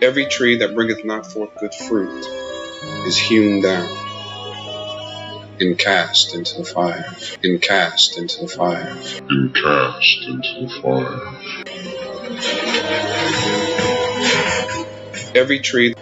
Every tree that bringeth not forth good fruit is hewn down and cast into the fire, and cast into the fire, and cast into the fire. Every tree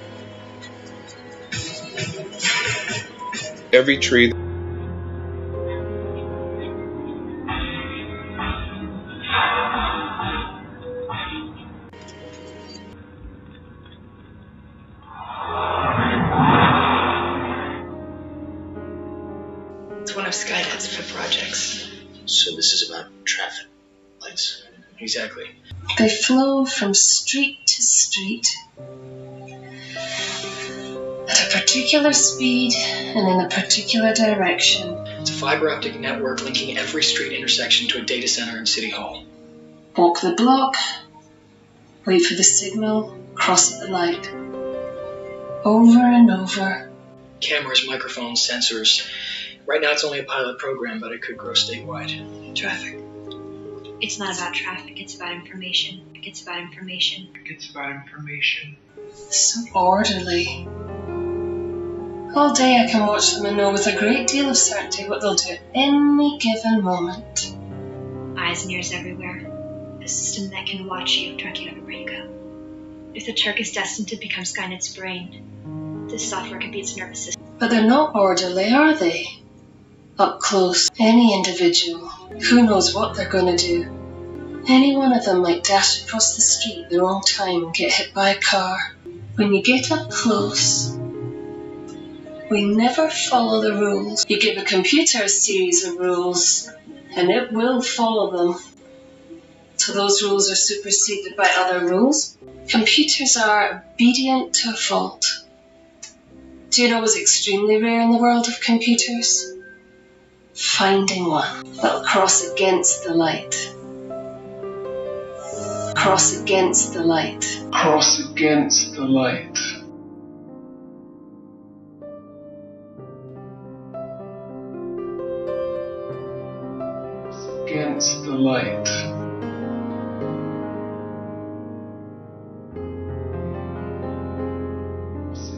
It's one of Skynet's pet projects. So this is about traffic lights? Exactly. They flow from street to street at a particular speed and in a particular direction. It's a fiber optic network linking every street intersection to a data center in City Hall. Walk the block, wait for the signal, cross at the light. Over and over. Cameras, microphones, sensors. Right now it's only a pilot program, but it could grow statewide. Traffic. It's not about traffic, it's about information. It's about information. It's about information. So orderly. All day I can watch them and know with a great deal of certainty what they'll do at any given moment. Eyes and ears everywhere. A system that can watch you, track you everywhere you go. If the Turk is destined to become Skynet's brain, this software could be its nervous system. But they're not orderly, are they? Up close, any individual, who knows what they're going to do. Any one of them might dash across the street at the wrong time and get hit by a car. When you get up close, we never follow the rules. You give a computer a series of rules, and it will follow them. So those rules are superseded by other rules. Computers are obedient to a fault. Do you know what's extremely rare in the world of computers? Finding one that'll cross against the light. Cross against the light. Cross against the light. Against the light.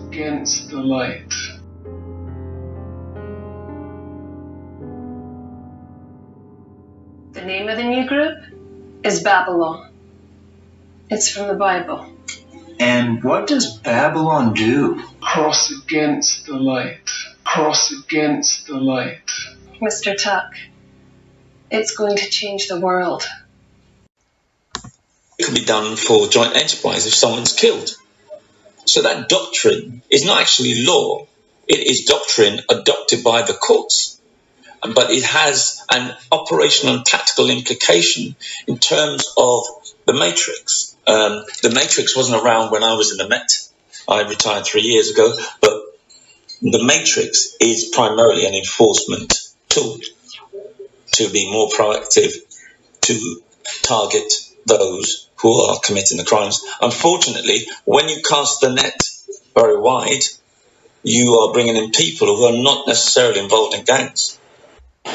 Against the light. The name of the new group is Babylon. It's from the Bible. And what does Babylon do? Cross against the light. Cross against the light. Mr. Tuck, it's going to change the world. It can be done for joint enterprise if someone's killed. So that doctrine is not actually law. It is doctrine adopted by the courts. But it has an operational and tactical implication in terms of the Matrix. The Matrix wasn't around when I was in the Met. I retired 3 years ago. But the Matrix is primarily an enforcement tool to be more proactive, to target those who are committing the crimes. Unfortunately, when you cast the net very wide, you are bringing in people who are not necessarily involved in gangs.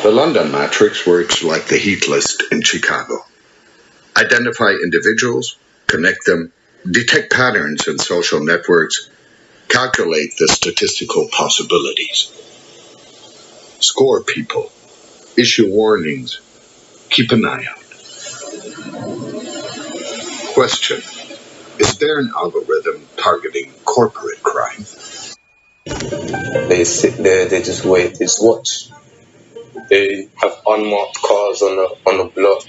The London Matrix works like the Heat List in Chicago. Identify individuals, connect them, detect patterns in social networks, calculate the statistical possibilities. Score people, issue warnings, keep an eye out. Question: is there an algorithm targeting corporate crime? They sit there, they just wait, they just watch. They have unmarked cars on the block,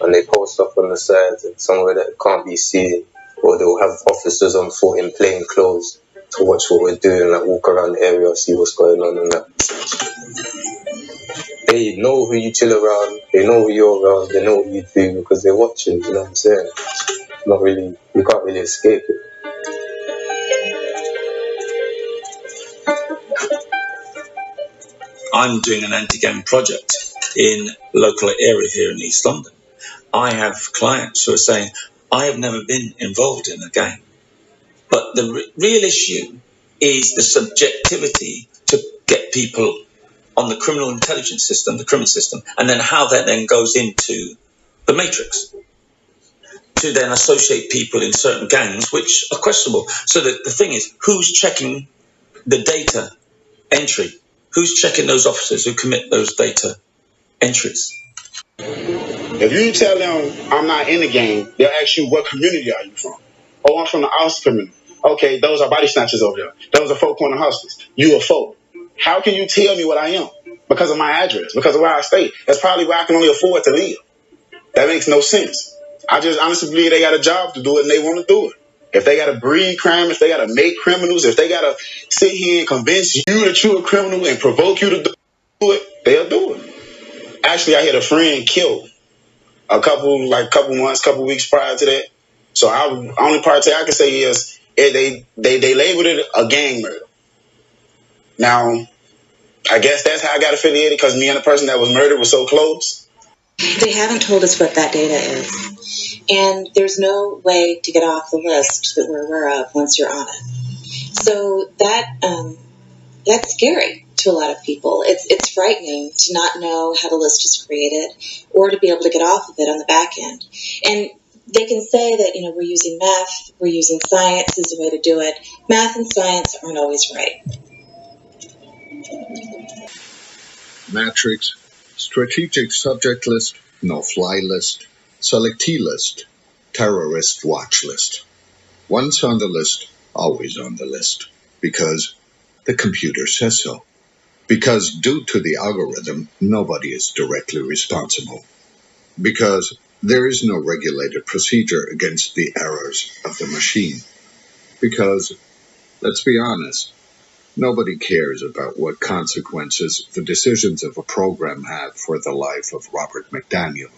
and they post up on the side somewhere that can't be seen, or they'll have officers on foot in plain clothes to watch what we're doing, like walk around the area, see what's going on and that. They know who you chill around, they know who you're around, they know what you do because they're watching, you know what I'm saying? Not really, you can't really escape it. I'm doing an anti-gang project in a local area here in East London. I have clients who are saying, I have never been involved in a gang. But the real issue is the subjectivity to get people on the criminal intelligence system, the criminal system, and then how that then goes into the matrix. to then associate people in certain gangs, which are questionable. So the thing is, who's checking the data entry? Who's checking those officers who commit those data entries? If you tell them I'm not in the gang, they'll ask you, what community are you from? Oh, I'm from the Austin community. Okay, those are body snatchers over there. Those are four-corner hustlers. You a folk. How can you tell me what I am? Because of my address, because of where I stay. That's probably where I can only afford to live. That makes no sense. I just honestly believe they got a job to do it and they want to do it. If they got to breed crime, if they got to make criminals, if they got to sit here and convince you that you're a criminal and provoke you to do it, they'll do it. Actually, I had a friend killed a couple weeks prior to that. So only part I can say is they labeled it a gang murder. Now, I guess that's how I got affiliated, because me and the person that was murdered was so close. They haven't told us what that data is. And there's no way to get off the list that we're aware of once you're on it. So that's scary to a lot of people. It's frightening to not know how the list is created or to be able to get off of it on the back end. And they can say that, we're using math, we're using science as a way to do it. Math and science aren't always right. Matrix, strategic subject list, no-fly list, selectee list, terrorist watch list. Once on the list, always on the list. Because the computer says so. Because due to the algorithm, nobody is directly responsible. Because there is no regulated procedure against the errors of the machine. Because, let's be honest, nobody cares about what consequences the decisions of a program have for the life of Robert McDaniel.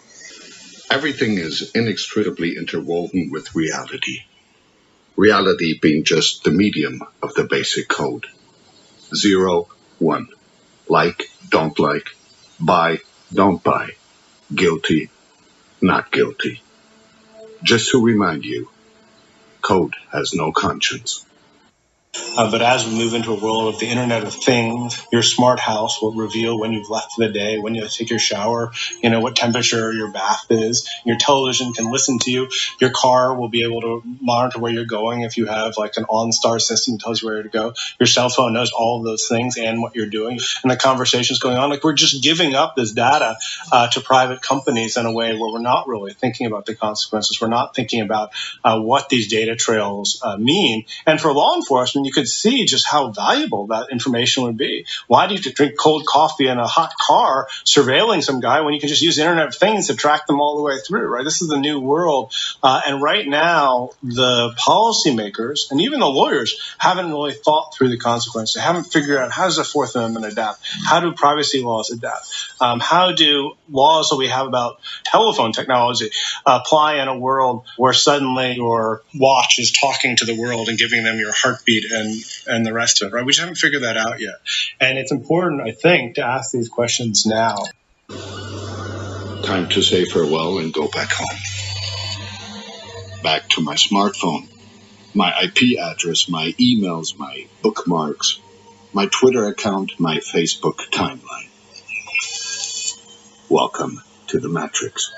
Everything is inextricably interwoven with reality. Reality being just the medium of the basic code. 0, 1. Like, don't like. Buy, don't buy. Guilty, not guilty. Just to remind you, code has no conscience. But as we move into a world of the Internet of Things, your smart house will reveal when you've left for the day, when you take your shower, what temperature your bath is. Your television can listen to you. Your car will be able to monitor where you're going if you have like an OnStar system that tells you where to go. Your cell phone knows all of those things and what you're doing. And the conversation's going on. Like, we're just giving up this data to private companies in a way where we're not really thinking about the consequences. We're not thinking about what these data trails mean. And for law enforcement, you could see just how valuable that information would be. Why do you have to drink cold coffee in a hot car surveilling some guy when you can just use the Internet of Things to track them all the way through, right? This is the new world. And right now, the policymakers and even the lawyers haven't really thought through the consequences. They haven't figured out, how does the Fourth Amendment adapt? How do privacy laws adapt? How do laws that we have about telephone technology apply in a world where suddenly your watch is talking to the world and giving them your heartbeat and the rest of it, right? We just haven't figured that out yet. And it's important, I think, to ask these questions now. Time to say farewell and go back home. Back to my smartphone, my IP address, my emails, my bookmarks, my Twitter account, my Facebook timeline. Welcome to the Matrix.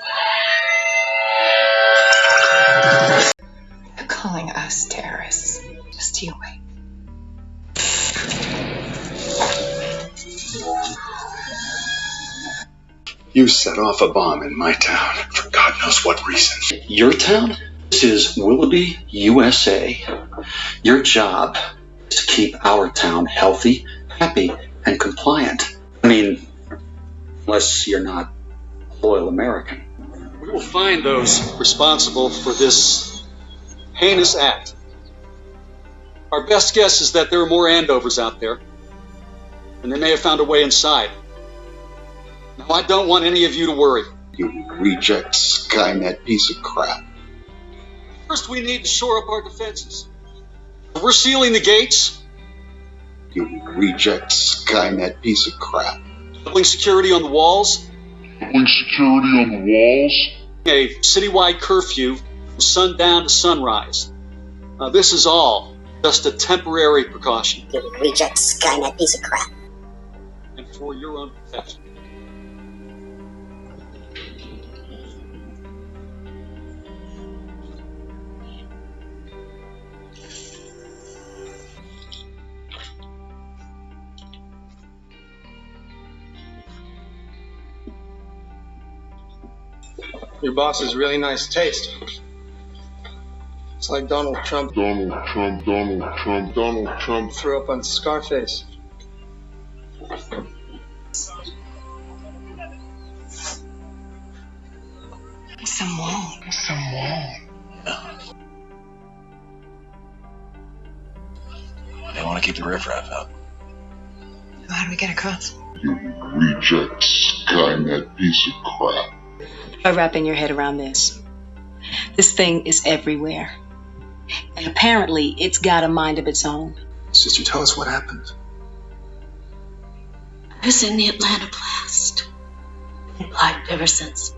They're calling us terrorists. Just you wait. You set off a bomb in my town for God knows what reason. Your town? This is Willoughby, USA. Your job is to keep our town healthy, happy, and compliant. I mean, unless you're not a loyal American. We will find those responsible for this heinous act. Our best guess is that there are more Andovers out there, and they may have found a way inside. Now, I don't want any of you to worry. You reject Skynet piece of crap. First, we need to shore up our defenses. We're sealing the gates. You reject Skynet piece of crap. Doubling security on the walls. Doubling security on the walls. A citywide curfew from sundown to sunrise. This is all just a temporary precaution. You reject Skynet piece of crap. And for your own protection. Your boss has really nice taste. It's like Donald Trump threw up on Scarface. Some wall. They want to keep the riffraff out. How do we get across? Reject Skynet piece of crap. Try wrapping your head around this. This thing is everywhere. And apparently, it's got a mind of its own. Sister, tell us what happened. I was in the Atlanta blast. Been plagued ever since.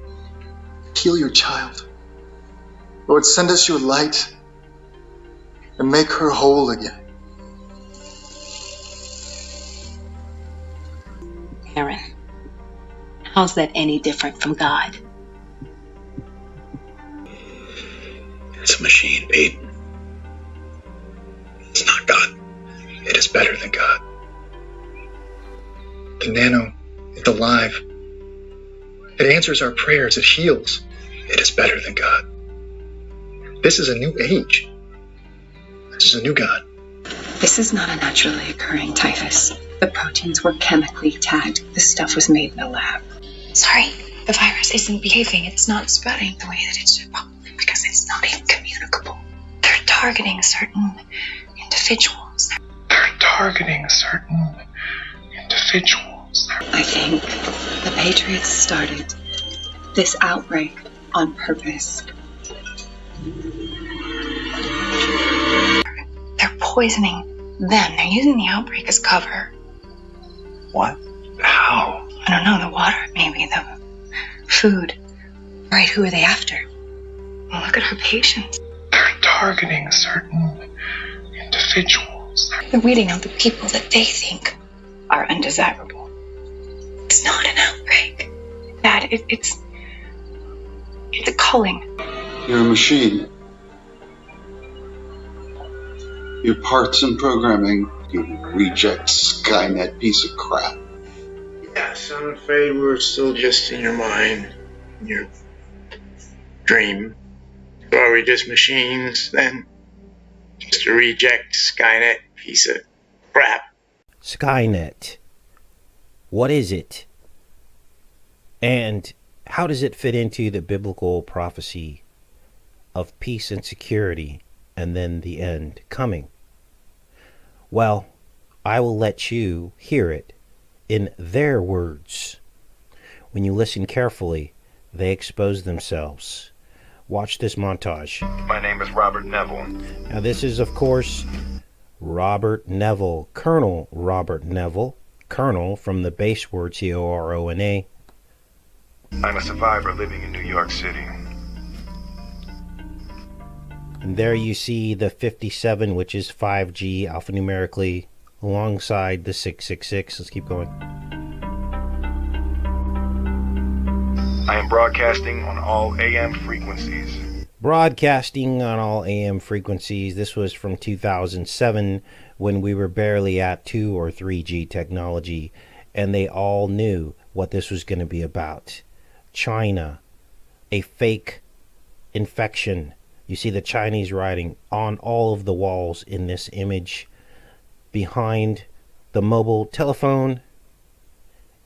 Heal your child. Lord, send us your light and make her whole again. Aaron, how's that any different from God? It's a machine, Pete. It's not God. It is better than God. The nano is alive. It answers our prayers. It heals. It is better than God. This is a new age. This is a new God. This is not a naturally occurring typhus. The proteins were chemically tagged. This stuff was made in a lab. Sorry, the virus isn't behaving. It's not spreading the way that it should, probably because it's not even communicable. They're targeting certain individuals. I think the Patriots started this outbreak on purpose. They're poisoning them. They're using the outbreak as cover. What? How? I don't know, the water, maybe, the food. Right, who are they after? Well, look at her patients. Targeting certain individuals. They're weeding out the people that they think are undesirable. It's not an outbreak. Dad, it's a culling. You're a machine. Your parts and programming, you reject Skynet piece of crap. Yes, I'm afraid we're still just in your mind, in your dream. So are we just machines then? Just a reject Skynet piece of crap. Skynet. What is it? And how does it fit into the biblical prophecy of peace and security and then the end coming? Well, I will let you hear it in their words. When you listen carefully, they expose themselves. Watch this montage. My name is Robert Neville. Now this is, of course, Robert Neville, Colonel Robert Neville, Colonel from the base word C-O-R-O-N-A. I'm a survivor living in New York City. And there you see the 57, which is 5G alphanumerically, alongside the 666. Let's keep going. I am broadcasting on all AM frequencies. Broadcasting on all AM frequencies. This was from 2007, when we were barely at 2 or 3G technology, and they all knew what this was going to be about. China, a fake infection. You see the Chinese writing on all of the walls in this image, behind the mobile telephone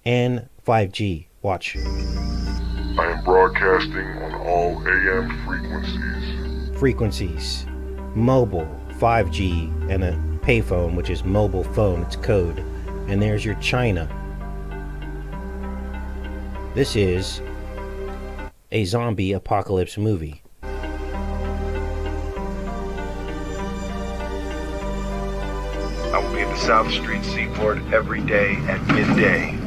and 5G. Watch. I am broadcasting on all AM frequencies. Mobile, 5G, and a payphone, which is mobile phone. It's code. And there's your China. This is a zombie apocalypse movie. I will be at the South Street Seaport every day at midday.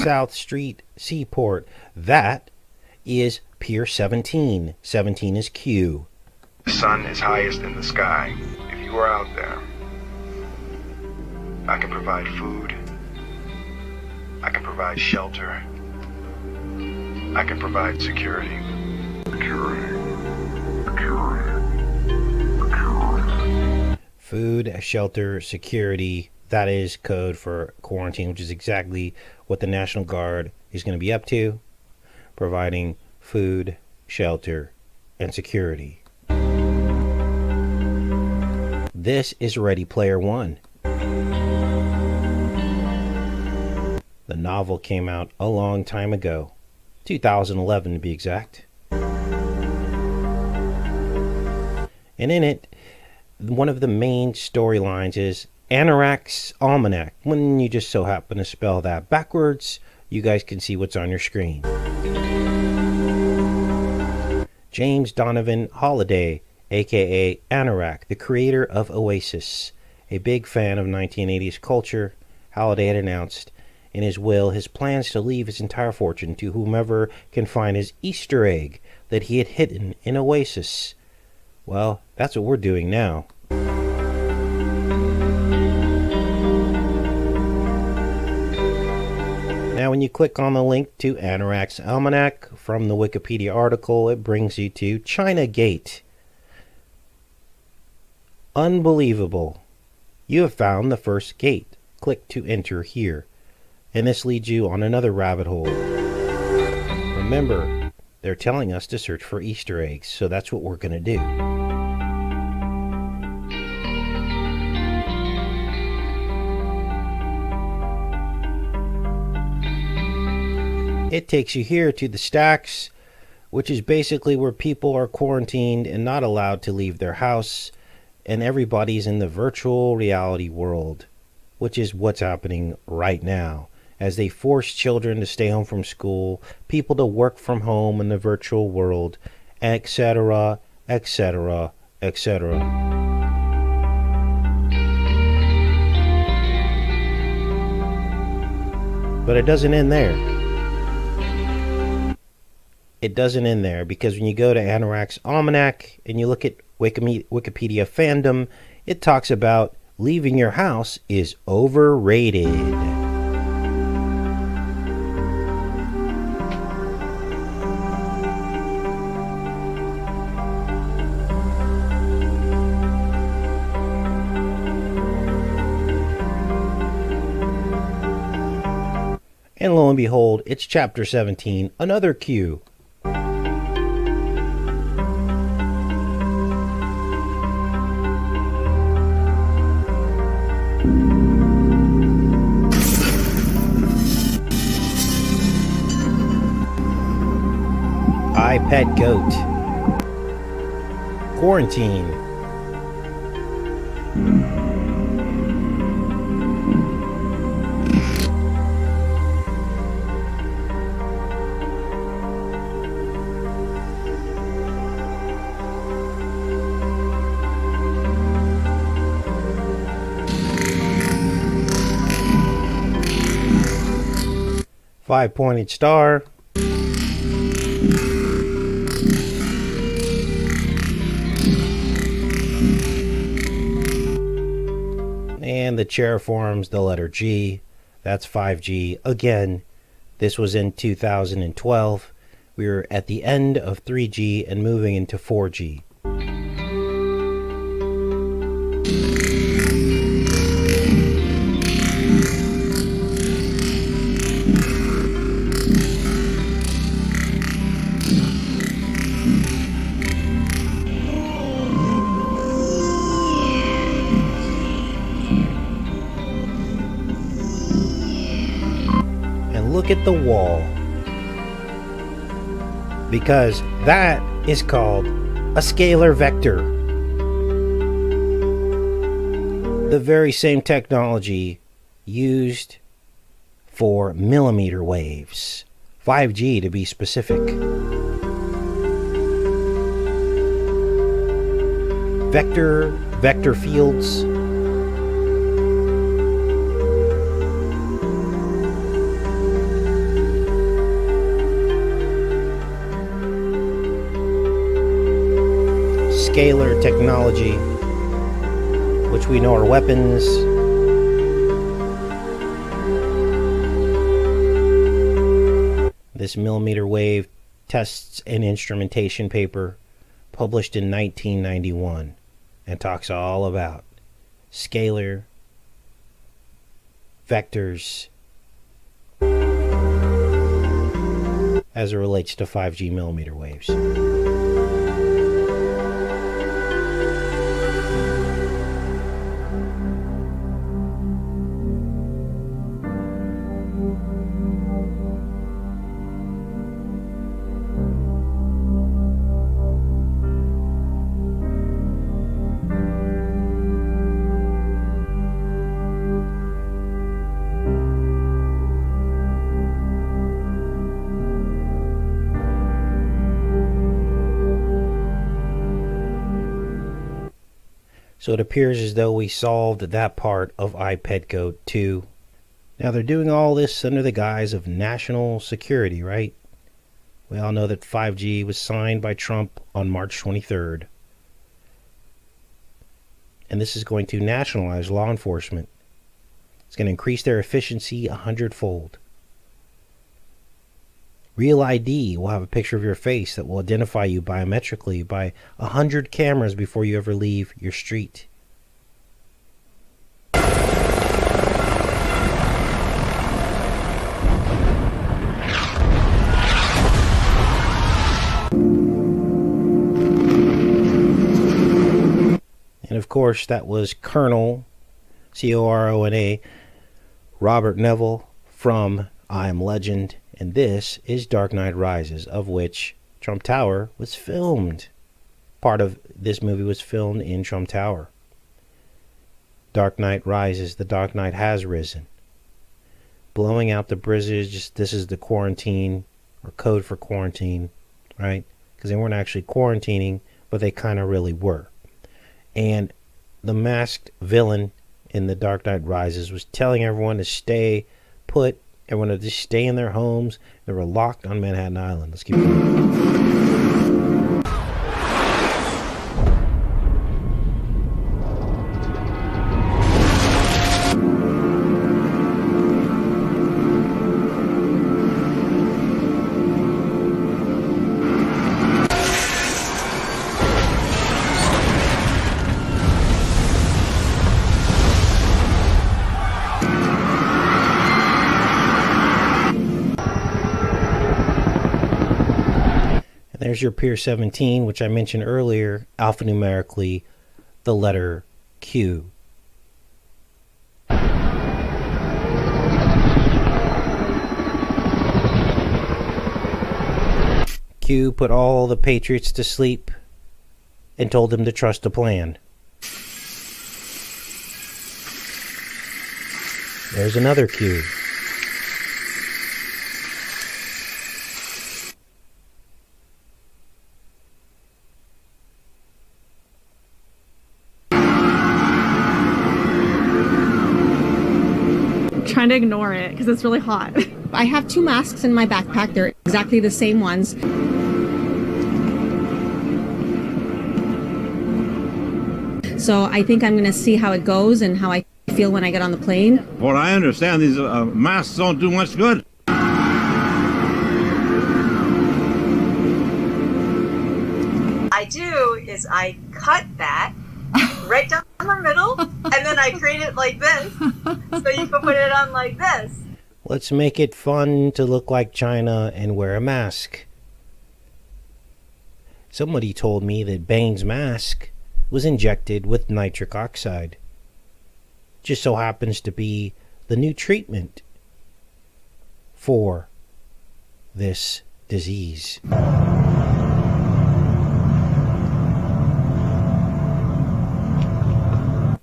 South Street Seaport. That is Pier 17. 17 is Q. The sun is highest in the sky. If you are out there, I can provide food. I can provide shelter. I can provide security. Food, shelter, security. That is code for quarantine, which is exactly what the National Guard is going to be up to. Providing food, shelter, and security. This is Ready Player One. The novel came out a long time ago, 2011 to be exact. And in it, one of the main storylines is Anorak's Almanac. When you just so happen to spell that backwards, you guys can see what's on your screen. James Donovan Holliday, aka Anorak, the creator of Oasis, a big fan of 1980s culture, Holliday had announced in his will his plans to leave his entire fortune to whomever can find his Easter egg that he had hidden in Oasis. Well, that's what we're doing now. Now, when you click on the link to Anorak's Almanac from the Wikipedia article, it brings you to China Gate. Unbelievable. You have found the first gate. Click to enter here. And this leads you on another rabbit hole. Remember, they're telling us to search for Easter eggs, so that's what we're going to do. It takes you here to the stacks, which is basically where people are quarantined and not allowed to leave their house, and everybody's in the virtual reality world, which is what's happening right now, as they force children to stay home from school, people to work from home in the virtual world, etc., etc., etc. But it doesn't end there. It doesn't end there, because when you go to Anorak's Almanac and you look at Wikipedia fandom, it talks about leaving your house is overrated. And lo and behold, it's chapter 17, another Q. Pet goat. Quarantine. Five-pointed star. And the chair forms the letter G. That's 5G. Again, this was in 2012. We were at the end of 3G and moving into 4G. Look at the wall, because that is called a scalar vector. The very same technology used for millimeter waves, 5G to be specific. Vector fields. Scalar technology, which we know are weapons. This millimeter wave tests and instrumentation paper published in 1991 and talks all about scalar vectors as it relates to 5G millimeter waves. So it appears as though we solved that part of iPetCode 2. Now they're doing all this under the guise of national security, right? We all know that 5G was signed by Trump on March 23rd. And this is going to nationalize law enforcement. It's going to increase their efficiency 100-fold. Real ID will have a picture of your face that will identify you biometrically by 100 cameras before you ever leave your street. And of course, that was Colonel, C-O-R-O-N-A, Robert Neville from I Am Legend. And this is Dark Knight Rises, of which Trump Tower was filmed. Part of this movie was filmed in Trump Tower. Dark Knight Rises, the Dark Knight has risen. Blowing out the bridges, this is the quarantine, or code for quarantine, right? Because they weren't actually quarantining, but they kind of really were. And the masked villain in the Dark Knight Rises was telling everyone to stay put. Everyone to just stay in their homes. They were locked on Manhattan Island. Let's keep going. There's your Pier 17, which I mentioned earlier, alphanumerically, the letter Q. Q put all the patriots to sleep and told them to trust the plan. There's another Q. Trying to ignore it because it's really hot. I have 2 masks in my backpack. They're exactly the same ones. So I think I'm going to see how it goes and how I feel when I get on the plane. What I understand, these masks don't do much good. I do is I cut that right down the middle, and then I create it like this, so you can put it on like this. Let's make it fun to look like China and wear a mask. Somebody told me that Bane's mask was injected with nitric oxide. Just so happens to be the new treatment for this disease.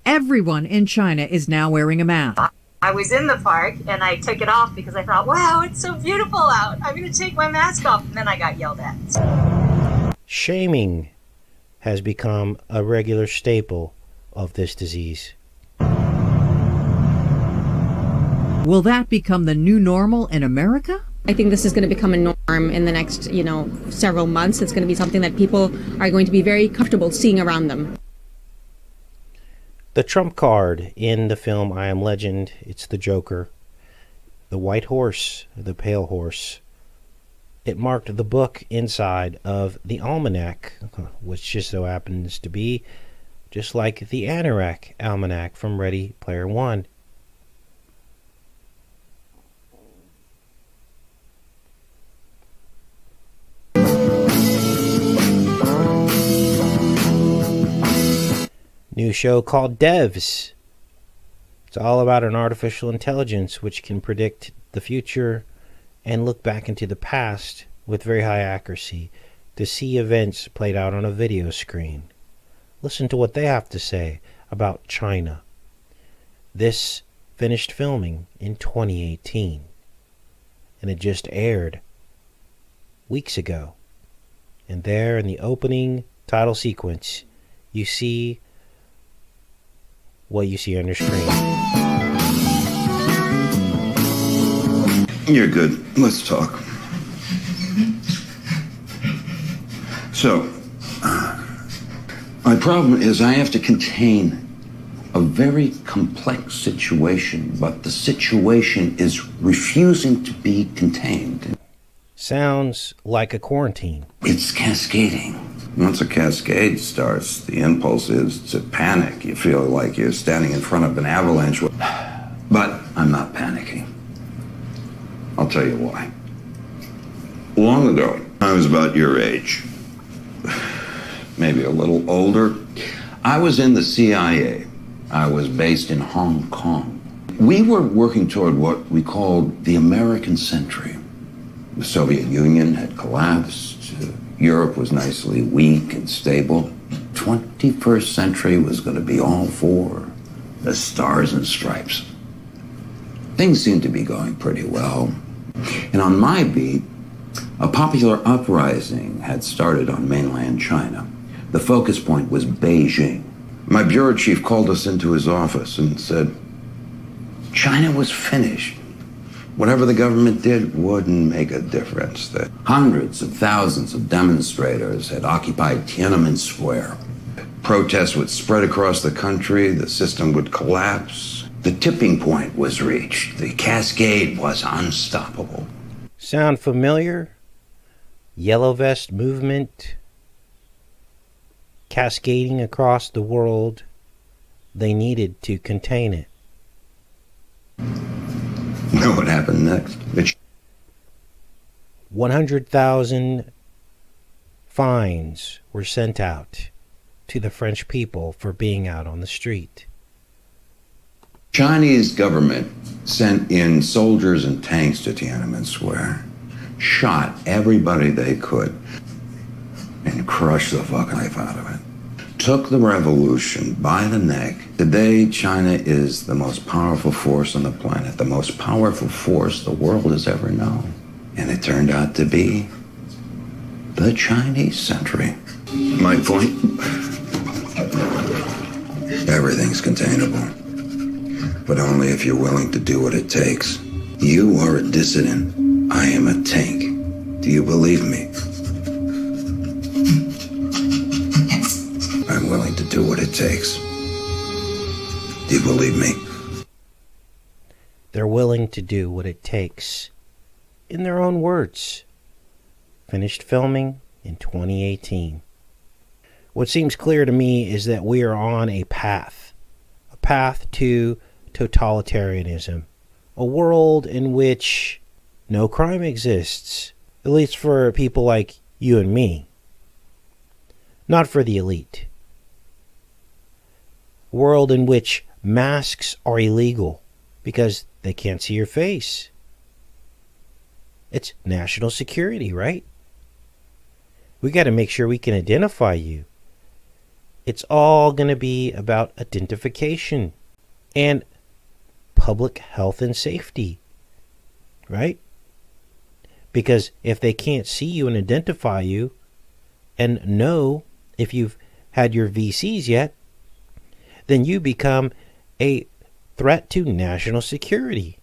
Everyone in China is now wearing a mask. I was in the park and I took it off because I thought, wow, it's so beautiful out. I'm going to take my mask off. And then I got yelled at. Shaming has become a regular staple of this disease. Will that become the new normal in America? I think this is going to become a norm in the next, several months. It's going to be something that people are going to be very comfortable seeing around them. The trump card in the film I Am Legend, it's the Joker. The white horse, the pale horse. It marked the book inside of the almanac, which just so happens to be just like the Anorak almanac from Ready Player One. new show called Devs. It's all about an artificial intelligence which can predict the future and look back into the past with very high accuracy to see events played out on a video screen. Listen to what they have to say about China. This finished filming in 2018, and it just aired weeks ago. And there in the opening title sequence, you see what you see on your screen. You're good. Let's talk. So, my problem is I have to contain a very complex situation, but the situation is refusing to be contained. Sounds like a quarantine. It's cascading. Once a cascade starts, the impulse is to panic. You feel like you're standing in front of an avalanche. But I'm not panicking. I'll tell you why. Long ago, I was about your age, maybe a little older. I was in the CIA. I was based in Hong Kong. We were working toward what we called the American century. The Soviet Union had collapsed. Europe was nicely weak and stable. 21st century was going to be all for the stars and stripes. Things seemed to be going pretty well. And on my beat, a popular uprising had started on mainland China. The focus point was Beijing. My bureau chief called us into his office and said, China was finished. Whatever the government did wouldn't make a difference. That hundreds of thousands of demonstrators had occupied Tiananmen Square. Protests would spread across the country. The system would collapse. The tipping point was reached. The cascade was unstoppable. Sound familiar? Yellow Vest movement cascading across the world. They needed to contain it. You know what happened next? 100,000 fines were sent out to the French people for being out on the street. Chinese government sent in soldiers and tanks to Tiananmen Square, shot everybody they could, and crushed the fucking life out of it. Took the revolution by the neck. Today, China is the most powerful force on the planet, the most powerful force the world has ever known. And it turned out to be the Chinese century. My point? Everything's containable. But only if you're willing to do what it takes. You are a dissident. I am a tank. Do you believe me? I'm willing to do what it takes. Do you believe me? They're willing to do what it takes. In their own words. Finished filming in 2018. What seems clear to me is that we are on a path to totalitarianism, a world in which no crime exists, at least for people like you and me, not for the elite. A world in which masks are illegal because they can't see your face. It's national security, right? We got to make sure we can identify you. It's all going to be about identification and public health and safety, right? Because if they can't see you and identify you and know if you've had your VCs yet, then you become a threat to national security.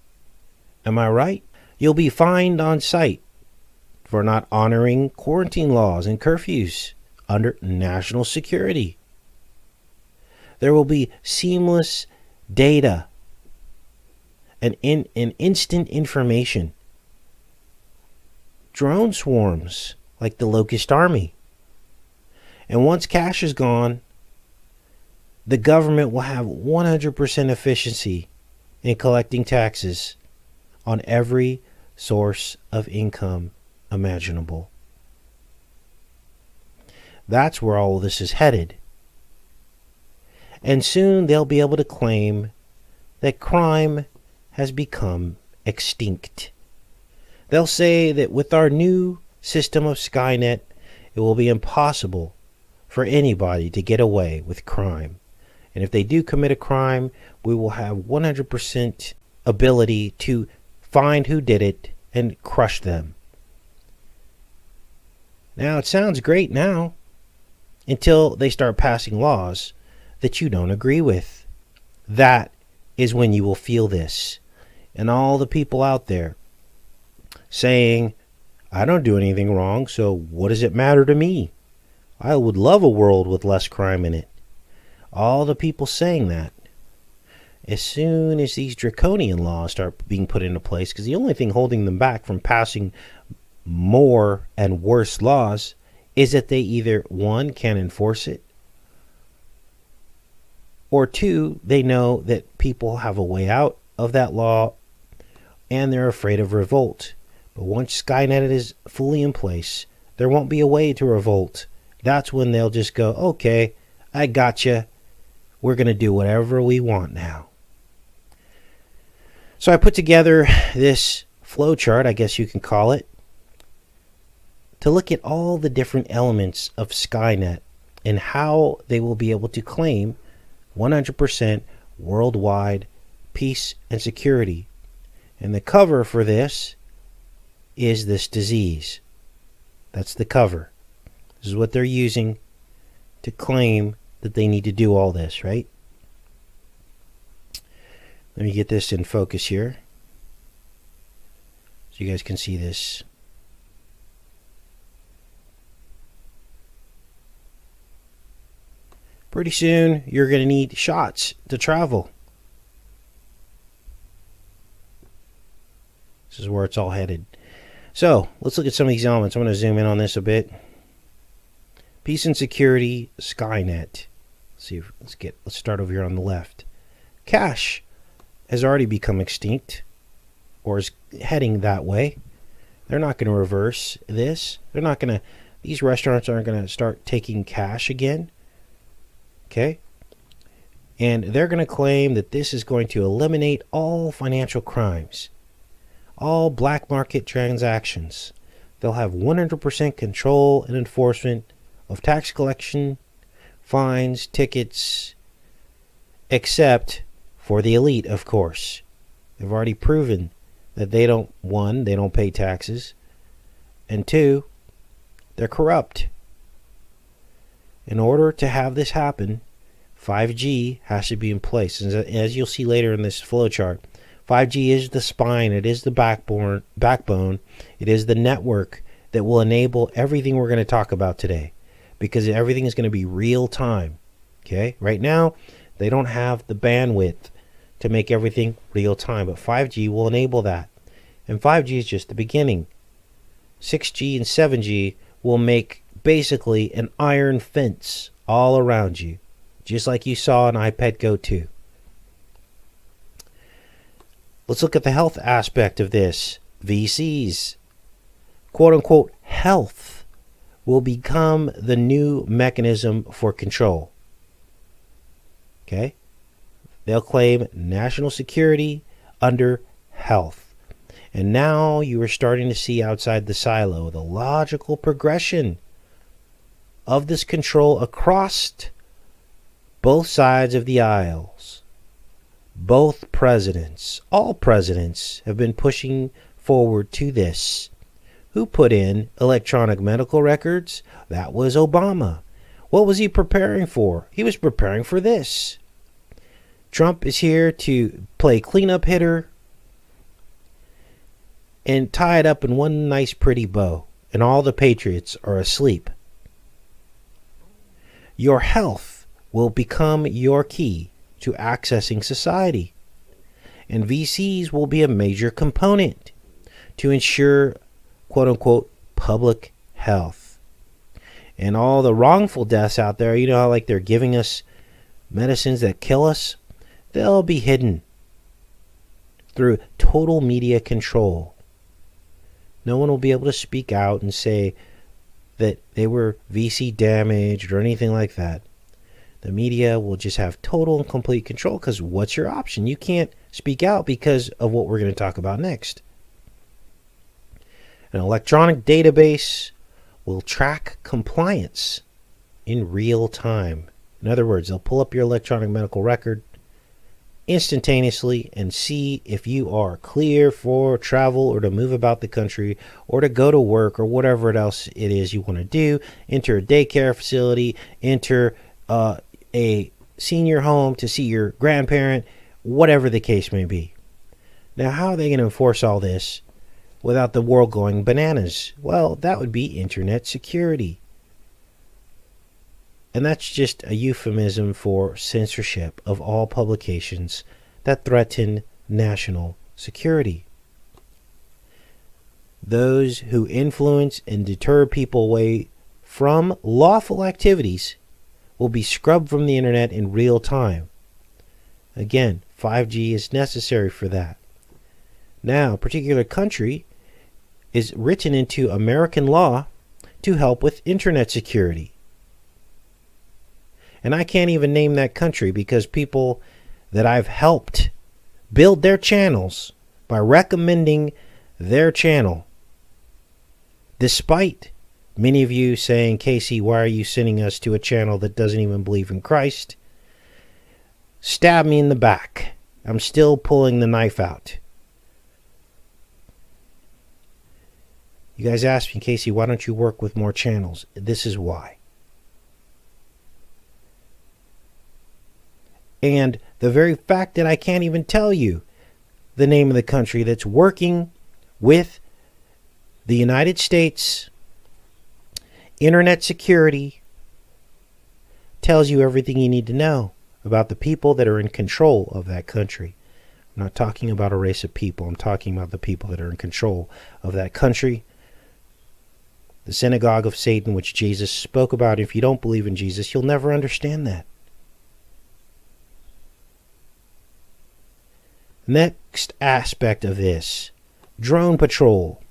Am I right? You'll be fined on sight for not honoring quarantine laws and curfews under national security. There will be seamless data and instant information. Drone swarms like the Locust Army. And once cash is gone, the government will have 100% efficiency in collecting taxes on every source of income imaginable. That's where all of this is headed. And soon they'll be able to claim that crime has become extinct. They'll say that with our new system of Skynet, it will be impossible for anybody to get away with crime. And if they do commit a crime, we will have 100% ability to find who did it and crush them. Now, it sounds great now, until they start passing laws that you don't agree with. That is when you will feel this. And all the people out there saying, I don't do anything wrong, so what does it matter to me? I would love a world with less crime in it. All the people saying that, as soon as these draconian laws start being put into place, because the only thing holding them back from passing more and worse laws is that they either, one, can't enforce it, or two, they know that people have a way out of that law and they're afraid of revolt. But once Skynet is fully in place, there won't be a way to revolt. That's when they'll just go, okay, I gotcha. We're going to do whatever we want now. So I put together this flowchart, I guess you can call it, to look at all the different elements of Skynet and how they will be able to claim 100% worldwide peace and security. And the cover for this is this disease. That's the cover. This is what they're using to claim that they need to do all this, right? Let me get this in focus here so you guys can see this. Pretty soon, you're going to need shots to travel. This is where it's all headed. So, let's look at some of these elements. I'm going to zoom in on this a bit. Peace and security, Skynet. Let's start over here on the left. Cash has already become extinct, or is heading that way. They're not going to reverse this. These restaurants aren't going to start taking cash again. Okay? And they're going to claim that this is going to eliminate all financial crimes, all black market transactions. They'll have 100% control and enforcement of tax collection, fines, tickets, except for the elite, of course. They've already proven that they don't pay taxes, and two, they're corrupt. In order to have this happen, 5G has to be in place. As you'll see later in this flowchart, 5G is the spine, it is the backbone, it is the network that will enable everything we're going to talk about today, because everything is going to be real time. Okay? Right now, they don't have the bandwidth to make everything real time, but 5G will enable that. And 5G is just the beginning. 6G and 7G will make basically an iron fence all around you, just like you saw in iPad Go 2. Let's look at the health aspect of this. VCs, quote unquote, health will become the new mechanism for control. Okay? They'll claim national security under health. And now you are starting to see outside the silo the logical progression of this control across both sides of the aisles. Both presidents, all presidents, have been pushing forward to this. Who put in electronic medical records? That was Obama. What was he preparing for? He was preparing for this. Trump is here to play cleanup hitter and tie it up in one nice pretty bow, and all the patriots are asleep. Your health will become your key to accessing society, and VCs will be a major component to ensure, quote unquote, public health. And all the wrongful deaths out there, you know how like they're giving us medicines that kill us? They'll be hidden through total media control. No one will be able to speak out and say that they were VC damaged or anything like that. The media will just have total and complete control because what's your option? You can't speak out because of what we're going to talk about next. An electronic database will track compliance in real time. In other words, they'll pull up your electronic medical record instantaneously and see if you are clear for travel or to move about the country or to go to work or whatever else it is you want to do. Enter a daycare facility, enter a senior home to see your grandparent, whatever the case may be. Now, how are they going to enforce all this without the world going bananas? Well, that would be internet security. And that's just a euphemism for censorship of all publications that threaten national security. Those who influence and deter people away from lawful activities will be scrubbed from the internet in real time. Again, 5G is necessary for that. Now, a particular country is written into American law to help with internet security. And I can't even name that country because people that I've helped build their channels by recommending their channel, despite many of you saying, Casey, why are you sending us to a channel that doesn't even believe in Christ? Stab me in the back. I'm still pulling the knife out. You guys asked me, Casey, why don't you work with more channels? This is why. And the very fact that I can't even tell you the name of the country that's working with the United States internet security tells you everything you need to know about the people that are in control of that country. I'm not talking about a race of people. I'm talking about the people that are in control of that country. The synagogue of Satan, which Jesus spoke about. If you don't believe in Jesus, you'll never understand that. Next aspect of this, drone patrol.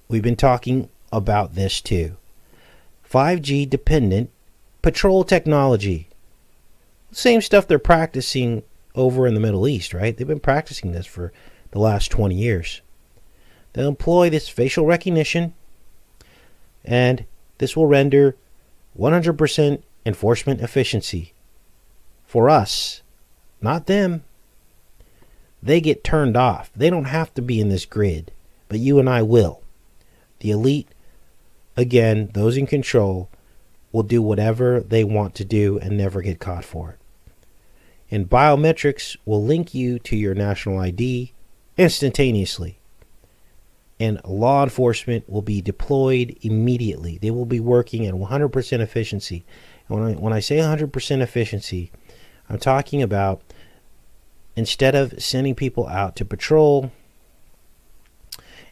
We've been talking about this too. 5G dependent patrol technology. Same stuff they're practicing over in the Middle East, right? They've been practicing this for the last 20 years. They'll employ this facial recognition, and this will render 100% enforcement efficiency for us, not them. They get turned off. They don't have to be in this grid, but you and I will. The elite, again, those in control, will do whatever they want to do and never get caught for it. And biometrics will link you to your national ID instantaneously. And law enforcement will be deployed immediately. They will be working at 100% efficiency. And when I say 100% efficiency, I'm talking about instead of sending people out to patrol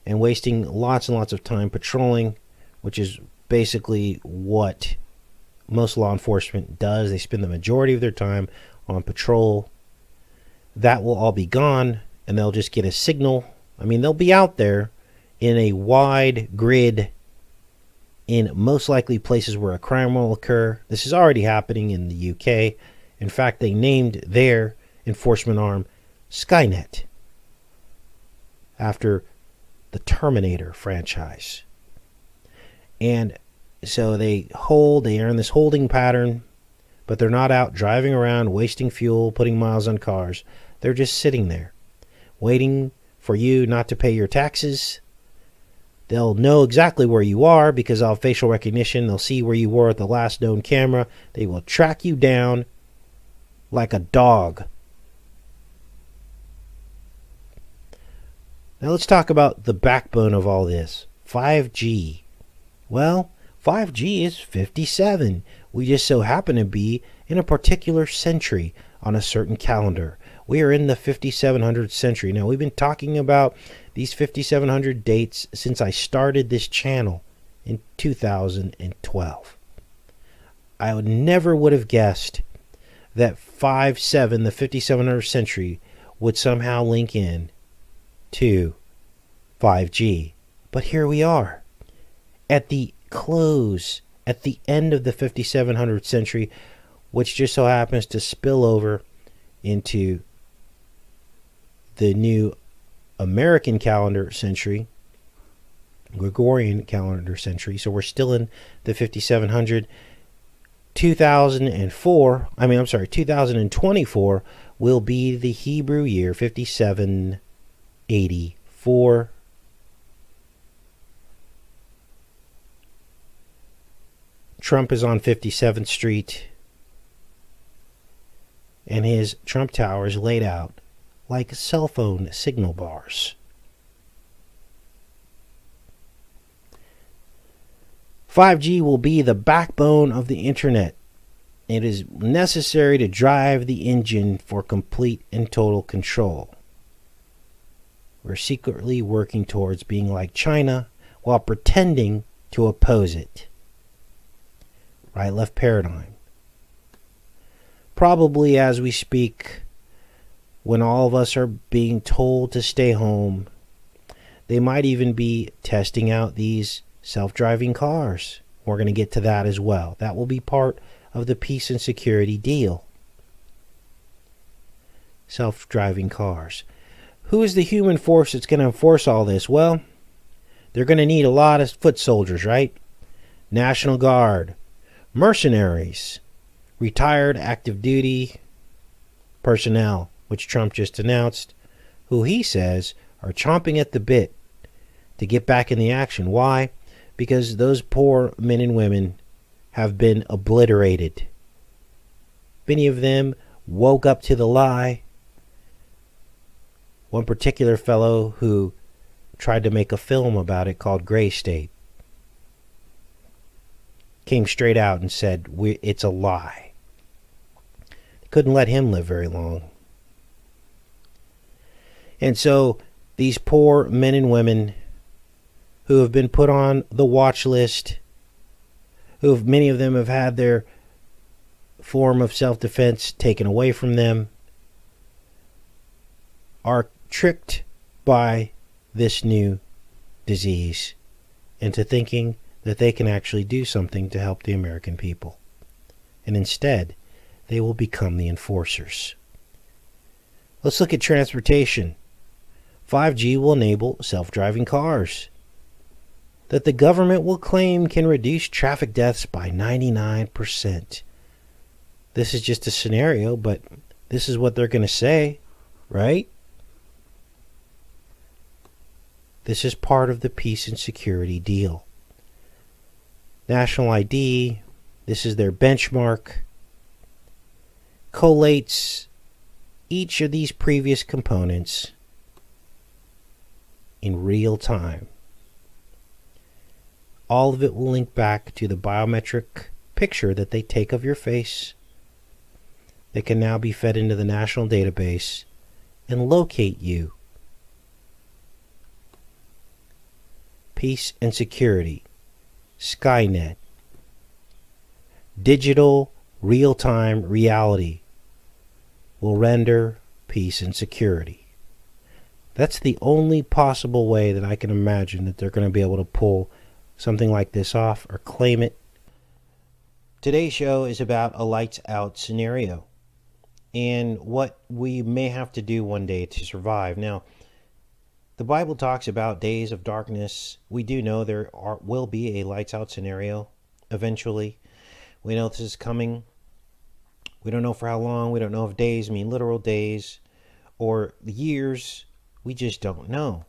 and wasting lots and lots of time patrolling, which is basically what most law enforcement does. They spend the majority of their time on patrol. That will all be gone, and they'll just get a signal. I mean, they'll be out there in a wide grid in most likely places where a crime will occur. This is already happening in the UK. In fact, they named their enforcement arm Skynet after the Terminator franchise. And so they are in this holding pattern, but they're not out driving around, wasting fuel, putting miles on cars. They're just sitting there, waiting for you not to pay your taxes. They'll know exactly where you are because of facial recognition. They'll see where you were at the last known camera. They will track you down like a dog. Now let's talk about the backbone of all this, 5G. Well, 5G is 57. We just so happen to be in a particular century on a certain calendar. We are in the 5700 century. Now, we've been talking about these 5700 dates since I started this channel in 2012. I would have guessed that 57, the 5700 century, would somehow link in to 5G. But here we are. At the close, at the end of the 5700 century, which just so happens to spill over into the new American calendar century, Gregorian calendar century. So we're still in the 5700. 2024 will be the Hebrew year 5784. Trump is on 57th Street, and his Trump Tower is laid out like cell phone signal bars. 5G will be the backbone of the internet. It is necessary to drive the engine for complete and total control. We're secretly working towards being like China while pretending to oppose it. Right-left paradigm. Probably as we speak, when all of us are being told to stay home, they might even be testing out these self-driving cars. We're going to get to that as well. That will be part of the peace and security deal. Self-driving cars. Who is the human force that's going to enforce all this? Well, they're going to need a lot of foot soldiers, right? National Guard, mercenaries, retired active duty personnel, which Trump just announced, who he says are chomping at the bit to get back in the action. Why? Because those poor men and women have been obliterated. Many of them woke up to the lie. One particular fellow who tried to make a film about it called Gray State came straight out and said, it's a lie. They couldn't let him live very long. And so these poor men and women who have been put on the watch list, many of them have had their form of self-defense taken away from them, are tricked by this new disease into thinking that they can actually do something to help the American people. And instead, they will become the enforcers. Let's look at transportation. 5G will enable self-driving cars that the government will claim can reduce traffic deaths by 99%. This is just a scenario, but this is what they're going to say, right? This is part of the peace and security deal. National ID, this is their benchmark, collates each of these previous components in real time. All of it will link back to the biometric picture that they take of your face. That can now be fed into the national database and locate you. Peace and security. Skynet. Digital real-time reality will render peace and security. That's the only possible way that I can imagine that they're going to be able to pull something like this off or claim it. Today's show is about a lights out scenario and what we may have to do one day to survive. Now, the Bible talks about days of darkness. We do know will be a lights out scenario eventually. We know this is coming. We don't know for how long. We don't know if days mean literal days or years. We just don't know.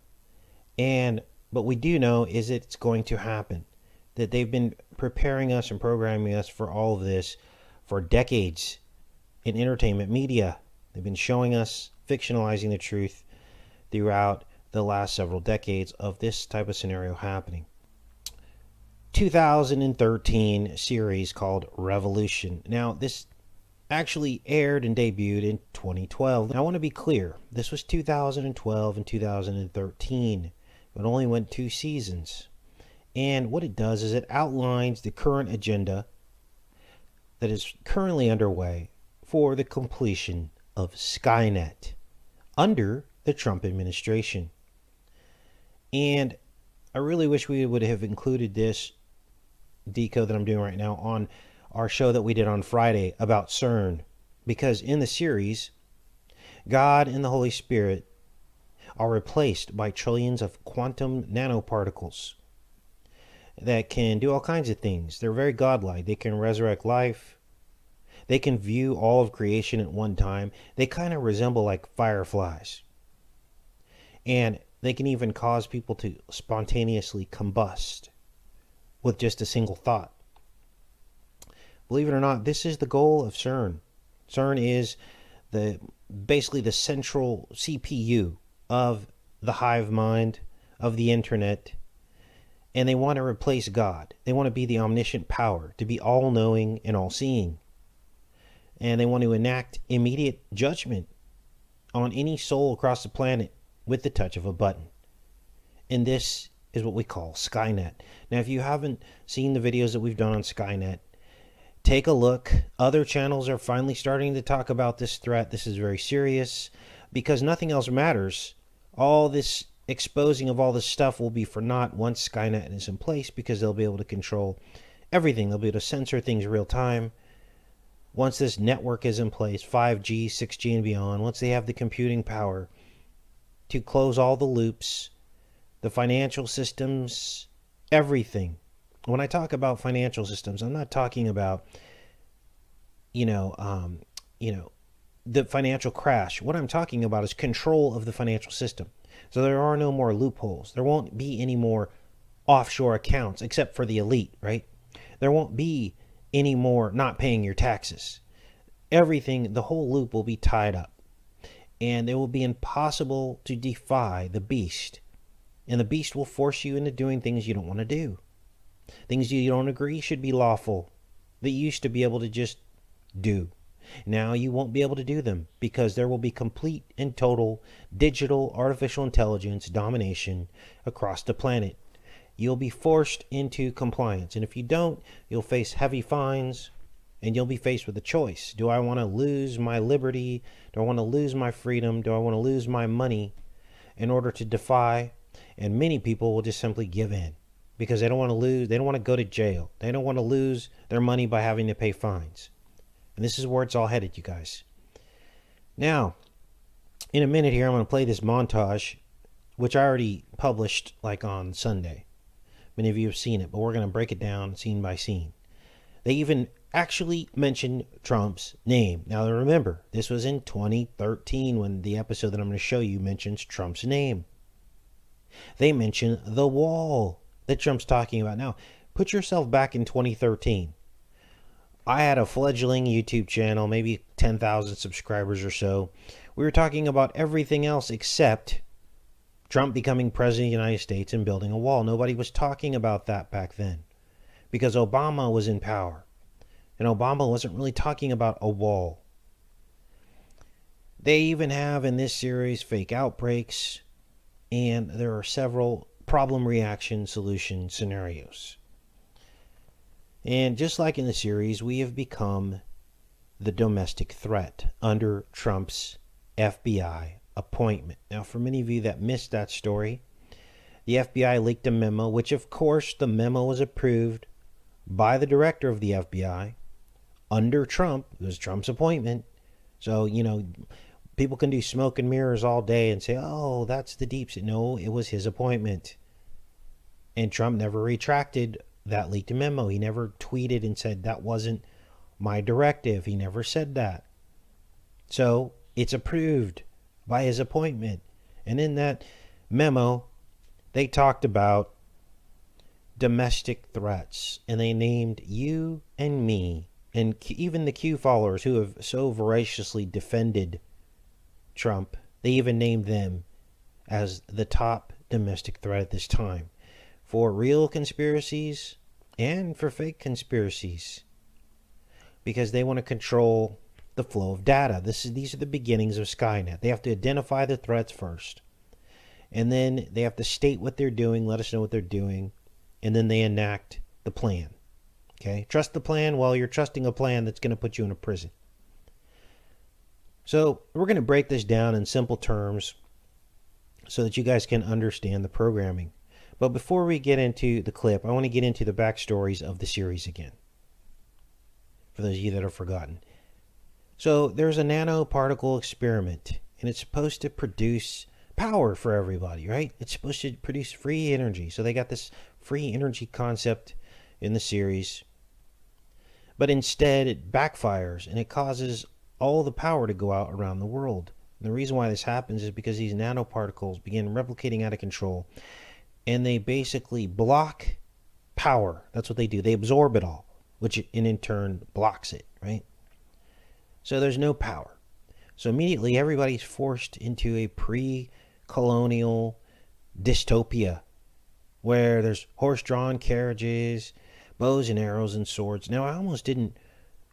But we do know is it's going to happen. That they've been preparing us and programming us for all of this for decades in entertainment media. They've been showing us, fictionalizing the truth throughout the last several decades of this type of scenario happening. 2013 series called Revolution. Now, this actually aired and debuted in 2012. Now, I want to be clear. This was 2012 and 2013. It only went 2 seasons. And what it does is it outlines the current agenda that is currently underway for the completion of Skynet under the Trump administration. And I really wish we would have included this deco that I'm doing right now our show that we did on Friday about Cern, because in the series, God and the Holy Spirit are replaced by trillions of quantum nanoparticles that can do all kinds of things. They're very godlike. They can resurrect life. They can view all of creation at one time. They kind of resemble like fireflies. And they can even cause people to spontaneously combust with just a single thought. Believe it or not, this is the goal of Cern. Cern is basically the central CPU of the hive mind, of the internet, and they want to replace God. They want to be the omniscient power, to be all-knowing and all-seeing. And they want to enact immediate judgment on any soul across the planet with the touch of a button. And this is what we call Skynet. Now, if you haven't seen the videos that we've done on Skynet, take a look. Other channels are finally starting to talk about this threat. This is very serious because nothing else matters. All this exposing of all this stuff will be for naught once Skynet is in place, because they'll be able to control everything. They'll be able to censor things real time. Once this network is in place, 5G, 6G and beyond, once they have the computing power to close all the loops, the financial systems, everything. When I talk about financial systems, I'm not talking about, the financial crash. What I'm talking about is control of the financial system. So there are no more loopholes. There won't be any more offshore accounts, except for the elite, right? There won't be any more not paying your taxes. Everything, the whole loop will be tied up. And it will be impossible to defy the beast. And the beast will force you into doing things you don't want to do. Things you don't agree should be lawful, that you used to be able to just do. Now you won't be able to do them, because there will be complete and total digital artificial intelligence domination across the planet. You'll be forced into compliance. And if you don't, you'll face heavy fines, and you'll be faced with a choice. Do I want to lose my liberty? Do I want to lose my freedom? Do I want to lose my money in order to defy? And many people will just simply give in, because they don't want to lose. They don't want to go to jail. They don't want to lose their money by having to pay fines. And this is where it's all headed, you guys. Now, in a minute here, I'm going to play this montage, which I already published like on Sunday. Many of you have seen it, but we're going to break it down scene by scene. They even actually mentioned Trump's name. Now, remember, this was in 2013 when the episode that I'm going to show you mentions Trump's name. They mention the wall that Trump's talking about. Now, put yourself back in 2013. I had a fledgling YouTube channel, maybe 10,000 subscribers or so. We were talking about everything else except Trump becoming president of the United States and building a wall. Nobody was talking about that back then, because Obama was in power. And Obama wasn't really talking about a wall. They even have in this series fake outbreaks, and there are several problem reaction solution scenarios. And just like in the series, we have become the domestic threat under Trump's FBI appointment. Now, for many of you that missed that story, the FBI leaked a memo, which of course the memo was approved by the director of the FBI under Trump. It was Trump's appointment. So, people can do smoke and mirrors all day and say, oh, that's the deep state. No, it was his appointment. And Trump never retracted that leaked memo. He never tweeted and said that wasn't my directive. He never said that. So it's approved by his appointment. And in that memo, they talked about domestic threats, and they named you and me, and even the Q followers who have so voraciously defended Trump. They even named them as the top domestic threat at this time, for real conspiracies and for fake conspiracies, because they want to control the flow of data. These are the beginnings of Skynet. They have to identify the threats first, and then they have to state what they're doing, let us know what they're doing, and then they enact the plan. Okay, trust the plan? Well, you're trusting a plan that's going to put you in a prison. So we're going to break this down in simple terms so that you guys can understand the programming. But before we get into the clip, I want to get into the backstories of the series again. for those of you that have forgotten. So there's a nanoparticle experiment, and it's supposed to produce power for everybody, right? It's supposed to produce free energy. So they got this free energy concept in the series. But instead, it backfires, and it causes all the power to go out around the world. And the reason why this happens is because these nanoparticles begin replicating out of control, and they basically block power. That's what they do. They absorb it all, which in turn blocks it, right? So there's no power. So immediately everybody's forced into a pre-colonial dystopia where there's horse-drawn carriages, bows and arrows and swords. Now, I almost didn't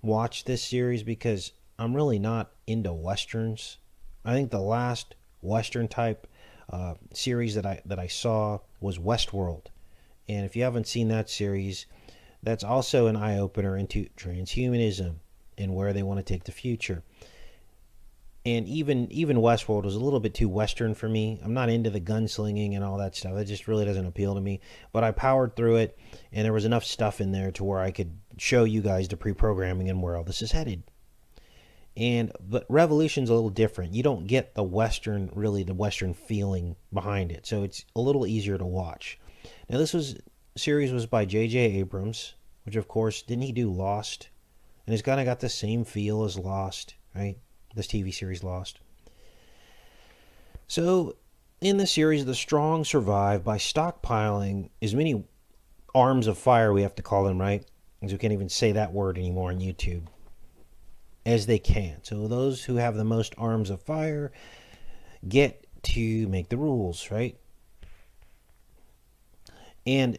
watch this series because I'm really not into westerns. I think the last western type series that I saw was Westworld. And if you haven't seen that series, that's also an eye-opener into transhumanism and where they want to take the future. And even Westworld was a little bit too Western for me. I'm not into the gunslinging and all that stuff. It just really doesn't appeal to me. But I powered through it, and there was enough stuff in there to where I could show you guys the pre-programming and where all this is headed. But Revolution's a little different. You don't get the Western feeling behind it. So it's a little easier to watch. Now series was by J.J. Abrams, which of course, didn't he do Lost? And it's kind of got the same feel as Lost, right? This TV series Lost. So, in the series, the strong survive by stockpiling as many arms of fire, we have to call them, right? Because we can't even say that word anymore on YouTube, as they can. So those who have the most arms of fire get to make the rules, right? And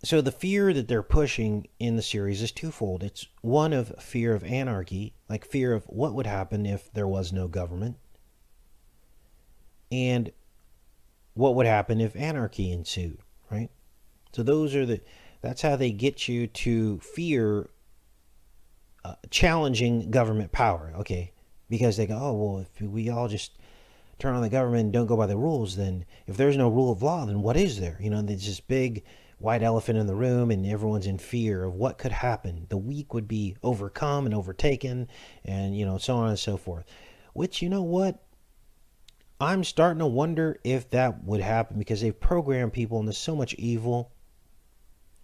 so the fear that they're pushing in the series is twofold. It's one of fear of anarchy, like fear of what would happen if there was no government, and what would happen if anarchy ensued, right? So that's how they get you to fear challenging government power, okay? Because they go, oh, well, if we all just turn on the government and don't go by the rules, then if there's no rule of law, then what is there? There's this big white elephant in the room, and everyone's in fear of what could happen. The weak would be overcome and overtaken, and so on and so forth. Which, you know what? I'm starting to wonder if that would happen, because they've programmed people into so much evil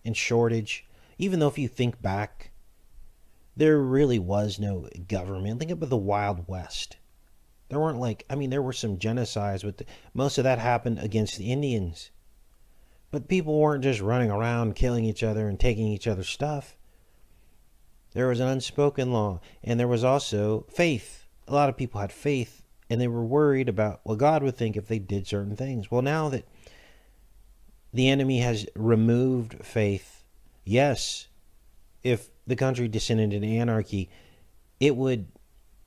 and shortage. Even though if you think back, there really was no government. Think about the Wild West. There weren't there were some genocides, but most of that happened against the Indians. But people weren't just running around killing each other and taking each other's stuff. There was an unspoken law, and there was also faith. A lot of people had faith, and they were worried about what God would think if they did certain things. Well, now that the enemy has removed faith, yes, if the country descended into anarchy, it would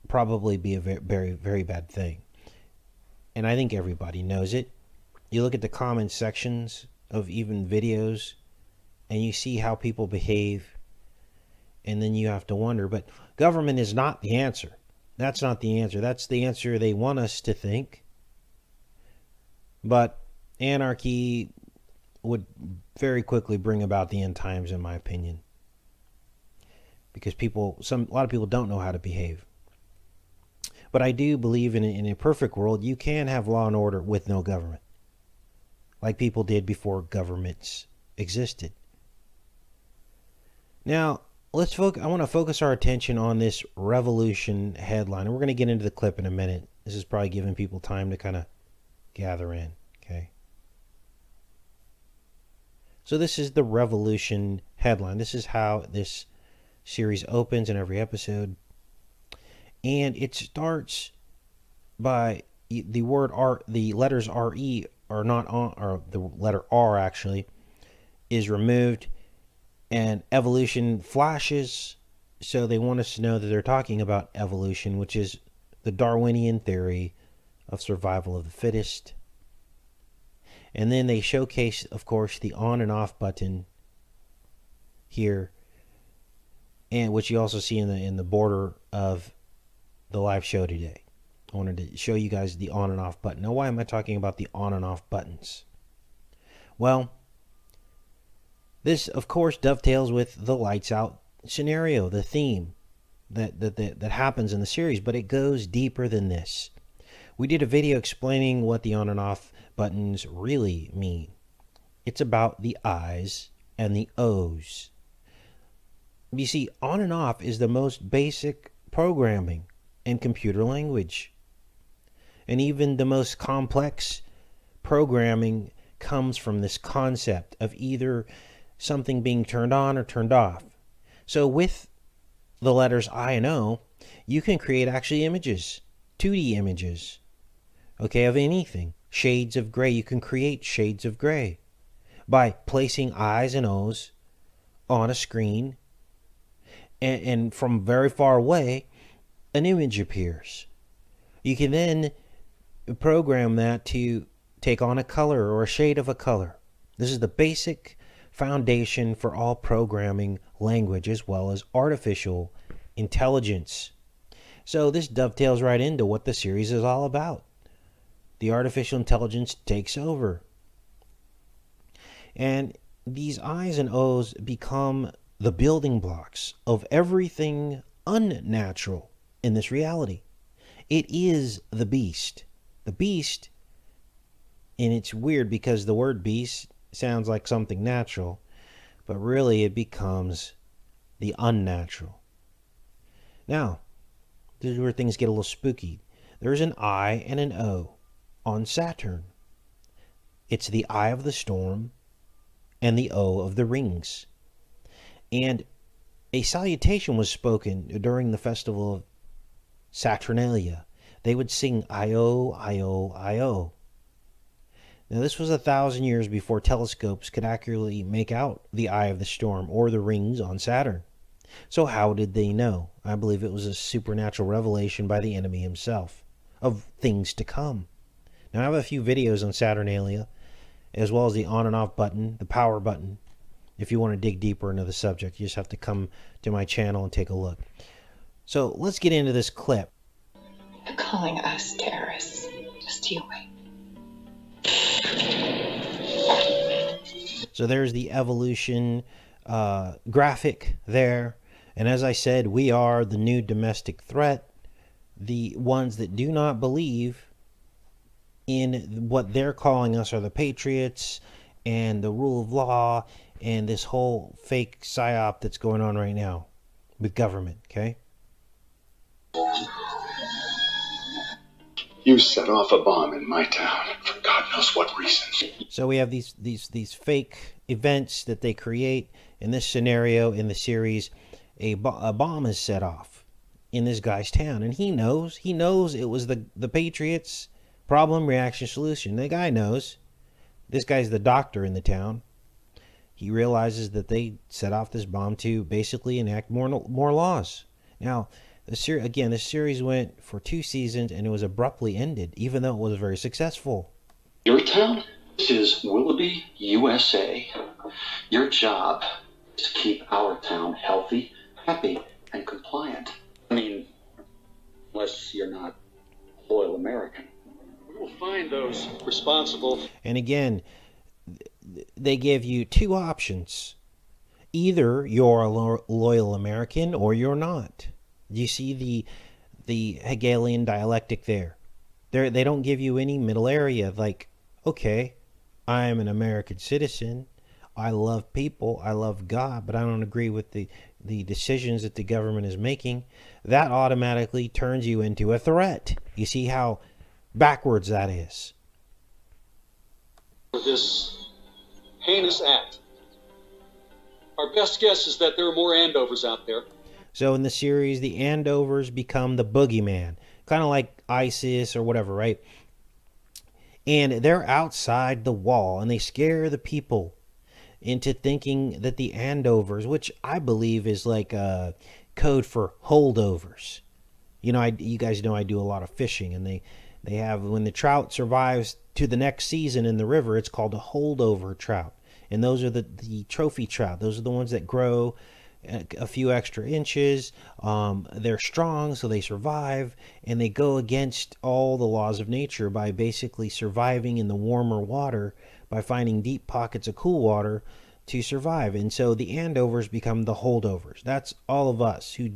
probably be a very, very, very bad thing. And I think everybody knows it. You look at the comment sections of even videos, and you see how people behave, and then you have to wonder, but government is not the answer. That's not the answer. That's the answer they want us to think. But anarchy would very quickly bring about the end times, in my opinion, because a lot of people don't know how to behave. But I do believe in a perfect world, you can have law and order with no government, like people did before governments existed. Now, I want to focus our attention on this revolution headline, and we're going to get into the clip in a minute. This is probably giving people time to kind of gather in, okay? So this is the revolution headline. This is how this series opens in every episode. And it starts by the word R, the letters RE are not on, or the letter R actually is removed, and evolution flashes. So they want us to know that they're talking about evolution, which is the Darwinian theory of survival of the fittest. And then they showcase, of course, the on and off button here, and which you also see in the border of the live show today. I wanted to show you guys the on and off button. Now, why am I talking about the on and off buttons? Well, this, of course, dovetails with the lights out scenario, the theme. that happens in the series, but it goes deeper than this. We did a video explaining what the on and off buttons really mean. It's about the I's and the O's. You see, on and off is the most basic programming in computer language. And even the most complex programming comes from this concept of either something being turned on or turned off. So with the letters I and O, you can create actually images, 2D images, okay, of anything. Shades of gray, you can create shades of gray by placing I's and O's on a screen, and from very far away, an image appears. You can then program that to take on a color or a shade of a color. This is the basic foundation for all programming language as well as artificial intelligence. So this dovetails right into what the series is all about. The artificial intelligence takes over. And these I's and O's become the building blocks of everything unnatural in this reality. It is the beast. The beast, and it's weird because the word beast sounds like something natural, but really it becomes the unnatural. Now, this is where things get a little spooky. There's an I and an O on Saturn. It's the I of the storm and the O of the rings. And a salutation was spoken during the festival of Saturnalia. They would sing Io, Io, Io. Now this was 1,000 years before telescopes could accurately make out the eye of the storm or the rings on Saturn. So how did they know? I believe it was a supernatural revelation by the enemy himself of things to come. Now I have a few videos on Saturnalia, as well as the on and off button, the power button. If you want to dig deeper into the subject, you just have to come to my channel and take a look. So let's get into this clip. They're calling us terrorists. Just you wait. So there's the evolution graphic there. And as I said, we are the new domestic threat. The ones that do not believe in what they're calling us are the patriots and the rule of law and this whole fake psyop that's going on right now with government, okay? You set off a bomb in my town for God knows what reason. So we have these fake events that they create. In this scenario, in the series, a bomb is set off in this guy's town, and he knows it was the Patriots. Problem, reaction, solution. The guy knows. This guy's the doctor in the town. He realizes that they set off this bomb to basically enact more laws. Now, this series went for 2 seasons and it was abruptly ended, even though it was very successful. Your town? This is Willoughby, USA. Your job is to keep our town healthy, happy, and compliant. I mean, unless you're not a loyal American. We will find those responsible. And again, they give you 2 options. Either you're a loyal American or you're not. You see the Hegelian dialectic there. They don't give you any middle area like, okay, I'm an American citizen. I love people. I love God, but I don't agree with the decisions that the government is making. That automatically turns you into a threat. You see how backwards that is. For this heinous act, our best guess is that there are more Andovers out there. So in the series, the Andovers become the boogeyman, kind of like ISIS or whatever, right? And they're outside the wall, and they scare the people into thinking that the Andovers, which I believe is like a code for holdovers. You know, you guys know I do a lot of fishing, and they have, when the trout survives to the next season in the river, it's called a holdover trout. And those are the trophy trout. Those are the ones that grow a few extra inches. They're strong, so they survive, and they go against all the laws of nature by basically surviving in the warmer water, by finding deep pockets of cool water to survive. And so the andovers become the holdovers. That's all of us who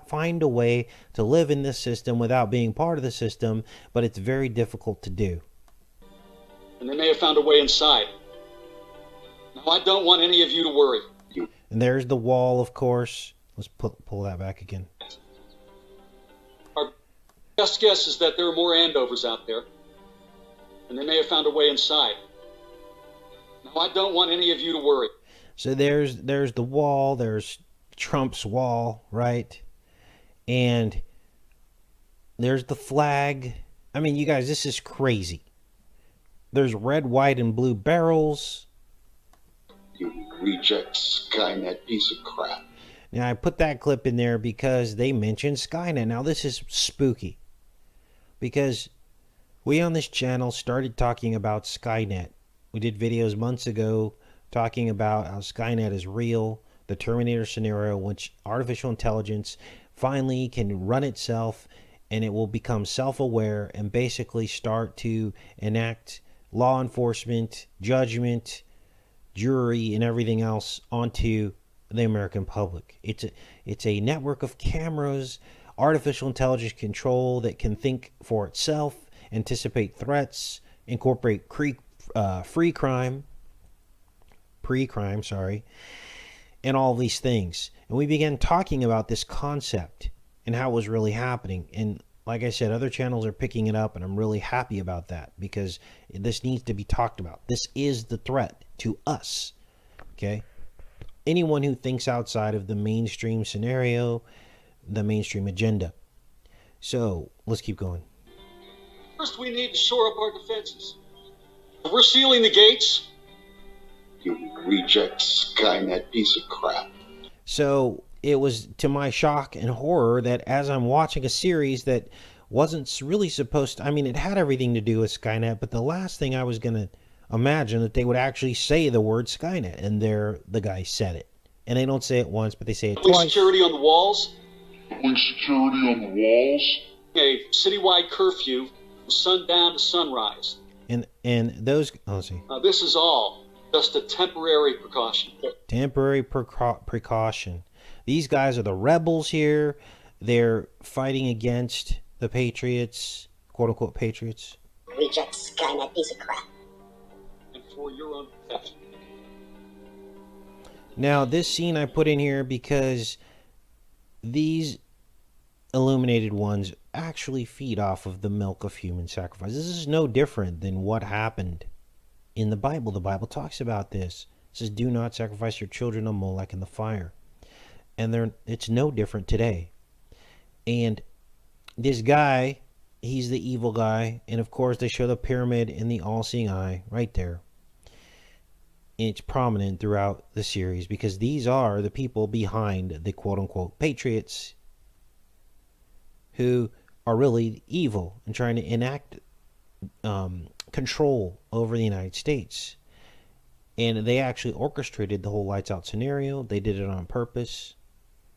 find a way to live in this system without being part of the system, but it's very difficult to do. And they may have found a way inside. Now, I don't want any of you to worry. And there's the wall, of course. Let's pull that back again. Our best guess is that there are more andovers out there, and they may have found a way inside. Now, I don't want any of you to worry. So there's the wall. There's Trump's wall, right? And there's the flag. I mean, you guys, this is crazy. There's red, white, and blue barrels. You reject Skynet piece of crap. Now, I put that clip in there because they mentioned Skynet. Now, this is spooky. Because we on this channel started talking about Skynet. We did videos months ago talking about how Skynet is real, the Terminator scenario, which artificial intelligence finally can run itself and it will become self-aware and basically start to enact law enforcement, judgment, jury, and everything else onto the American public. It's a network of cameras, artificial intelligence control that can think for itself, anticipate threats, incorporate pre-crime, and all these things. And we began talking about this concept and how it was really happening. And like I said, other channels are picking it up, and I'm really happy about that because this needs to be talked about. This is the threat to us, okay? Anyone who thinks outside of the mainstream scenario, the mainstream agenda. So, let's keep going. First, we need to shore up our defenses. We're sealing the gates. You reject Skynet piece of crap. So, it was to my shock and horror that as I'm watching a series that wasn't really supposed to, I mean, it had everything to do with Skynet, but the last thing I was going to imagine that they would actually say the word Skynet, and the guy said it. And they don't say it once, but they say it twice. Security on the walls. Security on the walls. A citywide curfew from sundown to sunrise. And those, let's see. This is all just a temporary precaution. Temporary precaution. These guys are the rebels here. They're fighting against the patriots, quote-unquote patriots. Reject Skynet piece of crap. And for your own protection. Now, this scene I put in here because these illuminated ones actually feed off of the milk of human sacrifice. This is no different than what happened in the Bible. The Bible talks about this. It says, do not sacrifice your children on Molech in the fire. And it's no different today. And this guy, he's the evil guy. And of course, they show the pyramid and the all-seeing eye right there. And it's prominent throughout the series because these are the people behind the quote-unquote patriots who are really evil and trying to enact control over the United States. And they actually orchestrated the whole lights out scenario. They did it on purpose.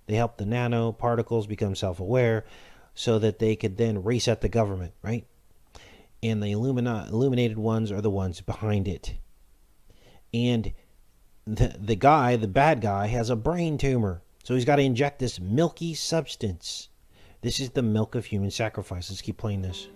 They helped the nanoparticles become self-aware so that they could then reset the government, right? And the illuminated ones are the ones behind it. And the guy, the bad guy, has a brain tumor. So he's got to inject this milky substance. This is the milk of human sacrifice. Let's keep playing this.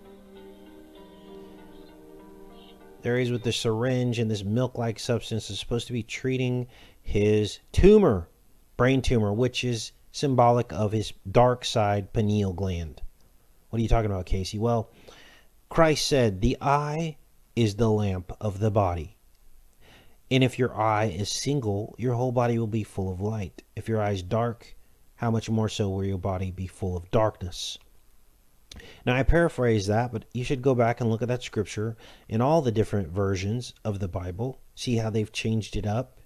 There he is with the syringe, and this milk-like substance is supposed to be treating his tumor, brain tumor, which is symbolic of his dark side pineal gland. What are you talking about, Casey? Well, Christ said, the eye is the lamp of the body. And if your eye is single, your whole body will be full of light. If your eye is dark, how much more so will your body be full of darkness? Now, I paraphrase that, but you should go back and look at that scripture in all the different versions of the Bible. See how they've changed it up.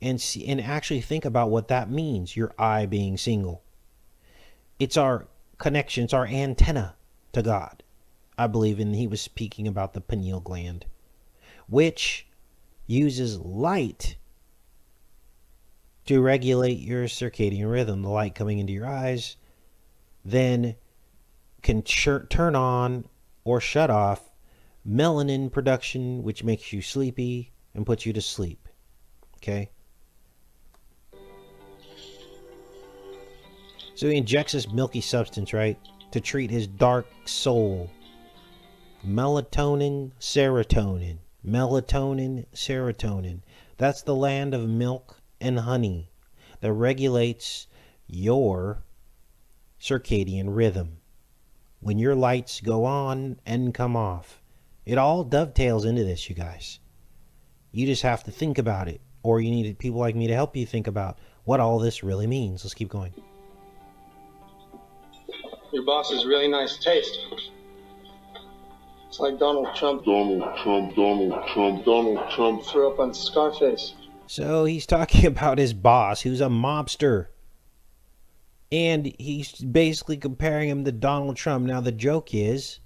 And actually think about what that means, your eye being single. It's our connection, it's our antenna to God. I believe he was speaking about the pineal gland, which uses light to regulate your circadian rhythm. The light coming into your eyes then can turn on or shut off melanin production, which makes you sleepy and puts you to sleep. Okay? So he injects this milky substance, right, to treat his dark soul. Melatonin, serotonin. Melatonin, serotonin. That's the land of milk and honey that regulates your circadian rhythm. When your lights go on and come off. It all dovetails into this, you guys. You just have to think about it. Or you need people like me to help you think about what all this really means. Let's keep going. Your boss has really nice taste. It's like Donald Trump threw up on Scarface. So he's talking about his boss, who's a mobster. And he's basically comparing him to Donald Trump. Now the joke is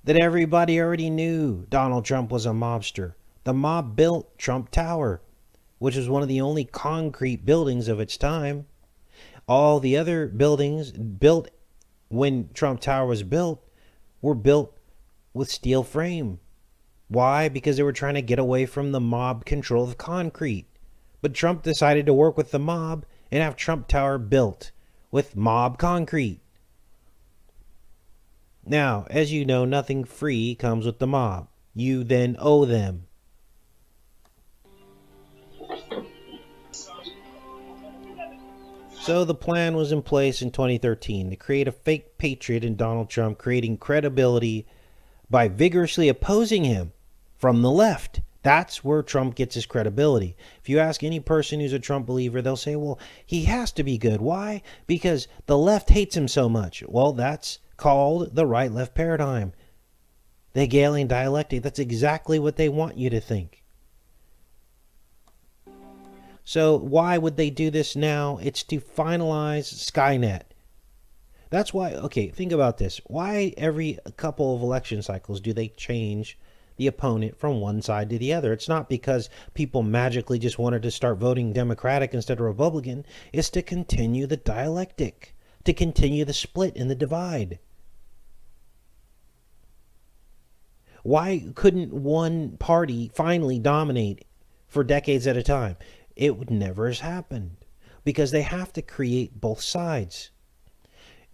that everybody already knew Donald Trump was a mobster. The mob built Trump Tower, which was one of the only concrete buildings of its time. All the other buildings built when Trump Tower was built were built with steel frame. Why? Because they were trying to get away from the mob control of concrete. But Trump decided to work with the mob and have Trump Tower built with mob concrete. Now, as you know, nothing free comes with the mob. You then owe them. So the plan was in place in 2013 to create a fake patriot in Donald Trump, creating credibility by vigorously opposing him from the left. That's where Trump gets his credibility. If you ask any person who's a Trump believer, they'll say, well, he has to be good. Why? Because the left hates him so much. Well, that's called the right-left paradigm. The Hegelian dialectic. That's exactly what they want you to think. So why would they do this now? It's to finalize Skynet. That's why, okay, think about this. Why every couple of election cycles do they change the opponent from one side to the other? It's not because people magically just wanted to start voting Democratic instead of Republican. It's to continue the dialectic, to continue the split and the divide. Why couldn't one party finally dominate for decades at a time? It would never has happened because they have to create both sides.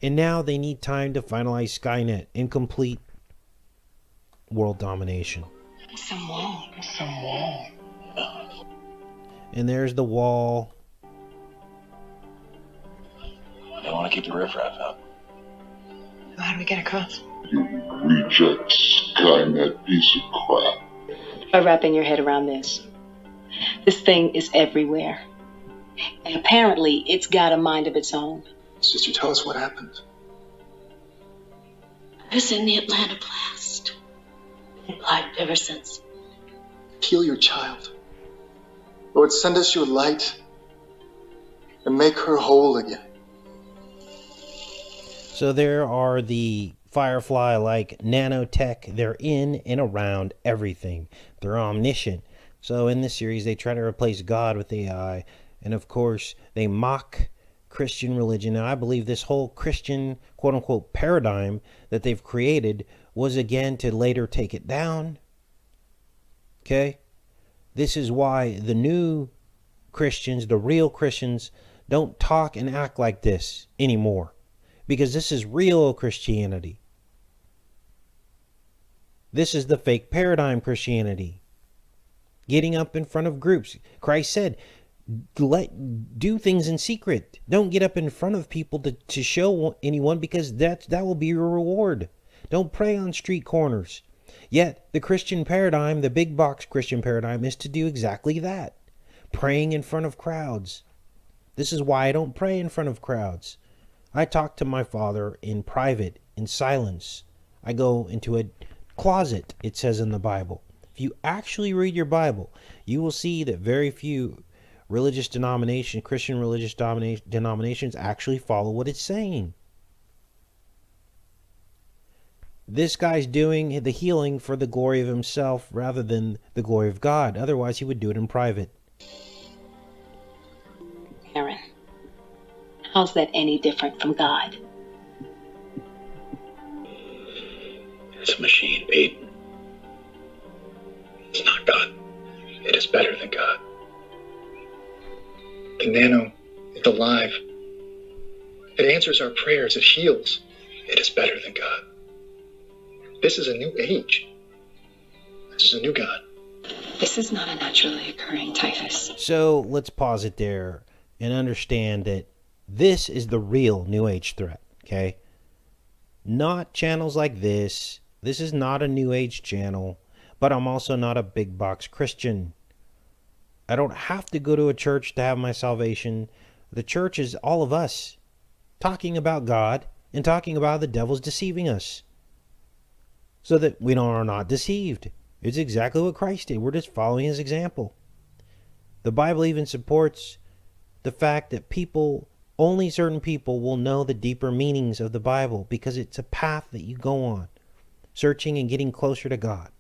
And now they need time to finalize Skynet and complete world domination. Some wall. And there's the wall. They want to keep the riffraff out. How do we get across? You reject Skynet piece of crap. Try wrapping your head around this. This thing is everywhere. And apparently it's got a mind of its own. Sister, tell us what happened. I was in the Atlanta blast. Been blind ever since. Heal your child. Lord, send us your light and make her whole again. So there are the Firefly-like nanotech. They're in and around everything. They're omniscient. So in this series, they try to replace God with AI. And of course, they mock Christian religion. And I believe this whole Christian, quote-unquote, paradigm that they've created was, again, to later take it down. Okay? This is why the new Christians, the real Christians, don't talk and act like this anymore. Because this is real Christianity. This is the fake paradigm Christianity. Getting up in front of groups. Christ said, do things in secret. Don't get up in front of people to show anyone, because that will be your reward. Don't pray on street corners. Yet the Christian paradigm, the big box Christian paradigm, is to do exactly that. Praying in front of crowds. This is why I don't pray in front of crowds. I talk to my Father in private, in silence. I go into a closet, it says in the Bible. If you actually read your Bible, you will see that very few religious denominations, Christian religious denominations, actually follow what it's saying. This guy's doing the healing for the glory of himself rather than the glory of God. Otherwise, he would do it in private. Aaron, how's that any different from God? It's a machine, Pete. It's not God. It is better than God. The nano, it's alive. It answers our prayers. It heals. It is better than God. This is a new age. This is a new God. This is not a naturally occurring typhus. So let's pause it there and understand that this is the real New Age threat, okay? Not channels like this. This is not a New Age channel, but I'm also not a big box Christian. I don't have to go to a church to have my salvation. The church is all of us talking about God and talking about the devil's deceiving us so that we are not deceived. It's exactly what Christ did. We're just following his example. The Bible even supports the fact that only certain people will know the deeper meanings of the Bible because it's a path that you go on, searching and getting closer to God.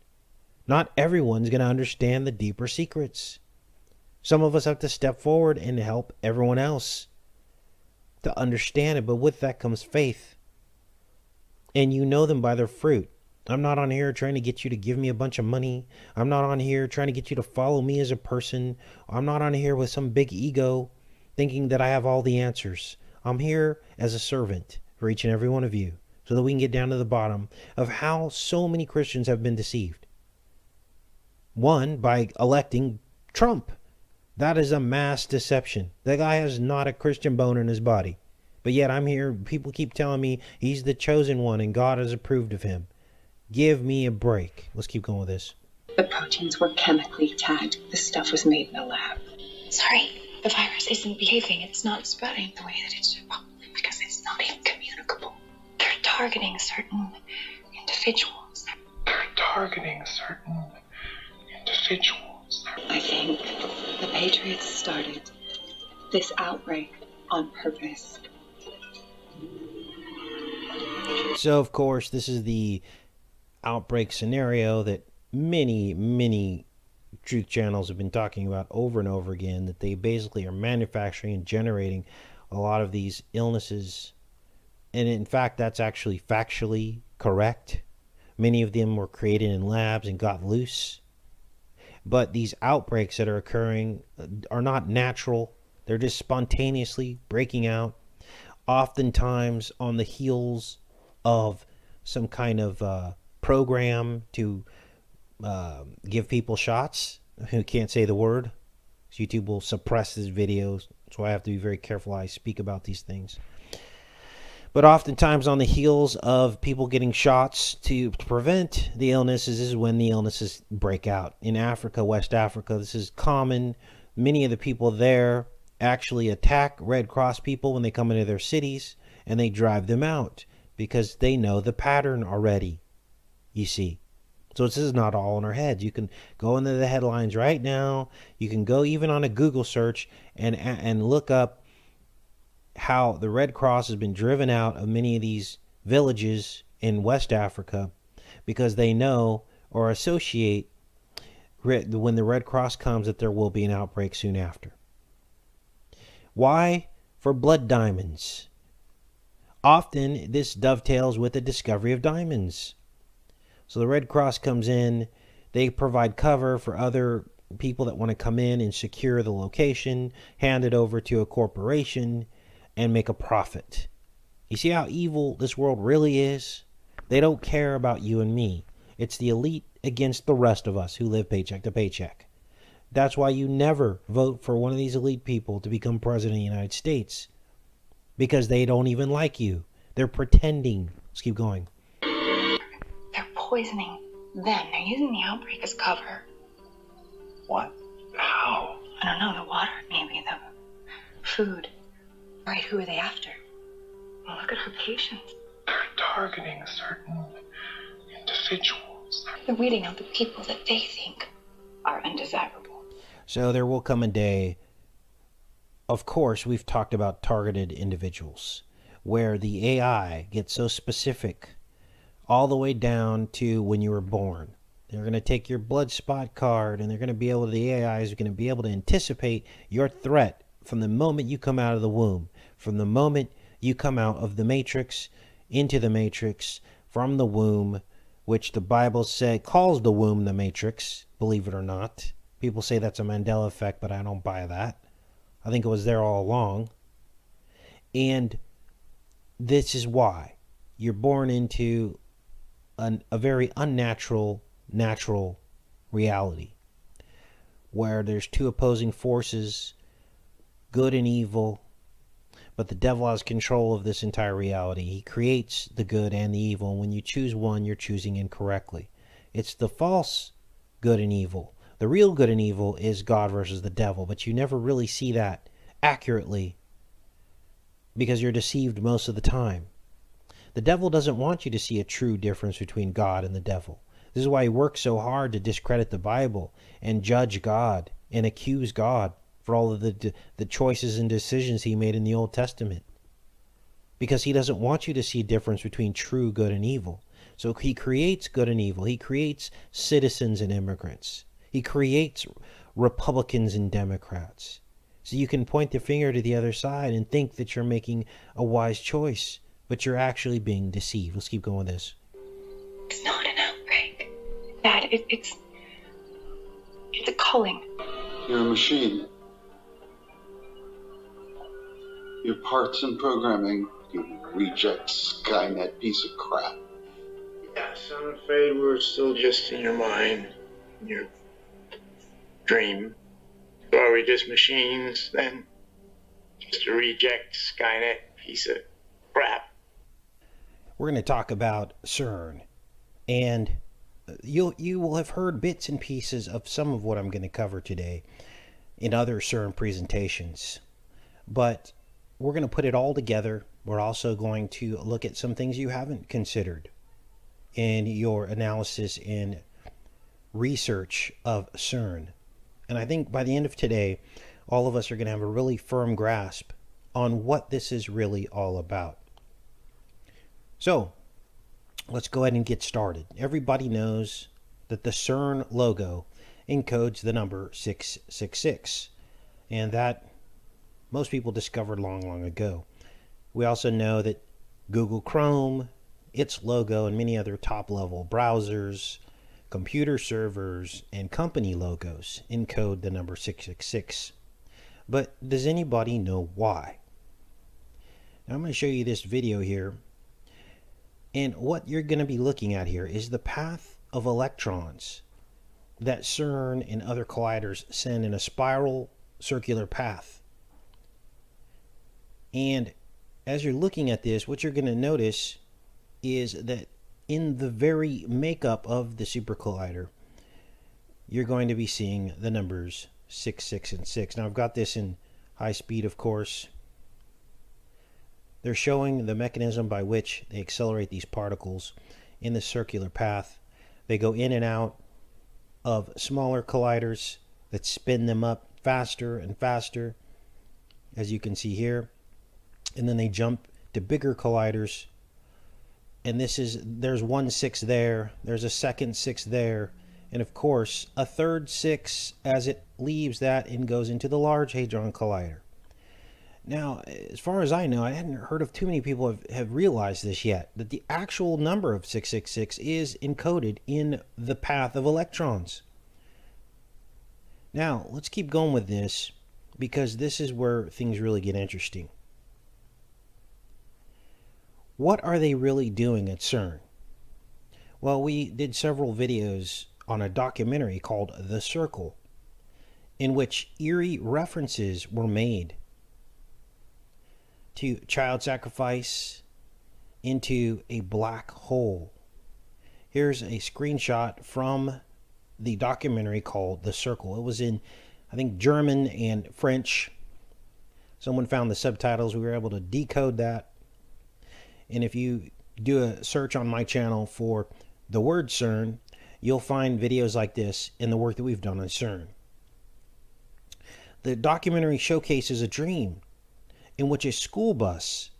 Not everyone's going to understand the deeper secrets. Some of us have to step forward and help everyone else to understand it, but with that comes faith. And you know them by their fruit. I'm not on here trying to get you to give me a bunch of money. I'm not on here trying to get you to follow me as a person. I'm not on here with some big ego thinking that I have all the answers. I'm here as a servant for each and every one of you so that we can get down to the bottom of how so many Christians have been deceived. One, by electing Trump. That is a mass deception. That guy has not a Christian bone in his body. But yet I'm here, people keep telling me he's the chosen one and God has approved of him. Give me a break. Let's keep going with this. The proteins were chemically tagged. The stuff was made in a lab. Sorry, the virus isn't behaving. It's not spreading the way that it should, probably because it's not incommunicable. They're targeting certain individuals. I think the Patriots started this outbreak on purpose. So, of course, this is the outbreak scenario that many truth channels have been talking about over and over again, that they basically are manufacturing and generating a lot of these illnesses. And in fact, that's actually factually correct. Many of them were created in labs and got loose. But these outbreaks that are occurring are not natural. They're just spontaneously breaking out, oftentimes on the heels of some kind of program to give people shots who can't say the word. So YouTube will suppress these videos. So I have to be very careful how I speak about these things. But oftentimes on the heels of people getting shots to prevent the illnesses is when the illnesses break out. In Africa, West Africa, this is common. Many of the people there actually attack Red Cross people when they come into their cities, and they drive them out because they know the pattern already, you see. So this is not all in our heads. You can go into the headlines right now. You can go even on a Google search and look up how the Red Cross has been driven out of many of these villages in West Africa because they know or associate when the Red Cross comes that there will be an outbreak soon after. Why? For blood diamonds. Often this dovetails with the discovery of diamonds. So the Red Cross comes in, they provide cover for other people that want to come in and secure the location, hand it over to a corporation, and make a profit. You see how evil this world really is? They don't care about you and me. It's the elite against the rest of us who live paycheck to paycheck. That's why you never vote for one of these elite people to become president of the United States. Because they don't even like you. They're pretending. Let's keep going. They're poisoning them. They're using the outbreak as cover. What? How? I don't know, the water, maybe, the food. Right, who are they after? Well, look at her patients. They're targeting certain individuals. They're weeding out the people that they think are undesirable. So there will come a day, of course, we've talked about targeted individuals, where the AI gets so specific all the way down to when you were born. They're going to take your blood spot card and they're going to be able to, the AI is going to be able to anticipate your threat from the moment you come out of the womb, from the moment you come out of the matrix, into the matrix, from the womb, which the Bible calls the womb the matrix, believe it or not. People say that's a Mandela effect, but I don't buy that. I think it was there all along. And this is why you're born into a very unnatural, natural reality where there's two opposing forces, good and evil, but the devil has control of this entire reality. He creates the good and the evil, and when you choose one, you're choosing incorrectly. It's the false good and evil. The real good and evil is God versus the devil, but you never really see that accurately because you're deceived most of the time. The devil doesn't want you to see a true difference between God and the devil. This is why he works so hard to discredit the Bible and judge God and accuse God for all of the choices and decisions he made in the Old Testament. Because he doesn't want you to see a difference between true good and evil. So he creates good and evil. He creates citizens and immigrants. He creates Republicans and Democrats. So you can point the finger to the other side and think that you're making a wise choice, but you're actually being deceived. Let's keep going with this. It's not an outbreak. Dad, it's a calling. You're a machine. Your parts and programming, you reject Skynet piece of crap. Yes, I'm afraid we're still just in your mind, in your dream. So are we just machines then? Just a reject Skynet piece of crap? We're going to talk about Cern, and you will have heard bits and pieces of some of what I'm going to cover today in other Cern presentations, but we're going to put it all together. We're also going to look at some things you haven't considered in your analysis and research of Cern. And I think by the end of today, all of us are going to have a really firm grasp on what this is really all about. So, let's go ahead and get started. Everybody knows that the Cern logo encodes the number 666, and that most people discovered long ago. We also know that Google Chrome, its logo, and many other top-level browsers, computer servers, and company logos encode the number 666. But does anybody know why? Now I'm going to show you this video here, and what you're going to be looking at here is the path of electrons that Cern and other colliders send in a spiral circular path. And as you're looking at this, what you're going to notice is that in the very makeup of the super collider, you're going to be seeing the numbers 6, 6, and 6. Now I've got this in high speed, of course. They're showing the mechanism by which they accelerate these particles in the circular path. They go in and out of smaller colliders that spin them up faster and faster, as you can see here. And then they jump to bigger colliders. And there's one 6 there, there's a second 6 there, and of course a third 6 as it leaves that and goes into the Large Hadron Collider. Now, as far as I know, I hadn't heard of too many people have realized this yet, that the actual number of 666 is encoded in the path of electrons. Now, let's keep going with this, because this is where things really get interesting. What are they really doing at Cern? Well, we did several videos on a documentary called The Circle, in which eerie references were made to child sacrifice into a black hole. Here's a screenshot from the documentary called The Circle. It was in, I think, German and French. Someone found the subtitles. We were able to decode that. And if you do a search on my channel for the word Cern, you'll find videos like this in the work that we've done on Cern. The documentary showcases a dream in which a school bus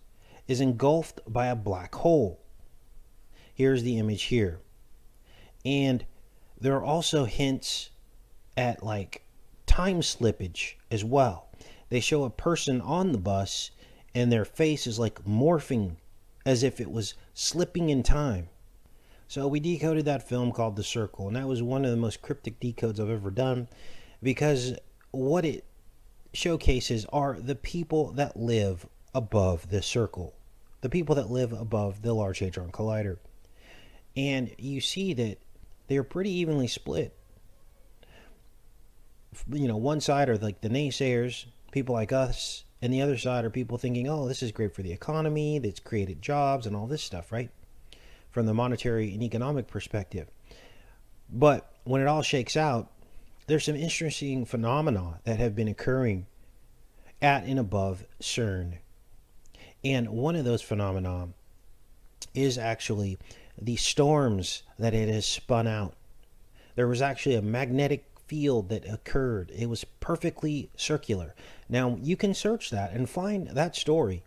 is engulfed by a black hole. Here's the image here. And there are also hints at like time slippage as well. They show a person on the bus and their face is like morphing as if it was slipping in time. So we decoded that film called The Circle, and that was one of the most cryptic decodes I've ever done, because what it showcases are the people that live above the circle, the people that live above the Large Hadron Collider. And you see that they're pretty evenly split. One side are like the naysayers, people like us, and the other side are people thinking, oh, this is great for the economy, that's created jobs and all this stuff, right? From the monetary and economic perspective. But when it all shakes out, there's some interesting phenomena that have been occurring at and above CERN. And one of those phenomena is actually the storms that it has spun out. There was actually a magnetic field that occurred. It was perfectly circular. Now, you can search that and find that story,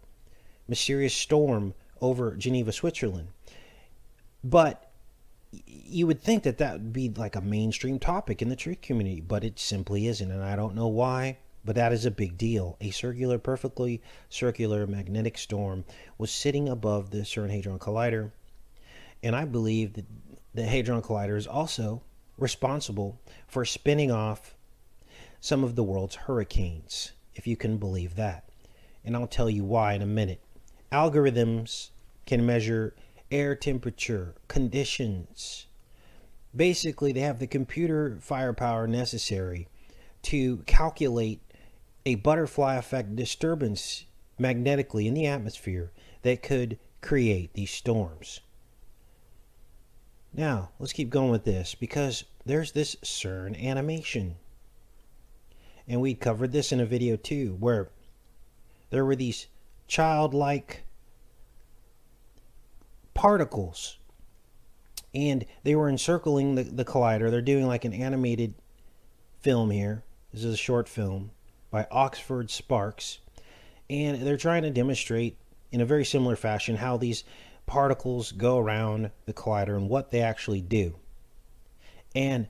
Mysterious Storm over Geneva, Switzerland. But you would think that that would be like a mainstream topic in the truth community, but it simply isn't, and I don't know why, but that is a big deal. A circular, perfectly circular magnetic storm was sitting above the Cern Hadron Collider, and I believe that the Hadron Collider is also responsible for spinning off some of the world's hurricanes, if you can believe that. And I'll tell you why in a minute. Algorithms can measure air temperature, conditions. Basically, they have the computer firepower necessary to calculate a butterfly effect disturbance magnetically in the atmosphere that could create these storms. Now, let's keep going with this, because there's this CERN animation. And we covered this in a video too, where there were these childlike particles, and they were encircling the collider. They're doing like an animated film here. This is a short film by Oxford Sparks, and they're trying to demonstrate in a very similar fashion how these particles go around the collider and what they actually do. And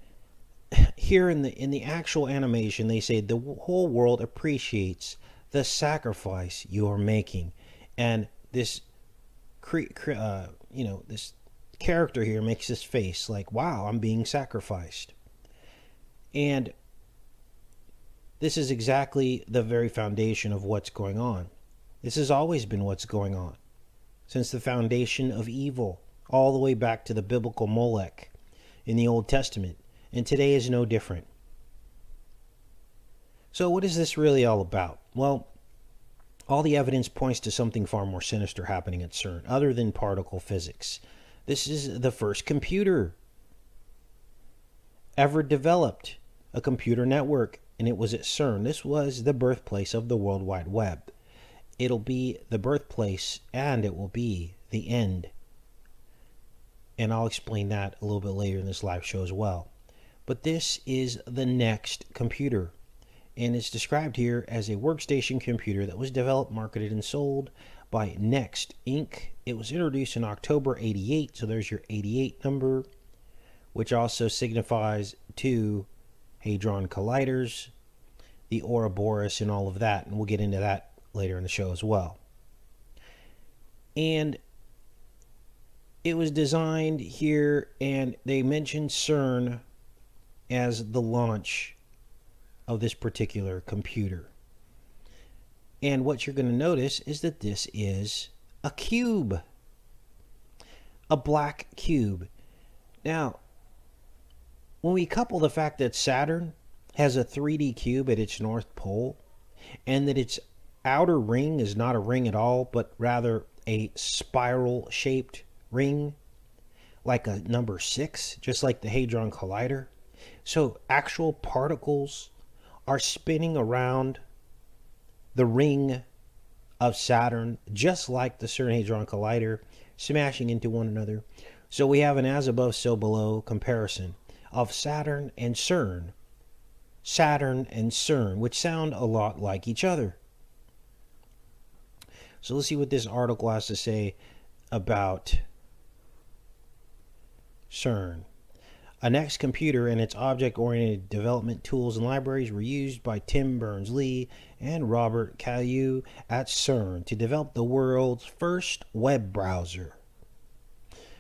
here in the actual animation, they say the whole world appreciates the sacrifice you are making, and this this character here makes this face like, wow, I'm being sacrificed. And this is exactly the very foundation of what's going on. This has always been what's going on since the foundation of evil, all the way back to the biblical Molech in the Old Testament, and today is no different. So what is this really all about? Well, all the evidence points to something far more sinister happening at CERN, other than particle physics. This is the first computer ever developed, a computer network, and it was at CERN. This was the birthplace of the World Wide Web. It'll be the birthplace, and it will be the end. And I'll explain that a little bit later in this live show as well. But this is the next computer, and it's described here as a workstation computer that was developed, marketed, and sold by Next Inc. It was introduced in October 88, so there's your 88 number, which also signifies 2 Hadron Colliders, the Ouroboros, and all of that, and we'll get into that later in the show as well. And it was designed here, and they mentioned CERN as the launch of this particular computer. And what you're going to notice is that this is a cube, a black cube. Now, when we couple the fact that Saturn has a 3D cube at its north pole, and that its outer ring is not a ring at all, but rather a spiral shaped ring, like a number 6, just like the Hadron Collider. So actual particles are spinning around the ring of Saturn, just like the Cern Hadron Collider, smashing into one another. So we have an as above, so below comparison of Saturn and CERN, which sound a lot like each other. So let's see what this article has to say about CERN. A next computer and its object-oriented development tools and libraries were used by Tim Berners-Lee and Robert Cailliau at CERN to develop the world's first web browser.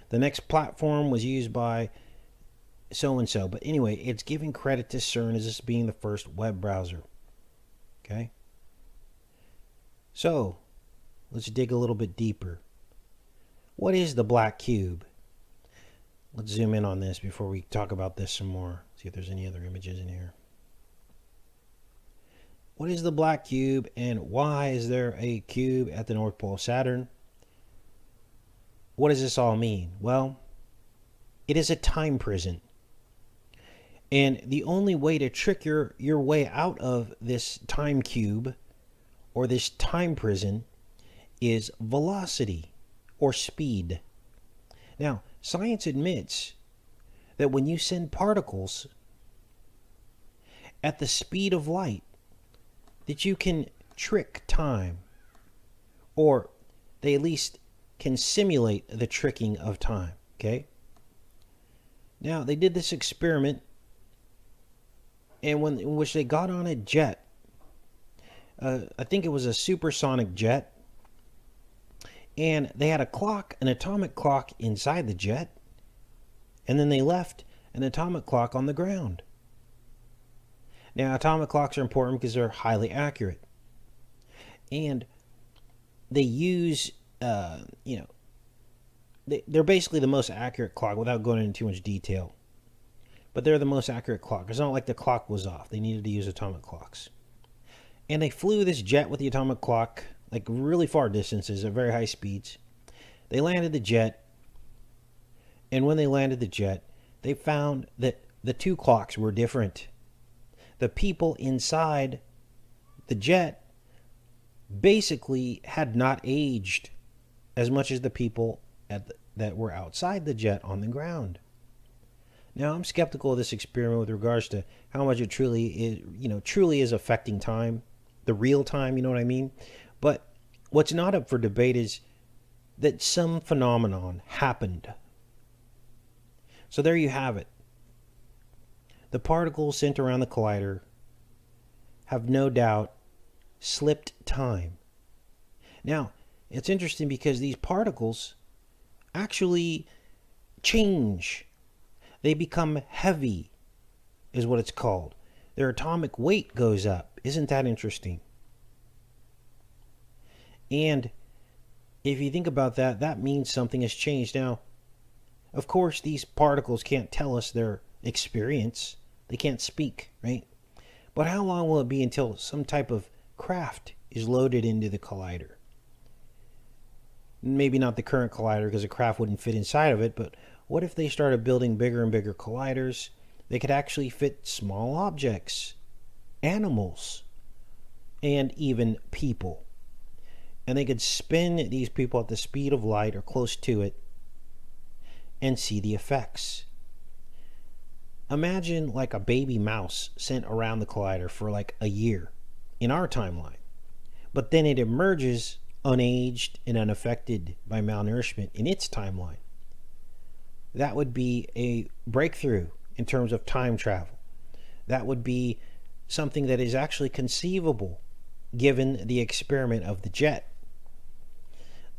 The next platform was used by so-and-so. But anyway, it's giving credit to CERN as this being the first web browser. Okay? So, let's dig a little bit deeper. What is the black cube? Let's zoom in on this before we talk about this some more. See if there's any other images in here. What is the black cube, and why is there a cube at the North Pole of Saturn? What does this all mean? Well, it is a time prison. And the only way to trick your way out of this time cube or this time prison is velocity or speed. Now, science admits that when you send particles at the speed of light, that you can trick time, or they at least can simulate the tricking of time. Okay? Now, they did this experiment in which they got on a jet. I think it was a supersonic jet. And they had a clock, an atomic clock inside the jet. And then they left an atomic clock on the ground. Now, atomic clocks are important because they're highly accurate. And they use, they're basically the most accurate clock without going into too much detail. But they're the most accurate clock. It's not like the clock was off. They needed to use atomic clocks. And they flew this jet with the atomic clock, like really far distances at very high speeds. They landed the jet. And when they landed the jet, they found that the two clocks were different. The people inside the jet basically had not aged as much as the people that were outside the jet on the ground. Now, I'm skeptical of this experiment with regards to how much it truly is affecting time, the real time, you know what I mean? But what's not up for debate is that some phenomenon happened. So there you have it. The particles sent around the collider have no doubt slipped time. Now, it's interesting because these particles actually change. They become heavy, is what it's called. Their atomic weight goes up. Isn't that interesting? And if you think about that, that means something has changed. Now, of course, these particles can't tell us their experience. They can't speak, right? But how long will it be until some type of craft is loaded into the collider? Maybe not the current collider because a craft wouldn't fit inside of it, but what if they started building bigger and bigger colliders? They could actually fit small objects, animals, and even people. And they could spin these people at the speed of light or close to it and see the effects. Imagine like a baby mouse sent around the collider for like a year in our timeline. But then it emerges unaged and unaffected by malnourishment in its timeline. That would be a breakthrough in terms of time travel. That would be something that is actually conceivable given the experiment of the jet.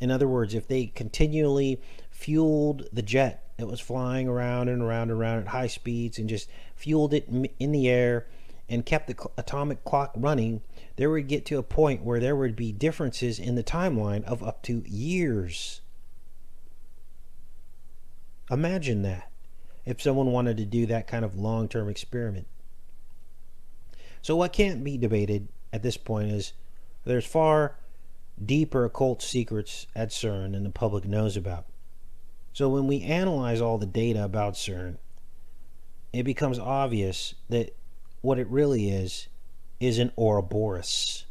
In other words, if they continually fueled the jet that was flying around and around and around at high speeds and just fueled it in the air and kept the atomic clock running, there would get to a point where there would be differences in the timeline of up to years. Imagine that, if someone wanted to do that kind of long-term experiment. So what can't be debated at this point is there's far deeper occult secrets at Cern than the public knows about. So when we analyze all the data about Cern, it becomes obvious that what it really is an Ouroboros.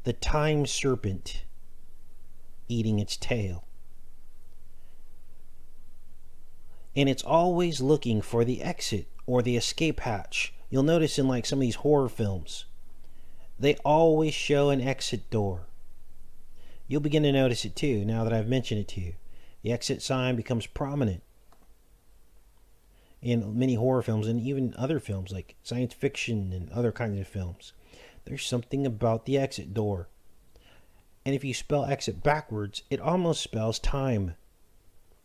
The time serpent eating its tail. And it's always looking for the exit or the escape hatch. You'll notice in like some of these horror films, they always show an exit door. You'll begin to notice it too now that I've mentioned it to you. The exit sign becomes prominent in many horror films and even other films like science fiction and other kinds of films. There's something about the exit door. And if you spell exit backwards, it almost spells time.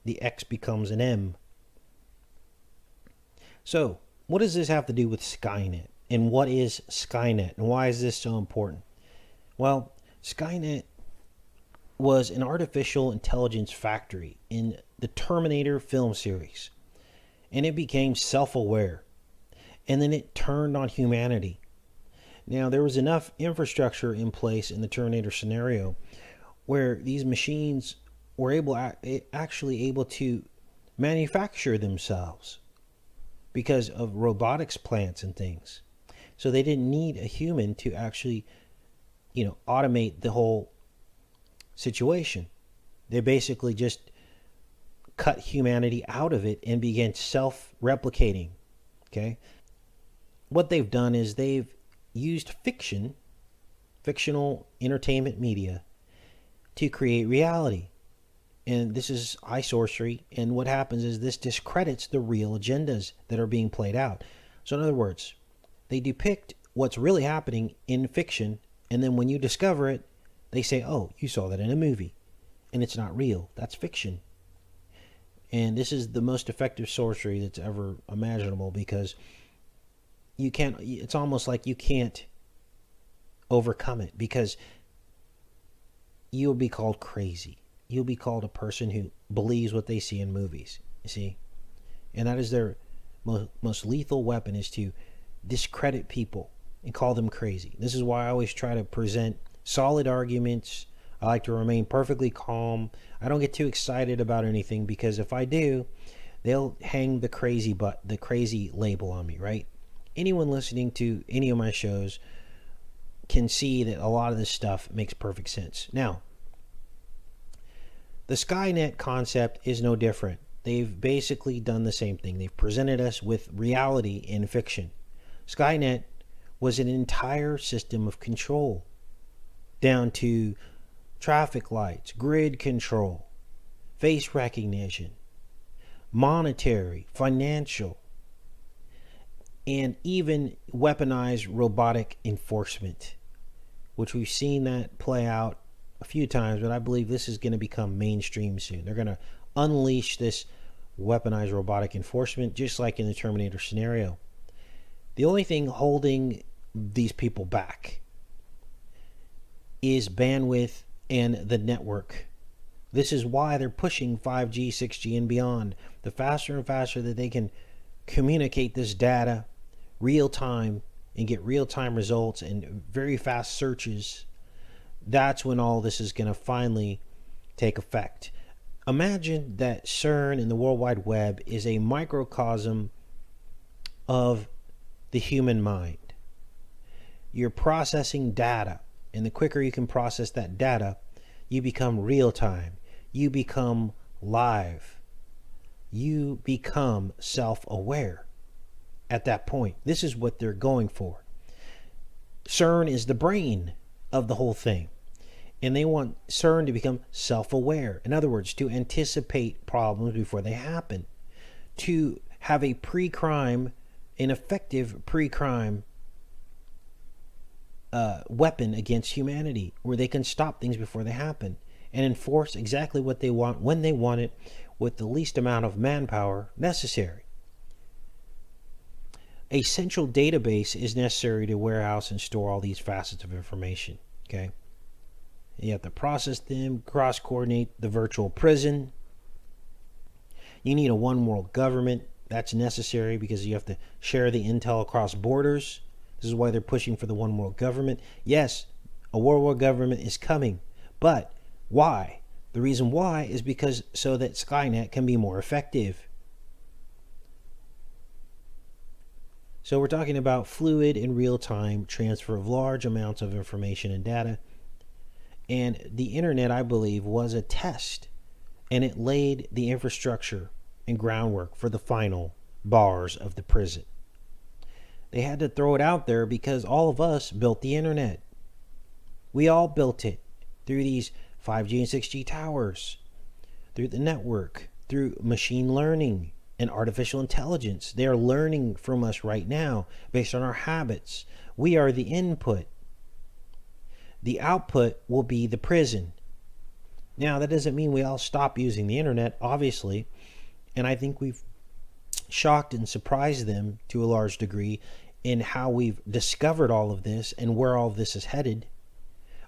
The X becomes an M. So, what does this have to do with Skynet And what is Skynet? And why is this so important? Well, Skynet was an artificial intelligence factory in the Terminator film series. And it became self-aware. And then it turned on humanity. Now, there was enough infrastructure in place in the Terminator scenario where these machines were actually able to manufacture themselves because of robotics plants and things. So they didn't need a human to actually, automate the whole situation. They basically just cut humanity out of it and began self-replicating. Okay? What they've done is they've used fictional entertainment media to create reality. And this is eye sorcery. And what happens is this discredits the real agendas that are being played out. So in other words, they depict what's really happening in fiction. And then when you discover it, they say, oh, you saw that in a movie. And it's not real. That's fiction. And this is the most effective sorcery that's ever imaginable, because it's almost like you can't overcome it, because you'll be called crazy. You'll be called a person who believes what they see in movies. You see? And that is their most lethal weapon, is to discredit people and call them crazy. This is why I always try to present solid arguments. I like to remain perfectly calm. I don't get too excited about anything, because if I do, they'll hang the crazy label on me, right? Anyone listening to any of my shows can see that a lot of this stuff makes perfect sense. Now, the Skynet concept is no different. They've basically done the same thing. They've presented us with reality in fiction. Skynet was an entire system of control, down to traffic lights, grid control, face recognition, monetary, financial, and even weaponized robotic enforcement, which we've seen that play out a few times, but I believe this is going to become mainstream soon. They're going to unleash this weaponized robotic enforcement, just like in the Terminator scenario. The only thing holding these people back is bandwidth and the network. This is why they're pushing 5G, 6G, and beyond. The faster and faster that they can communicate this data real time and get real time results and very fast searches, that's when all this is going to finally take effect. Imagine that Cern and the World Wide Web is a microcosm of the human mind. You're processing data, and the quicker you can process that data, you become real time. You become live. You become self-aware at that point. This is what they're going for. Cern is the brain of the whole thing. And they want Cern to become self-aware. In other words, to anticipate problems before they happen. To have a pre-crime, an effective pre-crime weapon against humanity, where they can stop things before they happen and enforce exactly what they want when they want it, with the least amount of manpower necessary. A central database is necessary to warehouse and store all these facets of information. Okay, you have to process them, cross-coordinate the virtual prison. You need a one world government. That's necessary because you have to share the intel across borders. This is why they're pushing for the one world government. Yes, a world war government is coming, but why? The reason why is because so that Skynet can be more effective. So we're talking about fluid and real-time transfer of large amounts of information and data. And the internet, I believe, was a test, and it laid the infrastructure and groundwork for the final bars of the prison. They had to throw it out there because all of us built the internet. We all built it through these 5G and 6G towers, through the network, through machine learning and artificial intelligence. They are learning from us right now based on our habits. We are the input. The output will be the prison. Now, that doesn't mean we all stop using the internet, obviously, and I think we've shocked and surprised them to a large degree in how we've discovered all of this and where all of this is headed.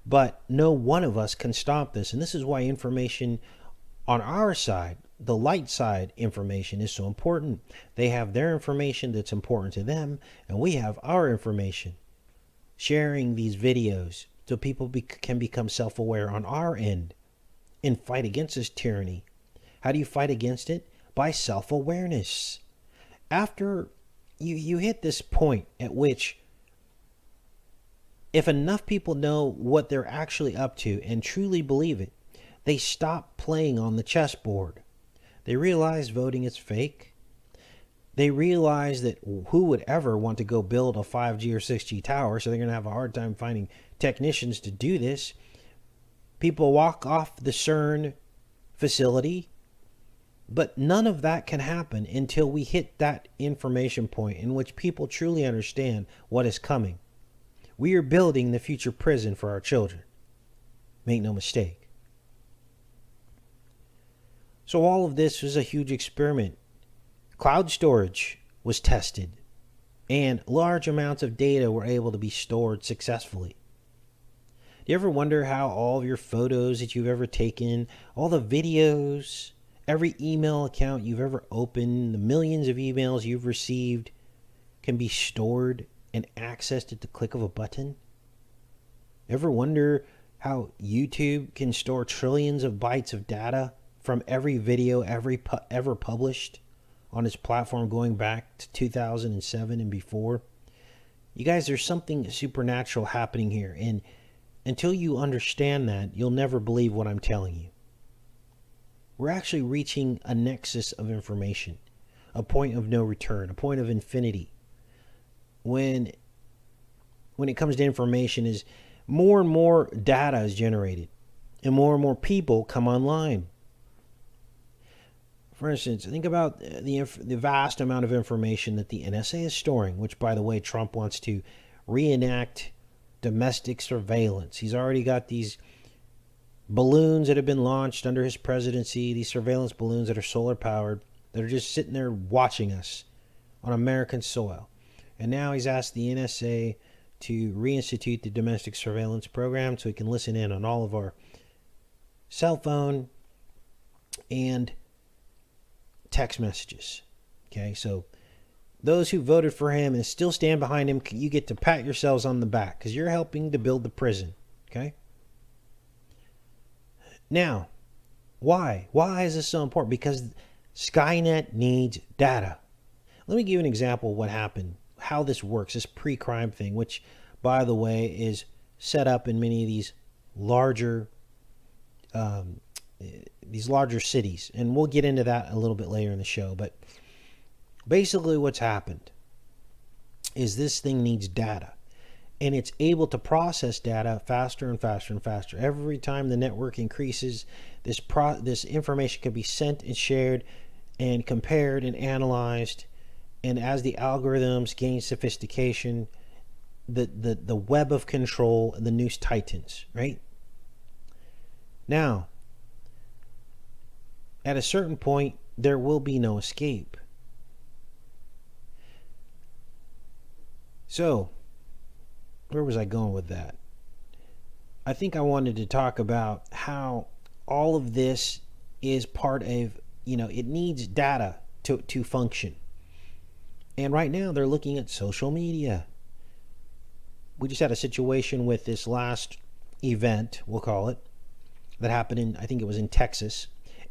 But no one of us can stop this. And this is why information on our side, the light side information, is so important. They have their information that's important to them, and we have our information. Sharing these videos so people can become self-aware on our end and fight against this tyranny. How do you fight against it? By self-awareness. After you hit this point at which, if enough people know what they're actually up to and truly believe it, they stop playing on the chessboard. They realize voting is fake. They realize that who would ever want to go build a 5G or 6G tower, so they're going to have a hard time finding technicians to do this. People walk off the Cern facility, but none of that can happen until we hit that information point in which people truly understand what is coming. We are building the future prison for our children. Make no mistake. So all of this was a huge experiment. Cloud storage was tested, and large amounts of data were able to be stored successfully. Do you ever wonder how all of your photos that you've ever taken, all the videos, every email account you've ever opened, the millions of emails you've received can be stored and accessed at the click of a button? Ever wonder how YouTube can store trillions of bytes of data from every video ever published on its platform going back to 2007 and before? You guys, there's something supernatural happening here, and until you understand that, you'll never believe what I'm telling you. We're actually reaching a nexus of information, a point of no return, a point of infinity. When it comes to information, is more and more data is generated and more people come online. For instance, think about the vast amount of information that the NSA is storing, which, by the way, Trump wants to reenact domestic surveillance. He's already got these balloons that have been launched under his presidency, these surveillance balloons that are solar powered, that are just sitting there watching us on American soil. And now he's asked the NSA to reinstitute the domestic surveillance program so he can listen in on all of our cell phone and text messages. Okay, so those who voted for him and still stand behind him, you get to pat yourselves on the back because you're helping to build the prison. Okay? Now, why? Why is this so important? Because Skynet needs data. Let me give you an example of what happened, how this works, this pre-crime thing, which, by the way, is set up in many of these larger cities. And we'll get into that a little bit later in the show. But basically what's happened is this thing needs data. And it's able to process data faster and faster and faster. Every time the network increases, this information can be sent and shared and compared and analyzed. And as the algorithms gain sophistication, the web of control, the noose tightens, right? Now, at a certain point, there will be no escape. So, where was I going with that? I think I wanted to talk about how all of this is part of, it needs data to function. And right now they're looking at social media. We just had a situation with this last event, we'll call it, that happened I think it was in Texas.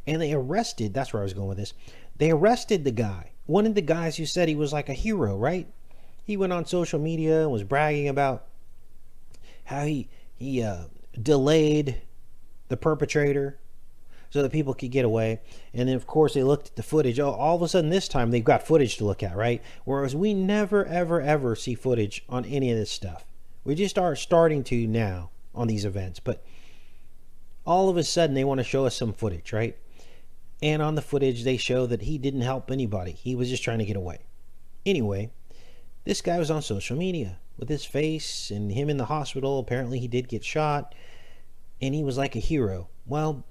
And they arrested, that's where I was going with this. They arrested the guy. One of the guys who said he was like a hero, right? He went on social media and was bragging about how he delayed the perpetrator so that people could get away. And then, of course, they looked at the footage. Oh, all of a sudden this time they've got footage to look at, right? Whereas we never, ever, ever see footage on any of this stuff. We just are starting to now on these events. But all of a sudden they want to show us some footage, right? And on the footage they show that he didn't help anybody. He was just trying to get away. Anyway, this guy was on social media with his face and him in the hospital. Apparently he did get shot and he was like a hero. Well,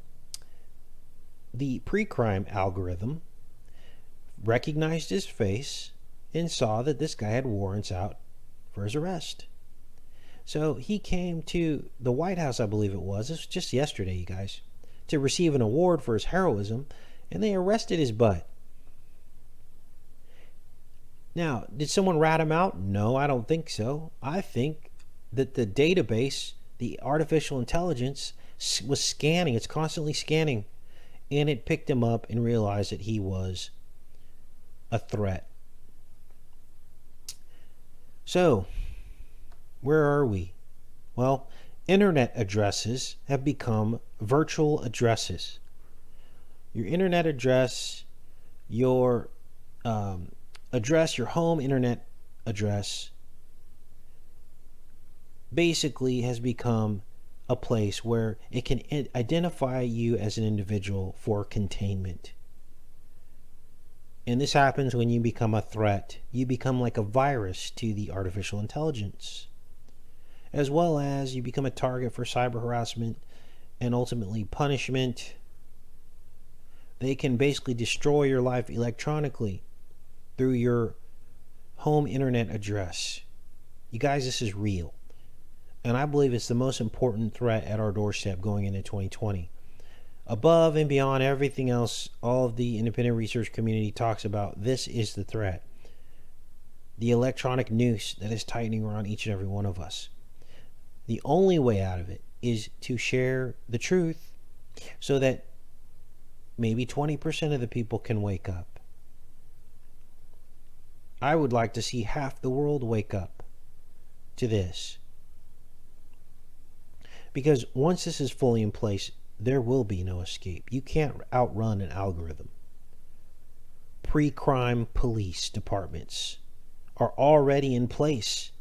the pre-crime algorithm recognized his face and saw that this guy had warrants out for his arrest. So he came to the White House, I believe it was. This was just yesterday, you guys, to receive an award for his heroism, and they arrested his butt. Now, did someone rat him out? No, I don't think so. I think that the database, the artificial intelligence, was scanning. It's constantly scanning, and it picked him up and realized that he was a threat. So, where are we? Well, internet addresses have become virtual addresses. Your internet address, your address, your home internet address, basically has become a place where it can identify you as an individual for containment. And this happens when you become a threat. You become like a virus to the artificial intelligence, as well as you become a target for cyber harassment and ultimately punishment. They can basically destroy your life electronically through your home internet address. You guys, this is real. And I believe it's the most important threat at our doorstep going into 2020. Above and beyond everything else, all of the independent research community talks about, this is the threat. The electronic noose that is tightening around each and every one of us. The only way out of it is to share the truth so that maybe 20% of the people can wake up. I would like to see half the world wake up to this. Because once this is fully in place, there will be no escape. You can't outrun an algorithm. Pre-crime police departments are already in place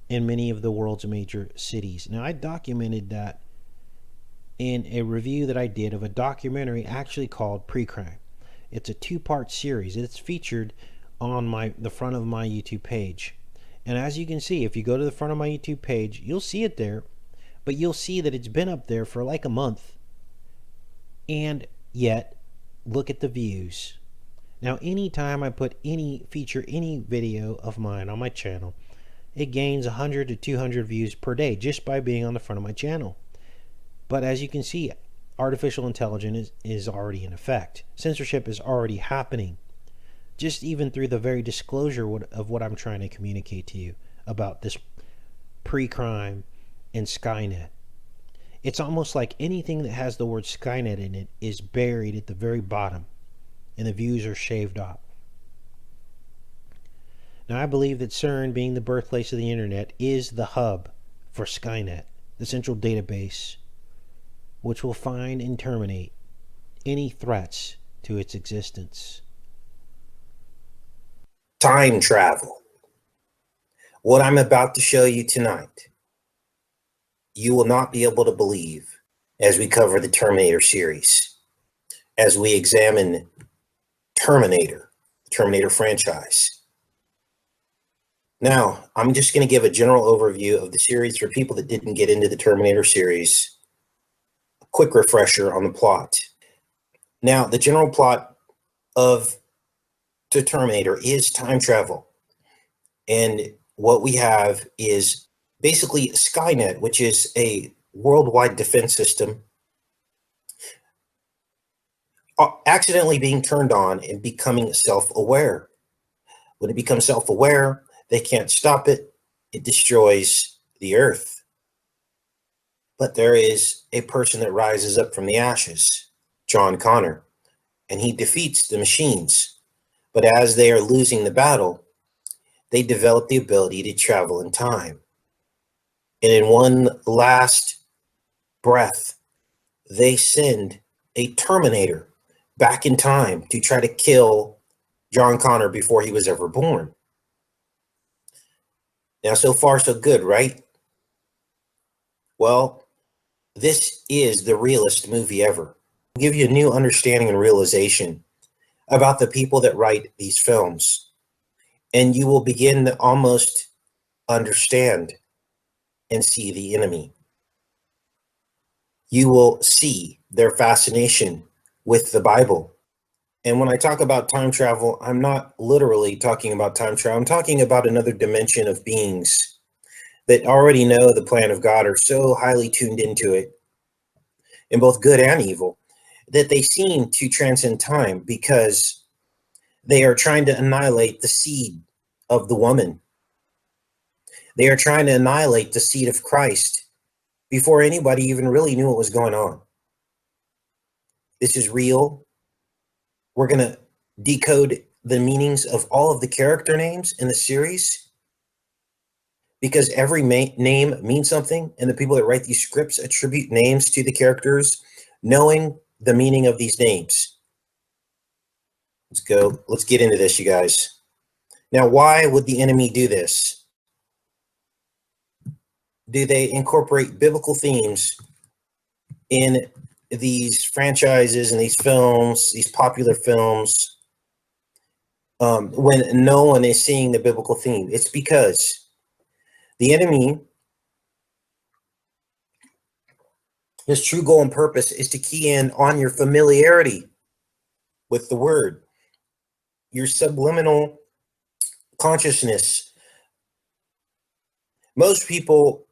in many of the world's major cities. Now, I documented that in a review that I did of a documentary actually called Pre-Crime. It's a 2-part series. It's featured on the front of my YouTube page. And as you can see, if you go to the front of my YouTube page, you'll see it there. But you'll see that it's been up there for like a month. And yet, look at the views. Now, anytime I feature any video of mine on my channel, it gains 100 to 200 views per day just by being on the front of my channel. But as you can see, artificial intelligence is already in effect. Censorship is already happening. Just even through the very disclosure of what I'm trying to communicate to you about this pre-crime and Skynet. It's almost like anything that has the word Skynet in it is buried at the very bottom, and the views are shaved off. Now, I believe that Cern, being the birthplace of the internet, is the hub for Skynet, the central database, which will find and terminate any threats to its existence. Time travel. What I'm about to show you tonight, you will not be able to believe as we cover the Terminator series, as we examine Terminator franchise. Now, I'm just going to give a general overview of the series for people that didn't get into the Terminator series. A quick refresher on the plot. Now, the general plot of the Terminator is time travel. And what we have is basically Skynet, which is a worldwide defense system, accidentally being turned on and becoming self-aware. When it becomes self-aware, they can't stop it. It destroys the earth. But there is a person that rises up from the ashes, John Connor, and he defeats the machines. But as they are losing the battle, they develop the ability to travel in time. And in one last breath, they send a Terminator back in time to try to kill John Connor before he was ever born. Now, so far, so good, right? Well, this is the realest movie ever. It'll give you a new understanding and realization about the people that write these films. And you will begin to almost understand and see the enemy. You will see their fascination with the Bible And when I talk about time travel, I'm not literally talking about time travel. I'm talking about another dimension of beings that already know the plan of God, are so highly tuned into it, in both good and evil, that they seem to transcend time because they are trying to annihilate the seed of the woman. They are trying to annihilate the seed of Christ before anybody even really knew what was going on. This is real. We're going to decode the meanings of all of the character names in the series, because every name means something, and the people that write these scripts attribute names to the characters, knowing the meaning of these names. Let's get into this, you guys. Now, why would the enemy do this? Do they incorporate biblical themes in these franchises and these films, these popular films, when no one is seeing the biblical theme? It's because the enemy, his true goal and purpose is to key in on your familiarity with the word, your subliminal consciousness. Most people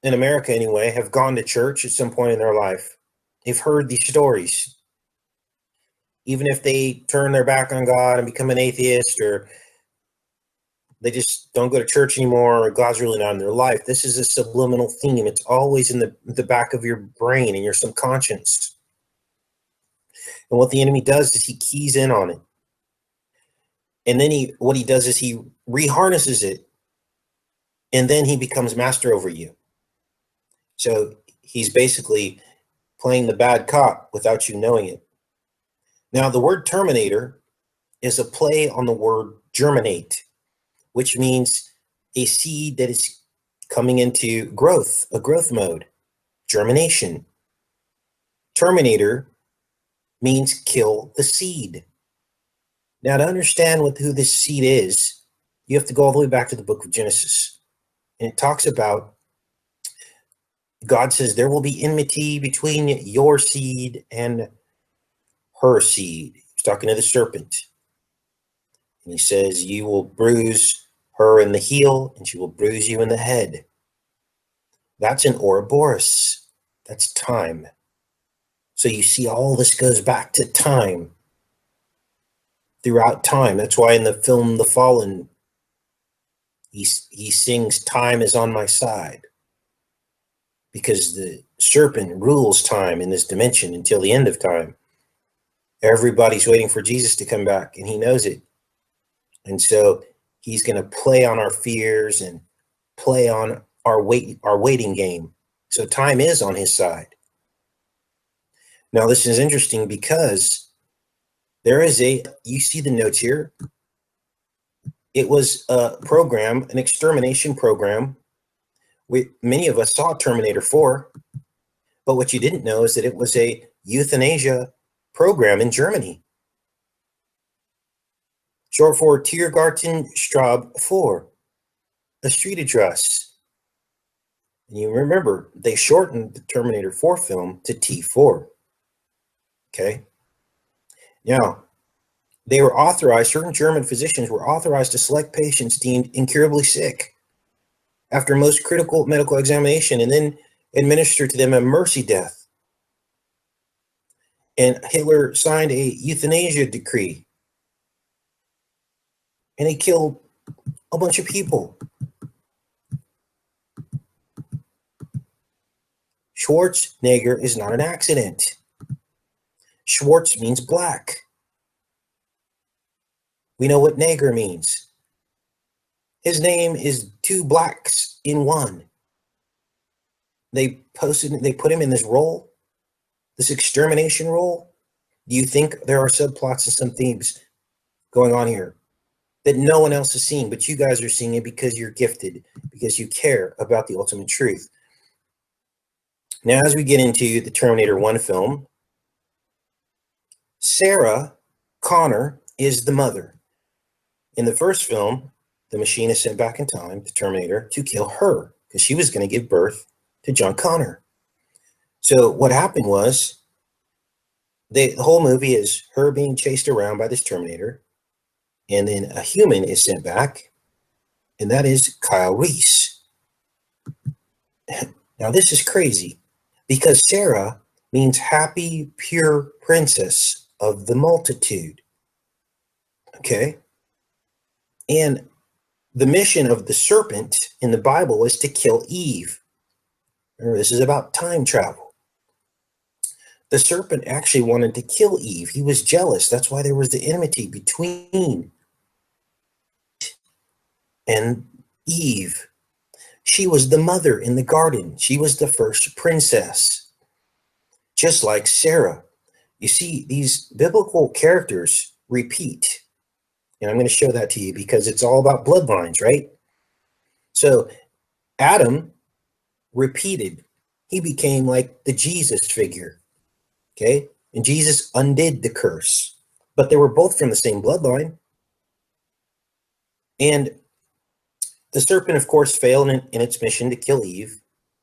in America, anyway, have gone to church at some point in their life. They've heard these stories. Even if they turn their back on God and become an atheist, or they just don't go to church anymore, or God's really not in their life, this is a subliminal theme. It's always in the back of your brain and your subconscious. And what the enemy does is he keys in on it. And then what he does is he reharnesses it, and then he becomes master over you. So he's basically playing the bad cop without you knowing it. Now, the word terminator is a play on the word germinate, which means a seed that is coming into growth, a growth mode, germination. Terminator means kill the seed. Now, to understand who this seed is, you have to go all the way back to the book of Genesis. And it talks about, God says, there will be enmity between your seed and her seed. He's talking to the serpent. And he says, you will bruise her in the heel, and she will bruise you in the head. That's an Ouroboros. That's time. So you see, all this goes back to time. Throughout time. That's why in the film The Fallen, he sings, time is on my side. Because the serpent rules time in this dimension until the end of time. Everybody's waiting for Jesus to come back, and he knows it. And so he's going to play on our fears and play on our waiting game. So time is on his side. Now, this is interesting because there is you see the notes here. It was a program, an extermination program. Many of us saw Terminator 4, but what you didn't know is that it was a euthanasia program in Germany. Short for Tiergartenstrabe 4, a street address. And you remember, they shortened the Terminator 4 film to T4. Okay? Now, they were authorized, certain German physicians were authorized to select patients deemed incurably sick after most critical medical examination, and then administer to them a mercy death. And Hitler signed a euthanasia decree. And he killed a bunch of people. Schwarzenegger is not an accident. Schwarz means black. We know what Neger means. His name is two blacks in one. They put him in this role, this extermination role. Do you think there are subplots and some themes going on here that no one else is seeing, but you guys are seeing it because you're gifted, because you care about the ultimate truth? Now, as we get into the Terminator 1 film, Sarah Connor is the mother. In the first film, the machine is sent back in time, the Terminator, to kill her because she was going to give birth to John Connor. So what happened was The whole movie is her being chased around by this Terminator, and then a human is sent back, and that is Kyle Reese. Now, this is crazy because Sarah means happy, pure princess of the multitude. Okay? And the mission of the serpent in the Bible was to kill Eve. Remember, this is about time travel. The serpent actually wanted to kill Eve. He was jealous. That's why there was the enmity between and Eve. She was the mother in the garden. She was the first princess, just like Sarah. You see, these biblical characters repeat. And I'm going to show that to you because it's all about bloodlines, right? So Adam repeated. He became like the Jesus figure, okay? And Jesus undid the curse. But they were both from the same bloodline. And the serpent, of course, failed in its mission to kill Eve,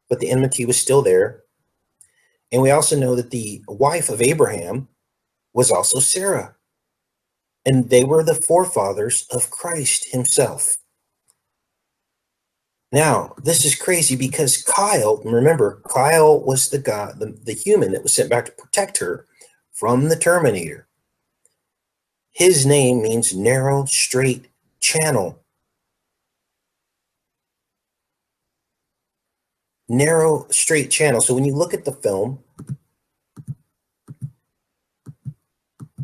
but the enmity was still there. And we also know that the wife of Abraham was also Sarah. And they were the forefathers of Christ himself. Now, this is crazy because Kyle, remember, Kyle was the guy, the human that was sent back to protect her from the Terminator. His name means narrow, straight channel. Narrow, straight channel. So when you look at the film,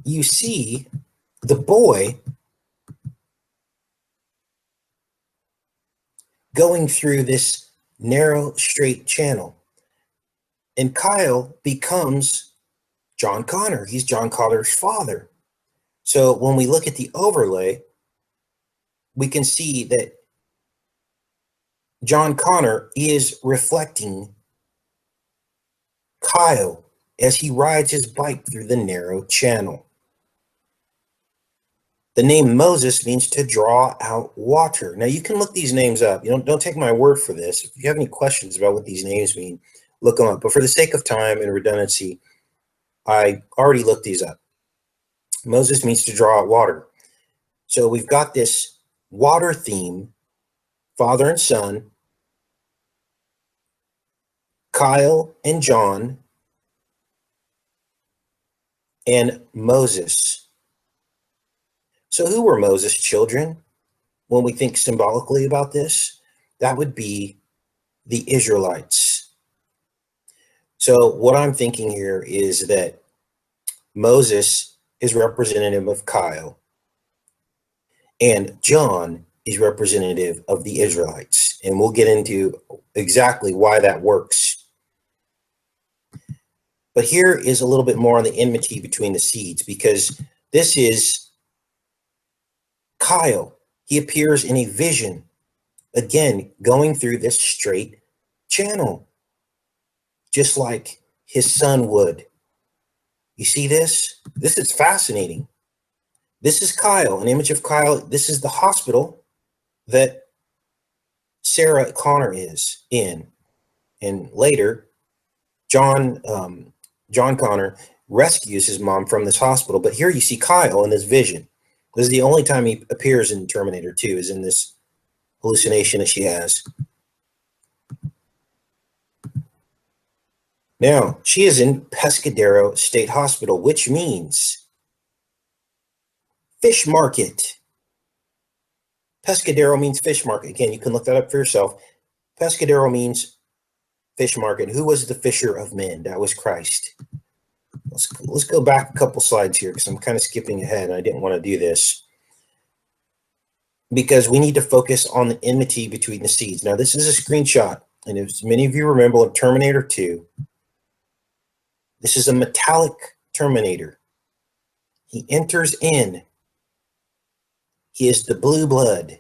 you see the boy going through this narrow, straight channel. And Kyle becomes John Connor. He's John Connor's father. So when we look at the overlay, we can see that John Connor is reflecting Kyle as he rides his bike through the narrow channel. The name Moses means to draw out water. Now you can look these names up. You don't take my word for this. If you have any questions about what these names mean, look them up. But for the sake of time and redundancy, I already looked these up. Moses means to draw out water. So we've got this water theme, father and son, Kyle and John, and Moses. So who were Moses' children? When we think symbolically about this, that would be the Israelites. So what I'm thinking here is that Moses is representative of Kyle, and John is representative of the Israelites. And we'll get into exactly why that works. But here is a little bit more on the enmity between the seeds, because this is Kyle. He appears in a vision, again, going through this straight channel, just like his son would. You see this? This is fascinating. This is Kyle, an image of Kyle. This is the hospital that Sarah Connor is in. And later, John Connor rescues his mom from this hospital. But here you see Kyle in this vision. This is the only time he appears in Terminator 2, is in this hallucination that she has. Now, she is in Pescadero State Hospital, which means fish market. Pescadero means fish market. Again, you can look that up for yourself. Pescadero means fish market. Who was the fisher of men? That was Christ. Let's go back a couple slides here because I'm kind of skipping ahead. And I didn't want to do this because we need to focus on the enmity between the seeds. Now, this is a screenshot, and as many of you remember in Terminator 2, this is a metallic Terminator. He enters in. He is the blue blood.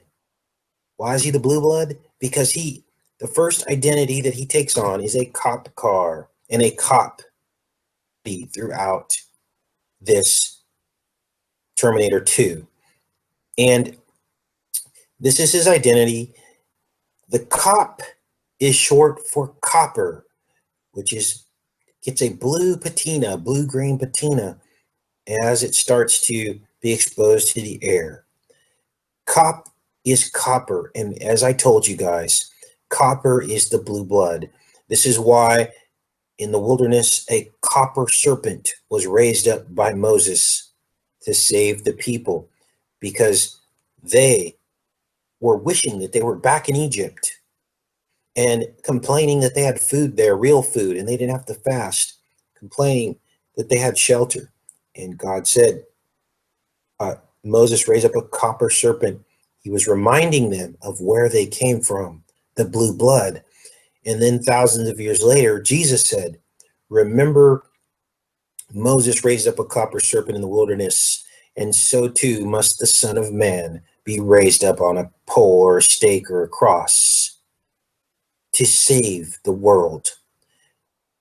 Why is he the blue blood? Because the first identity that he takes on is a cop car and a cop throughout this Terminator 2. And this is his identity. The cop is short for copper, which is gets a blue patina, blue-green patina, as it starts to be exposed to the air. Cop is copper, and as I told you guys, copper is the blue blood. This is why in the wilderness a copper serpent was raised up by Moses to save the people, because they were wishing that they were back in Egypt and complaining that they had food there, real food, and they didn't have to fast, complaining that they had shelter. And God said, Moses raised up a copper serpent. He was reminding them of where they came from, the blue blood. And then thousands of years later, Jesus said, remember, Moses raised up a copper serpent in the wilderness, and so too must the Son of Man be raised up on a pole or a stake or a cross to save the world.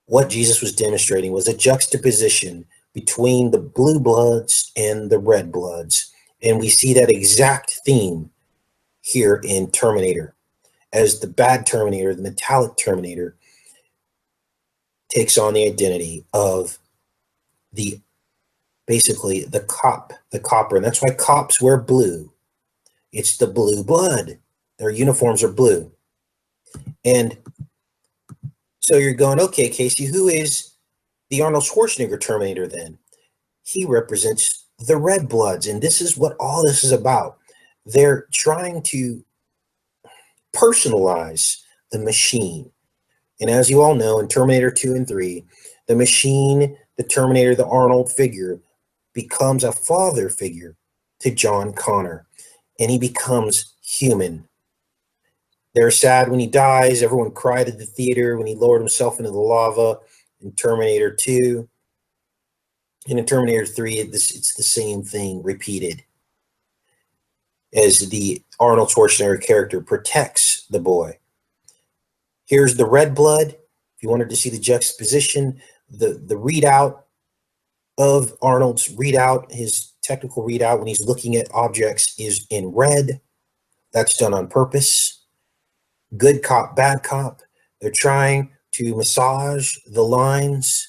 What Jesus was demonstrating was a juxtaposition between the blue bloods and the red bloods. And we see that exact theme here in Terminator, as the bad Terminator, the metallic Terminator, takes on the identity of basically the copper. And that's why cops wear blue. It's the blue blood. Their uniforms are blue. And so you're going, okay, Casey, who is the Arnold Schwarzenegger Terminator then? He represents the red bloods, and this is what all this is about. They're trying to personalize the machine. And as you all know, in Terminator 2 and 3, the machine, the Terminator, the Arnold figure, becomes a father figure to John Connor, and he becomes human. They're sad when he dies. Everyone cried at the theater when he lowered himself into the lava in Terminator 2. And in Terminator 3, it's the same thing repeated, as the Arnold Schwarzenegger character protects the boy. Here's the red blood. If you wanted to see the juxtaposition, the readout of Arnold's readout, his technical readout when he's looking at objects, is in red. That's done on purpose. Good cop, bad cop. They're trying to massage the lines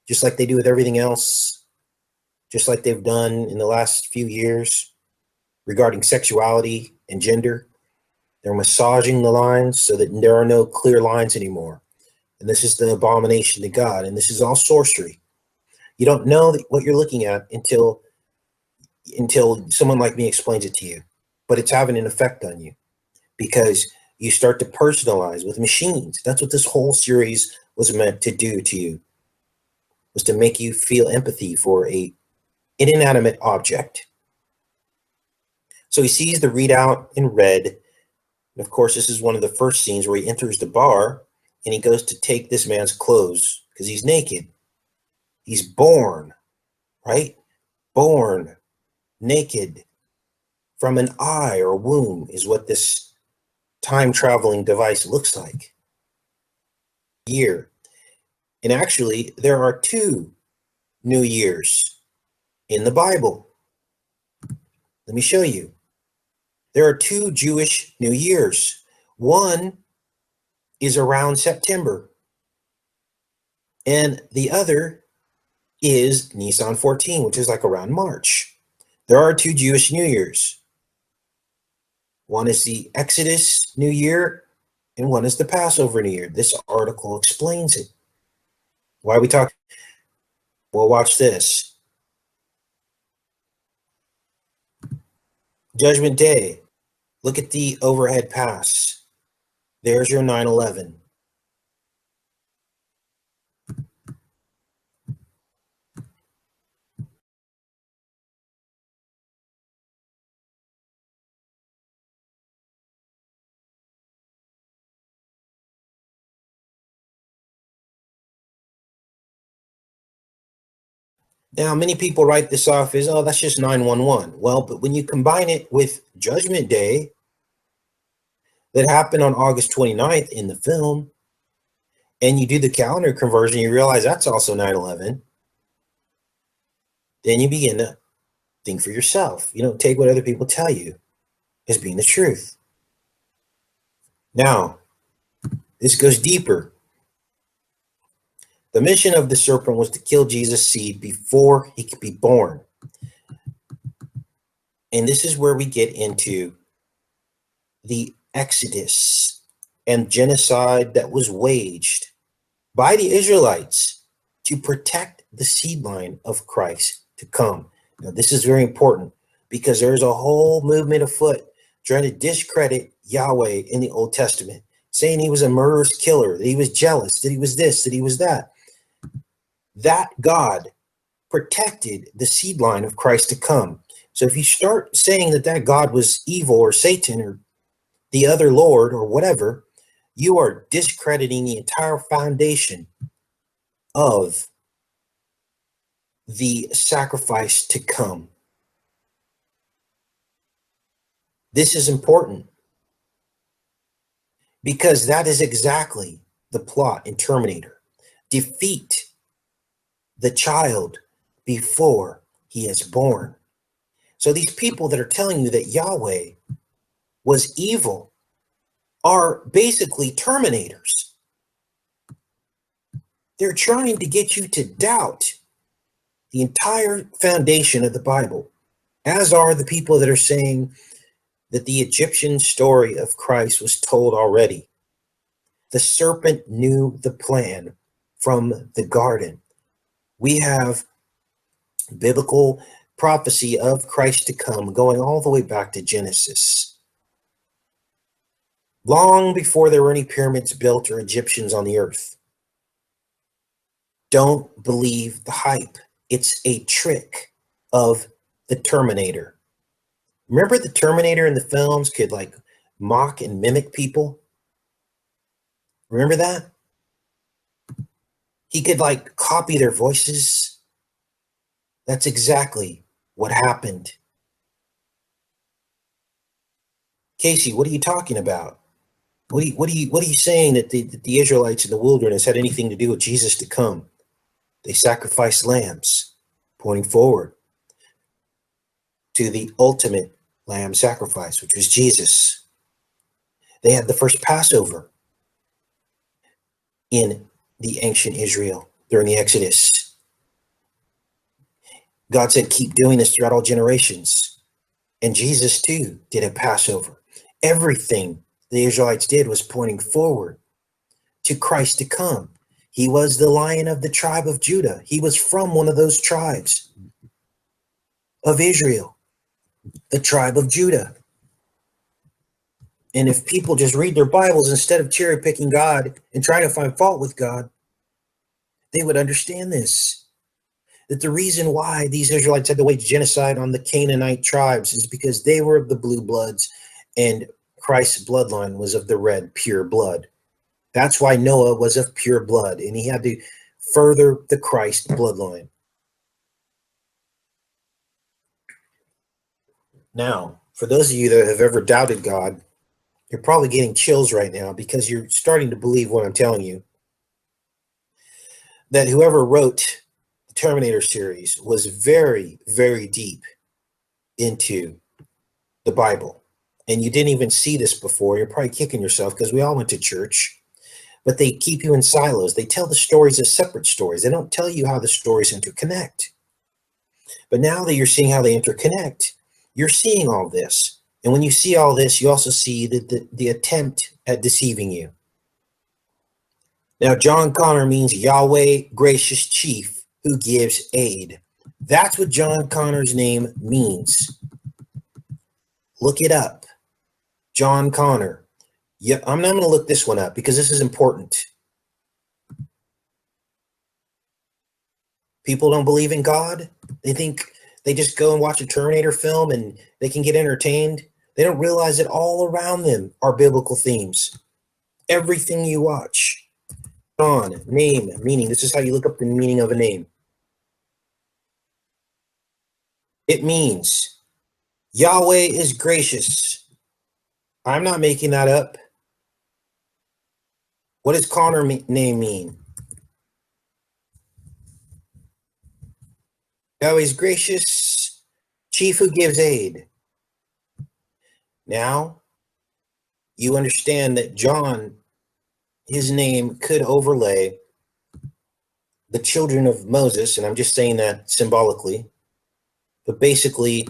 just like they do with everything else, just like they've done in the last few years regarding sexuality and gender. They're massaging the lines so that there are no clear lines anymore. And this is the abomination to God. And this is all sorcery. You don't know what you're looking at until someone like me explains it to you. But it's having an effect on you because you start to personalize with machines. That's what this whole series was meant to do to you, was to make you feel empathy for an inanimate object. So he sees the readout in red. And of course, this is one of the first scenes where he enters the bar and he goes to take this man's clothes because he's naked. He's born, right? Born naked from an eye or womb is what this time-traveling device looks like. Year. And actually, there are 2 New Years in the Bible. Let me show you. There are 2 Jewish New Years. One is around September, and the other is Nisan 14, which is like around March. There are 2 Jewish New Years. One is the Exodus New Year, and one is the Passover New Year. This article explains it. Why are we talking? Well, watch this. Judgment Day. Look at the overhead pass. There's your 9/11. Now, many people write this off as, oh, that's just 9/11. Well, but when you combine it with Judgment Day that happened on August 29th in the film, and you do the calendar conversion, you realize that's also 9/11, then you begin to think for yourself. You don't take what other people tell you as being the truth. Now, this goes deeper. The mission of the serpent was to kill Jesus' seed before he could be born. And this is where we get into the Exodus and genocide that was waged by the Israelites to protect the seed line of Christ to come. Now, this is very important because there's a whole movement afoot trying to discredit Yahweh in the Old Testament, saying he was a murderous killer, that he was jealous, that he was this, that he was that. That God protected the seed line of Christ to come. So if you start saying that that God was evil or Satan or the other Lord or whatever, you are discrediting the entire foundation of the sacrifice to come. This is important because that is exactly the plot in Terminator. Defeat the child before he is born. So these people that are telling you that Yahweh was evil are basically Terminators. They're trying to get you to doubt the entire foundation of the Bible, as are the people that are saying that the Egyptian story of Christ was told already. The serpent knew the plan from the garden. We have biblical prophecy of Christ to come going all the way back to Genesis. Long before there were any pyramids built or Egyptians on the earth. Don't believe the hype. It's a trick of the Terminator. Remember the Terminator in the films could like mock and mimic people? Remember that? He could like copy their voices. That's exactly what happened. Casey, what are you talking about? What are you saying that the Israelites in the wilderness had anything to do with Jesus to come? They sacrificed lambs, pointing forward to the ultimate lamb sacrifice, which was Jesus. They had the first Passover in the ancient Israel during the Exodus. God said, keep doing this throughout all generations. And Jesus too did a Passover. Everything the Israelites did was pointing forward to Christ to come. He was the Lion of the tribe of Judah. He was from one of those tribes of Israel, the tribe of Judah. And if people just read their Bibles instead of cherry picking God and trying to find fault with God, they would understand this. That the reason why these Israelites had to wage genocide on the Canaanite tribes is because they were of the blue bloods and Christ's bloodline was of the red, pure blood. That's why Noah was of pure blood, and he had to further the Christ bloodline. Now, for those of you that have ever doubted God, you're probably getting chills right now because you're starting to believe what I'm telling you. That whoever wrote the Terminator series was very, very deep into the Bible. And you didn't even see this before. You're probably kicking yourself because we all went to church. But they keep you in silos. They tell the stories as separate stories. They don't tell you how the stories interconnect. But now that you're seeing how they interconnect, you're seeing all this. And when you see all this, you also see the attempt at deceiving you. Now, John Connor means Yahweh, gracious chief, who gives aid. That's what John Connor's name means. Look it up. John Connor. Yeah, I'm not going to look this one up because this is important. People don't believe in God. They think they just go and watch a Terminator film and they can get entertained. They don't realize that all around them are biblical themes. Everything you watch. On, name, meaning. This is how you look up the meaning of a name. It means Yahweh is gracious. I'm not making that up. What does Connor name mean? Yahweh is gracious, chief who gives aid. Now, you understand that John, his name could overlay the children of Moses, and I'm just saying that symbolically, but basically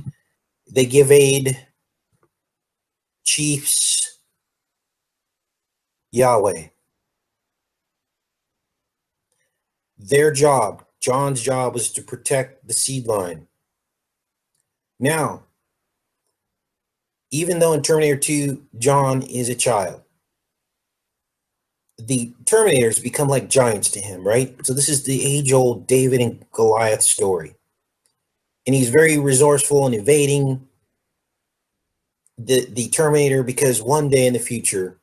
they give aid, chiefs, Yahweh. Their job, John's job, was to protect the seed line. Now, even though in Terminator 2, John is a child, the Terminators become like giants to him, right? So this is the age-old David and Goliath story. And he's very resourceful in evading the Terminator, because one day in the future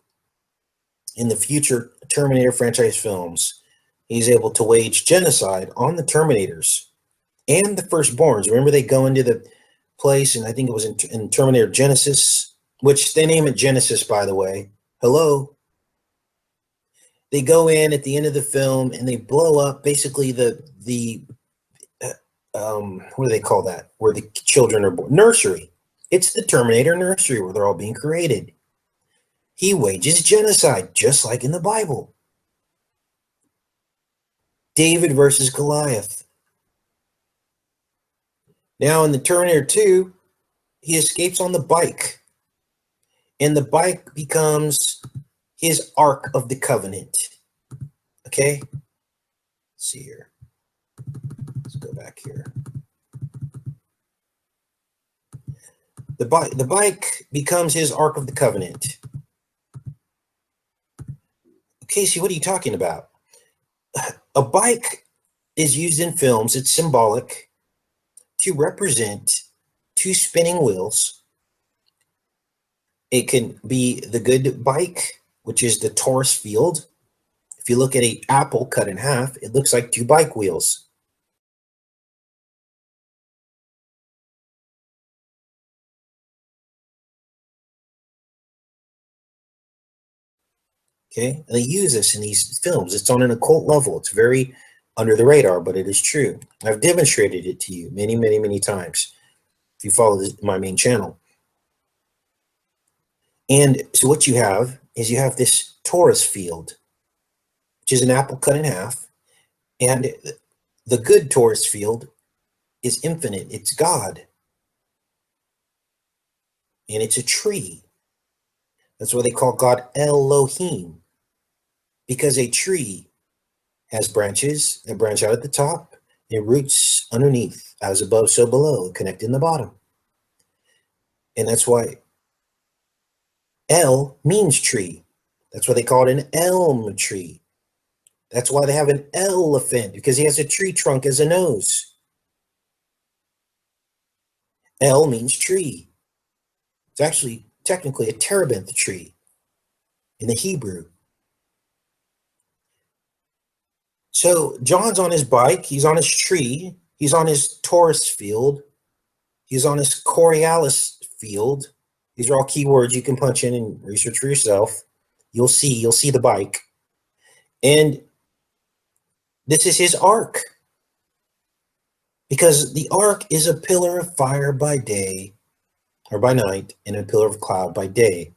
Terminator franchise films, he's able to wage genocide on the Terminators and the firstborns. Remember, they go into the place, and I think it was in Terminator Genesis, which they name it Genesis, by the way. Hello. They go in at the end of the film and they blow up basically the what do they call that? Where the children are born. Nursery. It's the Terminator nursery where they're all being created. He wages genocide, just like in the Bible. David versus Goliath. Now in the Terminator 2, he escapes on the bike. And the bike becomes his Ark of the Covenant. Okay? Let's see here. Let's go back here. The bike becomes his Ark of the Covenant. Casey, what are you talking about? A bike is used in films. It's symbolic to represent two spinning wheels. It can be the good bike, which is the torus field. If you look at an apple cut in half, it looks like two bike wheels. Okay, and they use this in these films. It's on an occult level. It's very under the radar, but it is true. I've demonstrated it to you many, many, many times if you follow my main channel. And so what you have is you have this torus field, which is an apple cut in half. And the good torus field is infinite. It's God. And it's a tree. That's why they call God Elohim. Because a tree has branches that branch out at the top and roots underneath, as above, so below, connecting the bottom. And that's why El means tree. That's why they call it an elm tree. That's why they have an elephant, because he has a tree trunk as a nose. El means tree. It's actually technically a terebinth tree in the Hebrew. So John's on his bike, he's on his tree, he's on his torus field, he's on his Coriolis field. These are all keywords you can punch in and research for yourself. You'll see the bike. And this is his ark. Because the ark is a pillar of fire by day, or by night, and a pillar of cloud by day.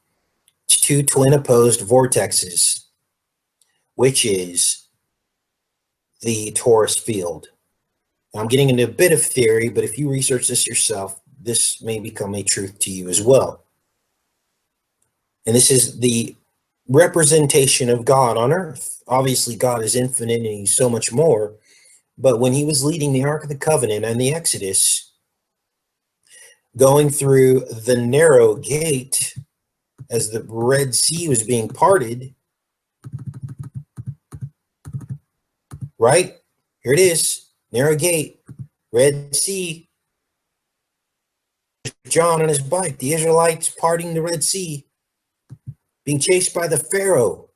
It's two twin opposed vortexes, which is the torus field. Now, I'm getting into a bit of theory, but if you research this yourself, this may become a truth to you as well. And this is the representation of God on earth. Obviously, God is infinite and he's so much more. But when he was leading the Ark of the Covenant and the Exodus, going through the narrow gate as the Red Sea was being parted, right? Here it is, narrow gate, Red Sea. John on his bike, the Israelites parting the Red Sea, being chased by the Pharaoh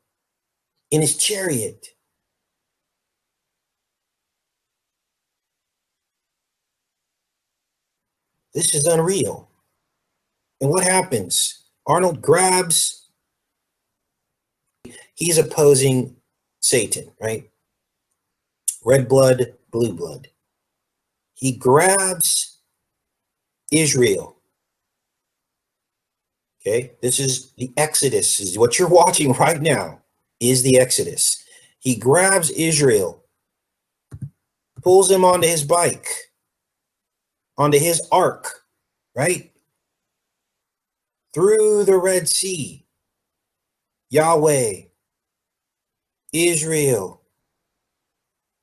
in his chariot. This is unreal. And what happens? Arnold grabs, he's opposing Satan, right? Red blood, blue blood. He grabs Israel. Okay, this is the Exodus. This is what you're watching right now, is the Exodus. He grabs Israel pulls him onto his bike, onto his ark, right? Through the Red Sea. Yahweh, Israel.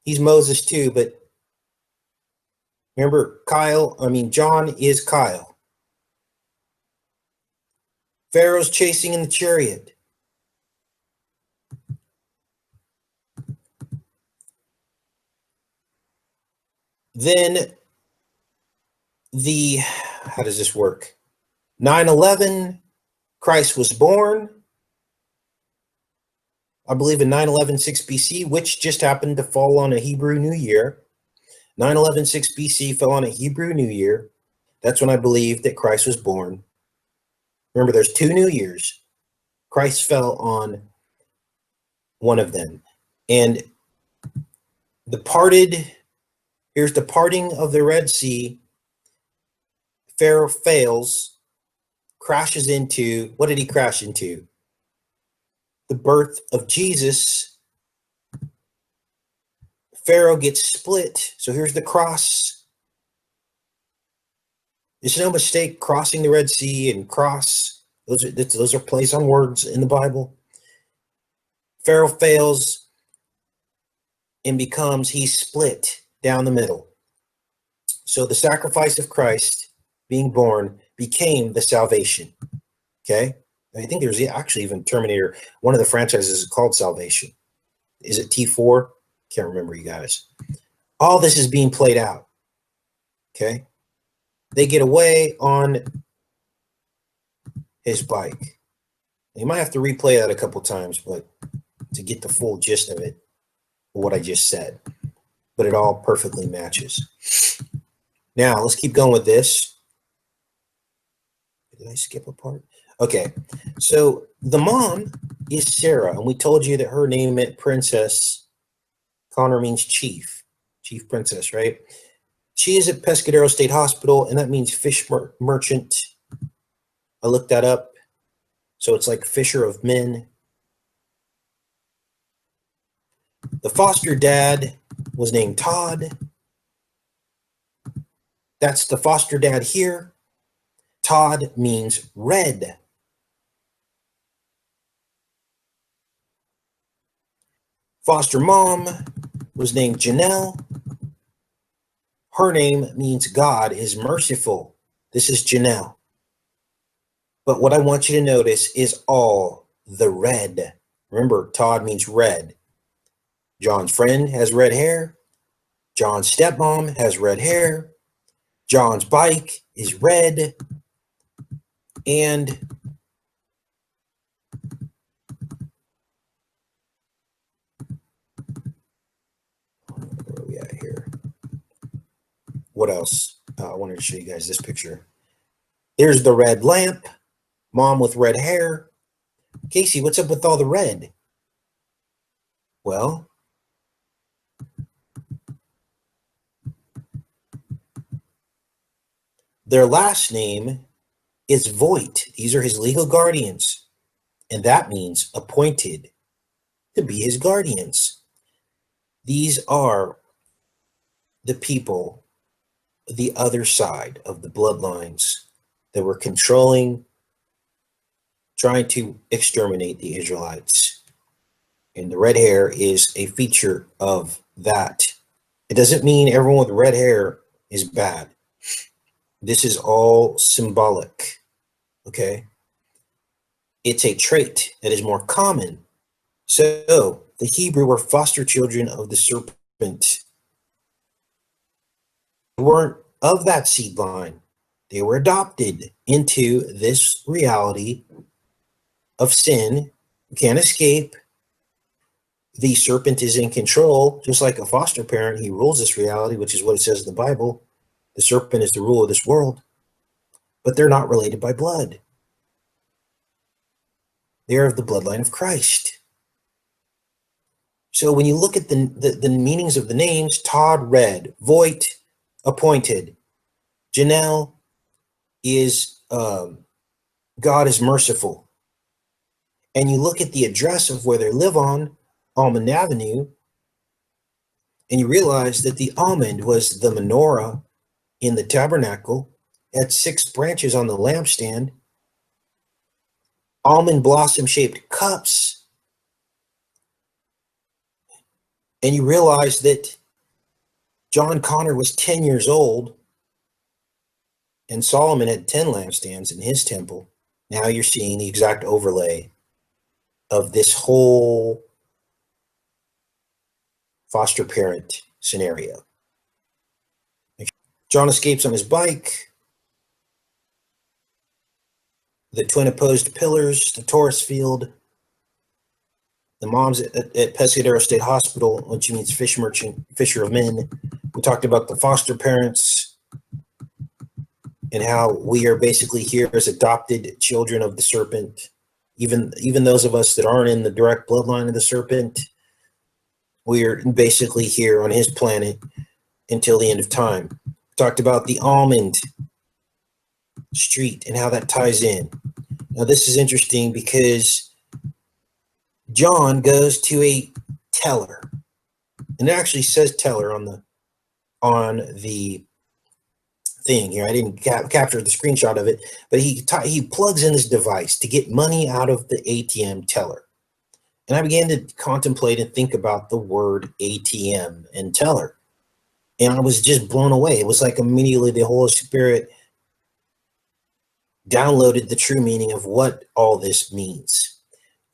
He's Moses too, but remember, John is Kyle. Pharaoh's chasing in the chariot. Then how does this work? 9/11, Christ was born. I believe in 9/11, 6 BC, which just happened to fall on a Hebrew New Year. 9/11, 6 BC fell on a Hebrew New Year. That's when I believe that Christ was born. Remember, there's 2 New Years. Christ fell on one of them. And here's the parting of the Red Sea. Pharaoh fails, crashes into, what did he crash into? The birth of Jesus. Pharaoh gets split. So here's the cross. There's no mistake crossing the Red Sea and cross. Those are plays on words in the Bible. Pharaoh fails and he's split down the middle. So the sacrifice of Christ being born became the salvation. Okay? I think there's actually even Terminator. One of the franchises is called Salvation. Is it T4? Can't remember, you guys. All this is being played out. Okay? They get away on his bike. You might have to replay that a couple times, but to get the full gist of it, what I just said. But it all perfectly matches. Now, let's keep going with this. Did I skip a part? Okay, so the mom is Sarah, and we told you that her name meant princess. Connor means chief princess, right? She is at Pescadero State Hospital, and that means fish merchant. I looked that up. So it's like fisher of men. The foster dad was named Todd. That's the foster dad here. Todd means red. Foster mom was named Janelle. Her name means God is merciful. This is Janelle. But what I want you to notice is all the red. Remember, Todd means red. John's friend has red hair. John's stepmom has red hair. John's bike is red. And where are we at here? What else? I wanted to show you guys this picture. There's the red lamp. Mom with red hair. Casey, what's up with all the red? Well, their last name is Voight. These are his legal guardians. And that means appointed to be his guardians. These are the people, the other side of the bloodlines that were controlling, trying to exterminate the Israelites. And the red hair is a feature of that. It doesn't mean everyone with red hair is bad. This is all symbolic, okay? It's a trait that is more common. So the Hebrew were foster children of the serpent. They weren't of that seed line. They were adopted into this reality of sin. You can't escape. The serpent is in control, just like a foster parent. He rules this reality, which is what it says in the Bible. The serpent is the ruler of this world, but they're not related by blood. They're of the bloodline of Christ. So when you look at the meanings of the names, Todd, red, Voight, appointed, Janelle is God is merciful. And you look at the address of where they live on Almond Avenue, And you realize that the almond was the menorah in the tabernacle, had 6 branches on the lampstand, almond blossom shaped cups. And you realize that John Connor was 10 years old and Solomon had 10 lampstands in his temple. Now you're seeing the exact overlay of this whole foster parent scenario. John escapes on his bike. The twin opposed pillars, the Taurus field, the moms at Pescadero State Hospital, which means fish merchant, fisher of men. We talked about the foster parents and how we are basically here as adopted children of the serpent. Even those of us that aren't in the direct bloodline of the serpent, we are basically here on his planet until the end of time. We talked about the almond street and how that ties in. Now this is interesting because John goes to a teller, and it actually says teller on the thing here. I didn't capture the screenshot of it, but he plugs in this device to get money out of the ATM teller. And I began to contemplate and think about the word ATM and teller. And I was just blown away. It was like immediately the Holy Spirit downloaded the true meaning of what all this means.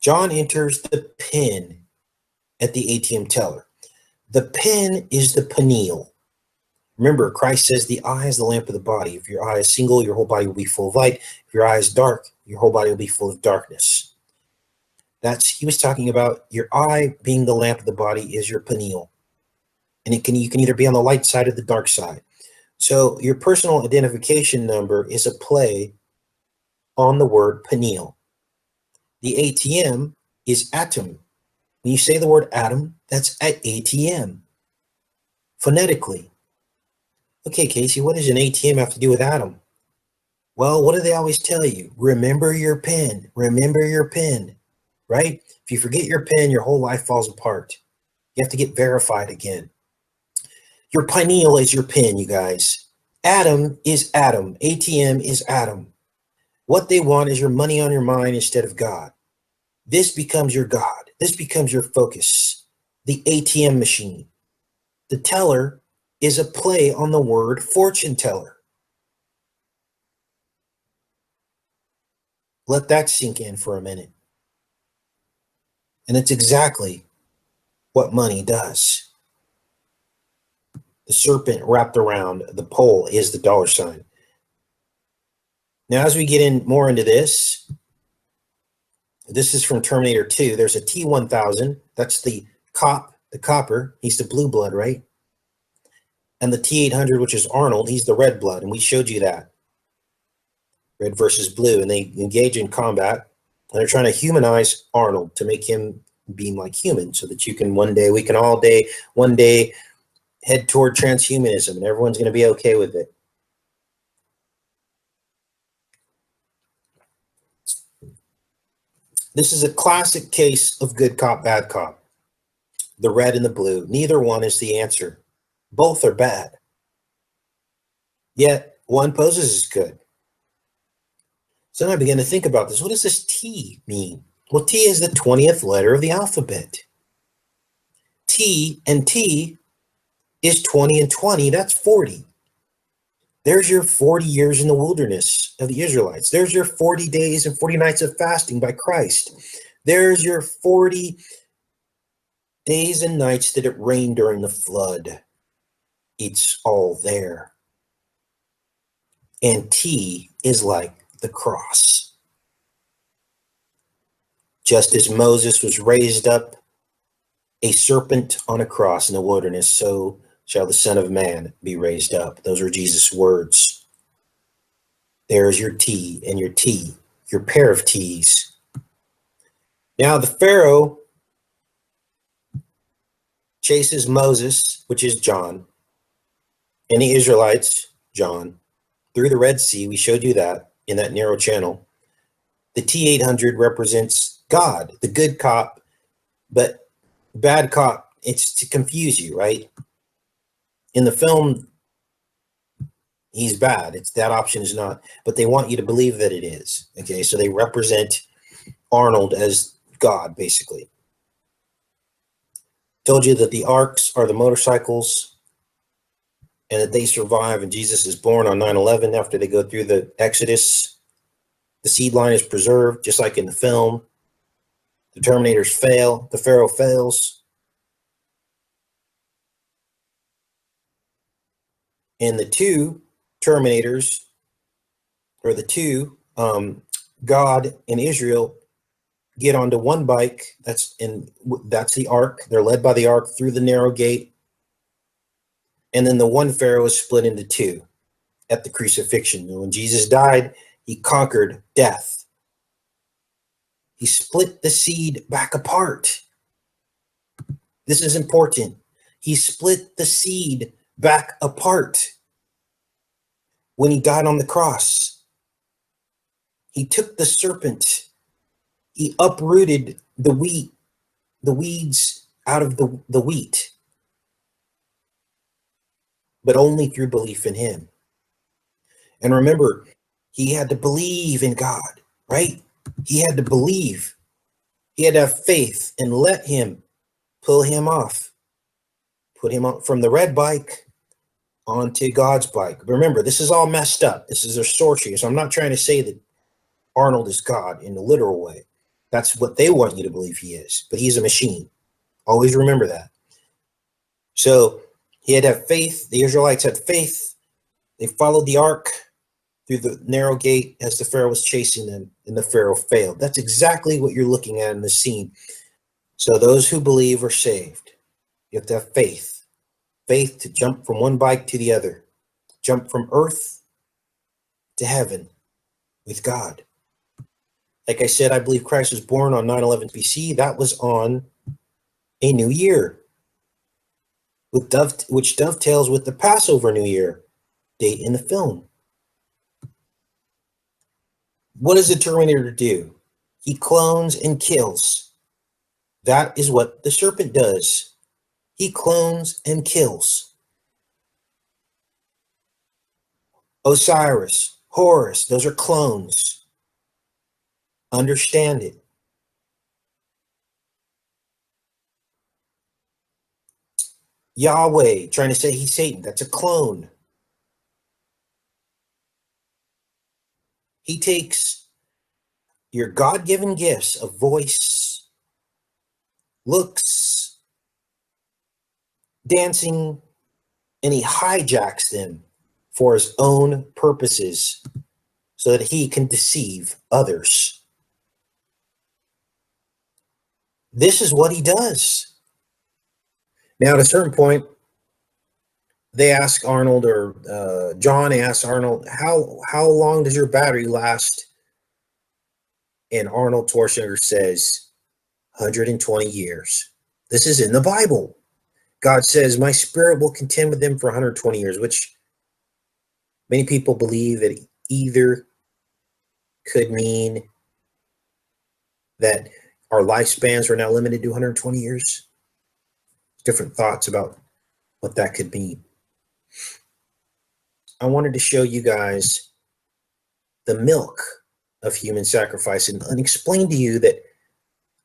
John enters the PIN at the ATM teller. The PIN is the pineal. Remember, Christ says the eye is the lamp of the body. If your eye is single, your whole body will be full of light. If your eye is dark, your whole body will be full of darkness. He was talking about your eye being the lamp of the body is your pineal. And you can either be on the light side or the dark side. So your personal identification number is a play on the word pineal. The ATM is atom. When you say the word atom, that's at ATM. Phonetically. Okay, Casey, what does an ATM have to do with atom? Well, what do they always tell you? Remember your PIN. Remember your PIN. Right? If you forget your PIN, your whole life falls apart. You have to get verified again. Your pineal is your PIN, you guys. Atom is atom. ATM is atom. What they want is your money on your mind instead of God. This becomes your God. This becomes your focus. The ATM machine. The teller is a play on the word fortune teller. Let that sink in for a minute. And it's exactly what money does. The serpent wrapped around the pole is the dollar sign. Now, as we get in more into this is from Terminator 2. There's a T-1000. That's the copper. He's the blue blood, right? And the T-800, which is Arnold, he's the red blood. And we showed you that. Red versus blue. And they engage in combat. And they're trying to humanize Arnold to make him be like human so that we can all one day head toward transhumanism and everyone's going to be okay with it. This is a classic case of good cop, bad cop. The red and the blue. Neither one is the answer. Both are bad. Yet one poses as good. So then I began to think about this. What does this T mean? Well, T is the 20th letter of the alphabet. T and T is 20 and 20. That's 40. There's your 40 years in the wilderness of the Israelites. There's your 40 days and 40 nights of fasting by Christ. There's your 40 days and nights that it rained during the flood. It's all there. And T is like the cross. Just as Moses was raised up a serpent on a cross in the wilderness, so shall the Son of Man be raised up. Those are Jesus' words. There's your T and your T, your pair of T's. Now the Pharaoh chases Moses, which is John, and the Israelites, John, through the Red Sea. We showed you that in that narrow channel. The T-800 represents God, the good cop, but bad cop it's to confuse you, right? In the film, he's bad. It's that option is not, but they want you to believe that it is. Okay, so they represent Arnold as God, basically. Told you that the arcs are the motorcycles and that they survive, and Jesus is born on 9/11 after they go through the Exodus. The seed line is preserved, just like in the film. The Terminators fail. The Pharaoh fails. And the two Terminators, or the two, God and Israel, get onto one bike. That's the ark. They're led by the ark through the narrow gate. And then the one Pharaoh is split into two at the crucifixion. And when Jesus died, he conquered death. He split the seed back apart. This is important. He split the seed back apart when he died on the cross. He took the serpent. He uprooted the weeds out of the wheat, but only through belief in him. And remember, he had to believe in God, right? He had to believe. He had to have faith and let him pull him off, put him up from the red bike onto God's bike. Remember, this is all messed up. This is a sorcery. So I'm not trying to say that Arnold is God in the literal way. That's what they want you to believe he is, but he's a machine. Always remember that. So he had to have faith. The Israelites had faith. They followed the ark through the narrow gate as the Pharaoh was chasing them, and the Pharaoh failed. That's exactly what you're looking at in the scene. So those who believe are saved. You have to have faith. Faith to jump from one bike to the other. Jump from earth to heaven with God. Like I said, I believe Christ was born on 9/11 BC. That was on a new year, which dovetails with the Passover New Year date in the film. What does the Terminator do? He clones and kills. That is what the serpent does. He clones and kills. Osiris, Horus, those are clones. Understand it. Yahweh, trying to say he's Satan, that's a clone. He takes your God-given gifts of voice, looks, dancing, and he hijacks them for his own purposes so that he can deceive others. This is what he does. Now, at a certain point, they ask Arnold, or John asks Arnold, how long does your battery last? And Arnold Schwarzenegger says, 120 years. This is in the Bible. God says, my spirit will contend with them for 120 years, which many people believe that either could mean that our lifespans are now limited to 120 years. Different thoughts about what that could mean. I wanted to show you guys the milk of human sacrifice and explain to you that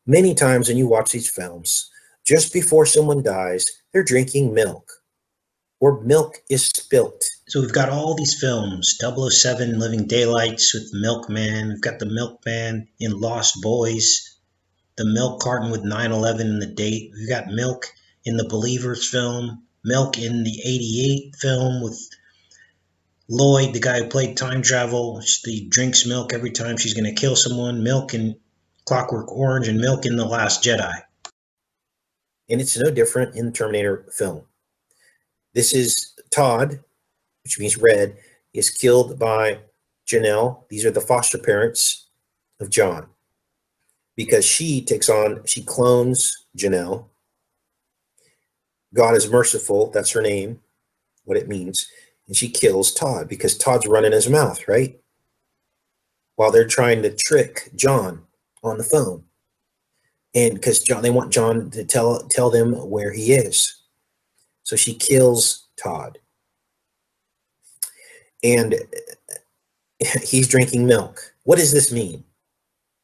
many times when you watch these films, just before someone dies, they're drinking milk, or milk is spilt. So we've got all these films, 007, Living Daylights with the Milkman. We've got the Milkman in Lost Boys, the milk carton with 9/11 in the date. We've got milk in the Believers film, milk in the 88 film with Lloyd, the guy who played time travel. She drinks milk every time she's going to kill someone, milk in Clockwork Orange, and milk in The Last Jedi. And it's no different in the Terminator film. This is Todd, which means red, is killed by Janelle. These are the foster parents of John. Because she clones Janelle. God is merciful, that's her name, what it means. And she kills Todd because Todd's running his mouth, right? While they're trying to trick John on the phone. And because they want John to tell them where he is. So she kills Todd. And he's drinking milk. What does this mean?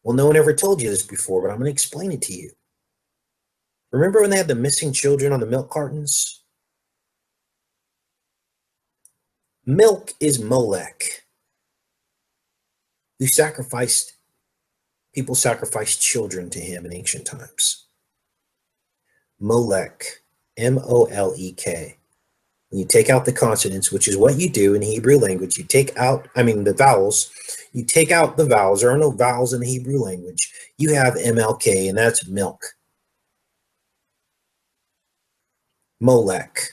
Well, no one ever told you this before, but I'm going to explain it to you. Remember when they had the missing children on the milk cartons? Milk is Molech, who people sacrificed children to him in ancient times. Molech, M-O-L-E-K. When you take out the consonants, which is what you do in Hebrew language, you take out, the vowels, you take out the vowels. There are no vowels in the Hebrew language. You have M-L-K, and that's milk. Molech.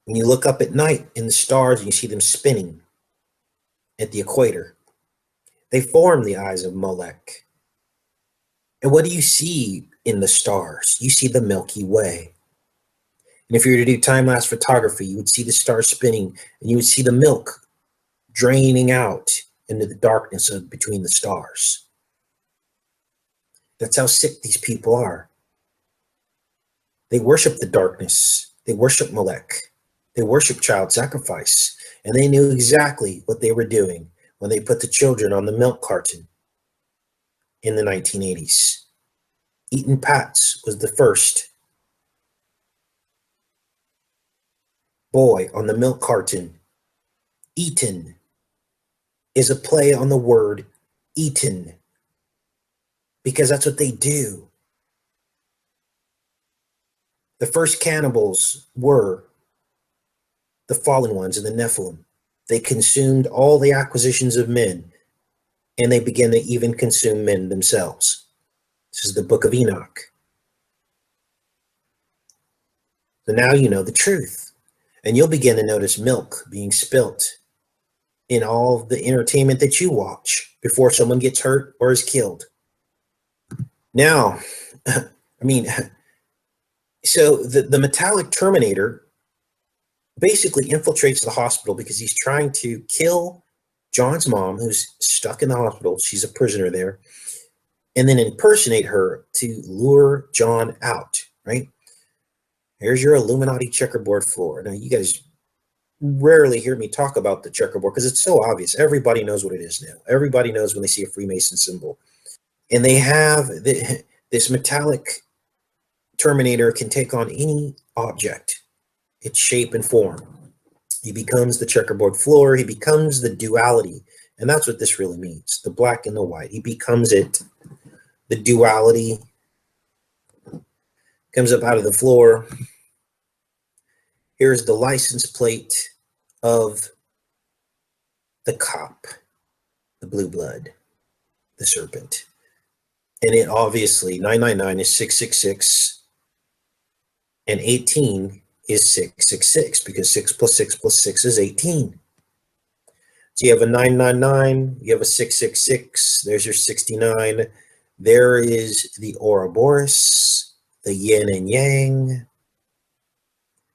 When you look up at night in the stars and you see them spinning at the equator, they form the eyes of Molech. And what do you see in the stars? You see the Milky Way. And if you were to do time-lapse photography, you would see the stars spinning and you would see the milk draining out into the darkness between the stars. That's how sick these people are. They worship the darkness. They worship Molech. They worship child sacrifice. And they knew exactly what they were doing when they put the children on the milk carton in the 1980s. Eaton Patz was the first boy on the milk carton. Eaton is a play on the word eaten, because that's what they do. The first cannibals were the fallen ones in the Nephilim. They consumed all the acquisitions of men, and they began to even consume men themselves. This is the book of Enoch. So now you know the truth, and you'll begin to notice milk being spilt in all of the entertainment that you watch before someone gets hurt or is killed. Now, so the metallic Terminator basically infiltrates the hospital because he's trying to kill John's mom, who's stuck in the hospital. She's a prisoner there. And then impersonate her to lure John out, right? Here's your Illuminati checkerboard floor. Now, you guys rarely hear me talk about the checkerboard because it's so obvious. Everybody knows what it is now. Everybody knows when they see a Freemason symbol. And they have this metallic Terminator can take on any object, its shape and form. He becomes the checkerboard floor. He becomes the duality. And that's what this really means, the black and the white. He becomes it. The duality comes up out of the floor. Here's the license plate of the cop, the blue blood, the serpent. And it obviously, 999 is 666, and 18 is 666, because 6 plus 6 plus 6 is 18. So you have a 999, you have a 666, there's your 69. There is the Ouroboros, the yin and yang,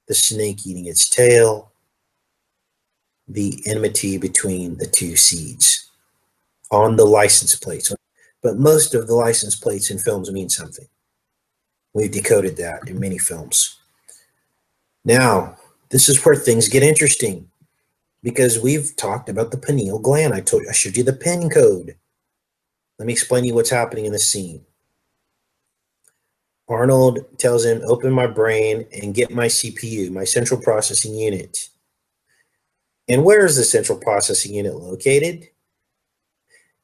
the snake eating its tail, the enmity between the two seeds on the license plates. But most of the license plates in films mean something. We've decoded that in many films. Now, this is where things get interesting, because we've talked about the pineal gland. I showed you the PIN code. Let me explain to you what's happening in the scene. Arnold tells him, open my brain and get my CPU, my central processing unit. And where is the central processing unit located?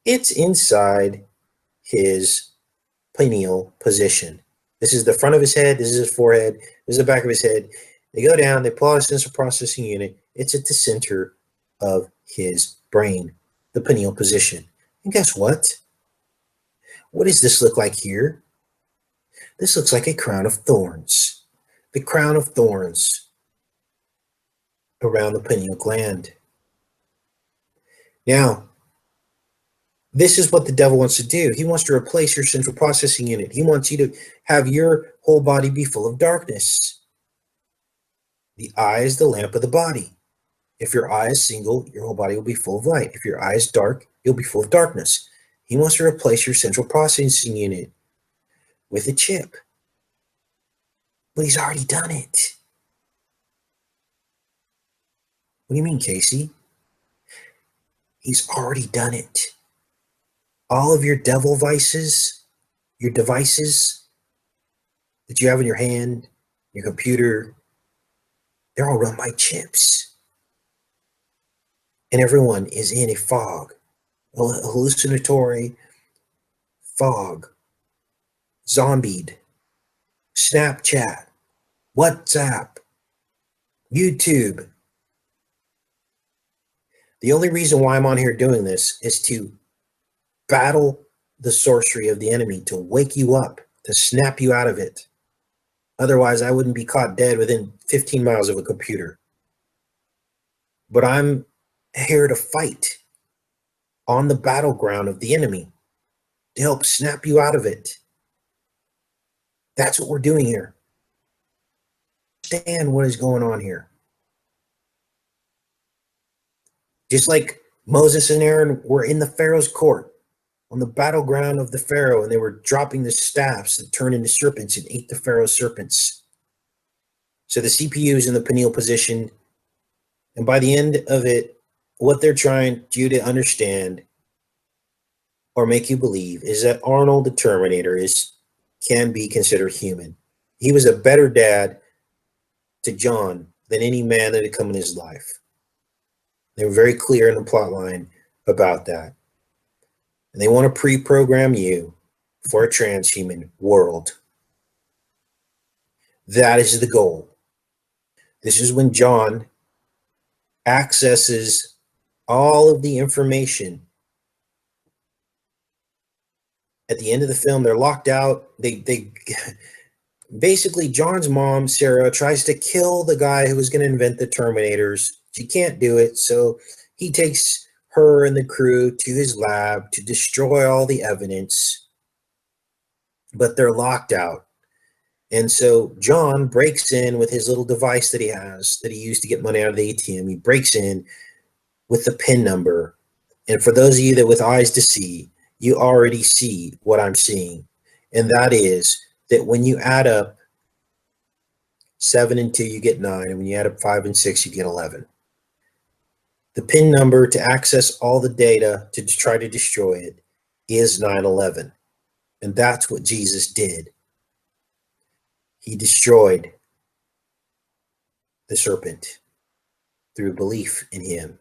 It's inside his pineal position. This is the front of his head. This is his forehead. This is the back of his head. They go down, they pull out a central processing unit. It's at the center of his brain, the pineal position. And guess what? What does this look like here? This looks like a crown of thorns. The crown of thorns around the pineal gland. Now, this is what the devil wants to do. He wants to replace your central processing unit. He wants you to have your whole body be full of darkness. The eye is the lamp of the body. If your eye is single, your whole body will be full of light. If your eye is dark, you'll be full of darkness. He wants to replace your central processing unit with a chip. But he's already done it. What do you mean, Casey? He's already done it. All of your devil vices, your devices that you have in your hand, your computer, they're all run by chips. And everyone is in a fog, a hallucinatory fog, zombied, Snapchat, WhatsApp, YouTube. The only reason why I'm on here doing this is to battle the sorcery of the enemy, to wake you up, to snap you out of it. Otherwise, I wouldn't be caught dead within 15 miles of a computer. But I'm here to fight on the battleground of the enemy to help snap you out of it. That's what we're doing here. Understand what is going on here. Just like Moses and Aaron were in the Pharaoh's court, on the battleground of the Pharaoh, and they were dropping the staffs that turned into serpents and ate the Pharaoh's serpents. So the CPU is in the pineal position, and by the end of it, what they're trying you to understand or make you believe is that Arnold the Terminator can be considered human. He was a better dad to John than any man that had come in his life. They were very clear in the plot line about that. And they want to pre-program you for a transhuman world. That is the goal. This is when John accesses all of the information. At the end of the film, they're locked out. They basically, John's mom, Sarah, tries to kill the guy who was going to invent the Terminators. She can't do it, so he takes her and the crew to his lab to destroy all the evidence, but they're locked out. And so John breaks in with his little device that he has, that he used to get money out of the ATM. He breaks in with the PIN number. And for those of you that with eyes to see, you already see what I'm seeing. And that is that when you add up 7 and 2, you get 9. And when you add up 5 and 6, you get 11. The PIN number to access all the data to try to destroy it is 9/11. And that's what Jesus did. He destroyed the serpent through belief in him.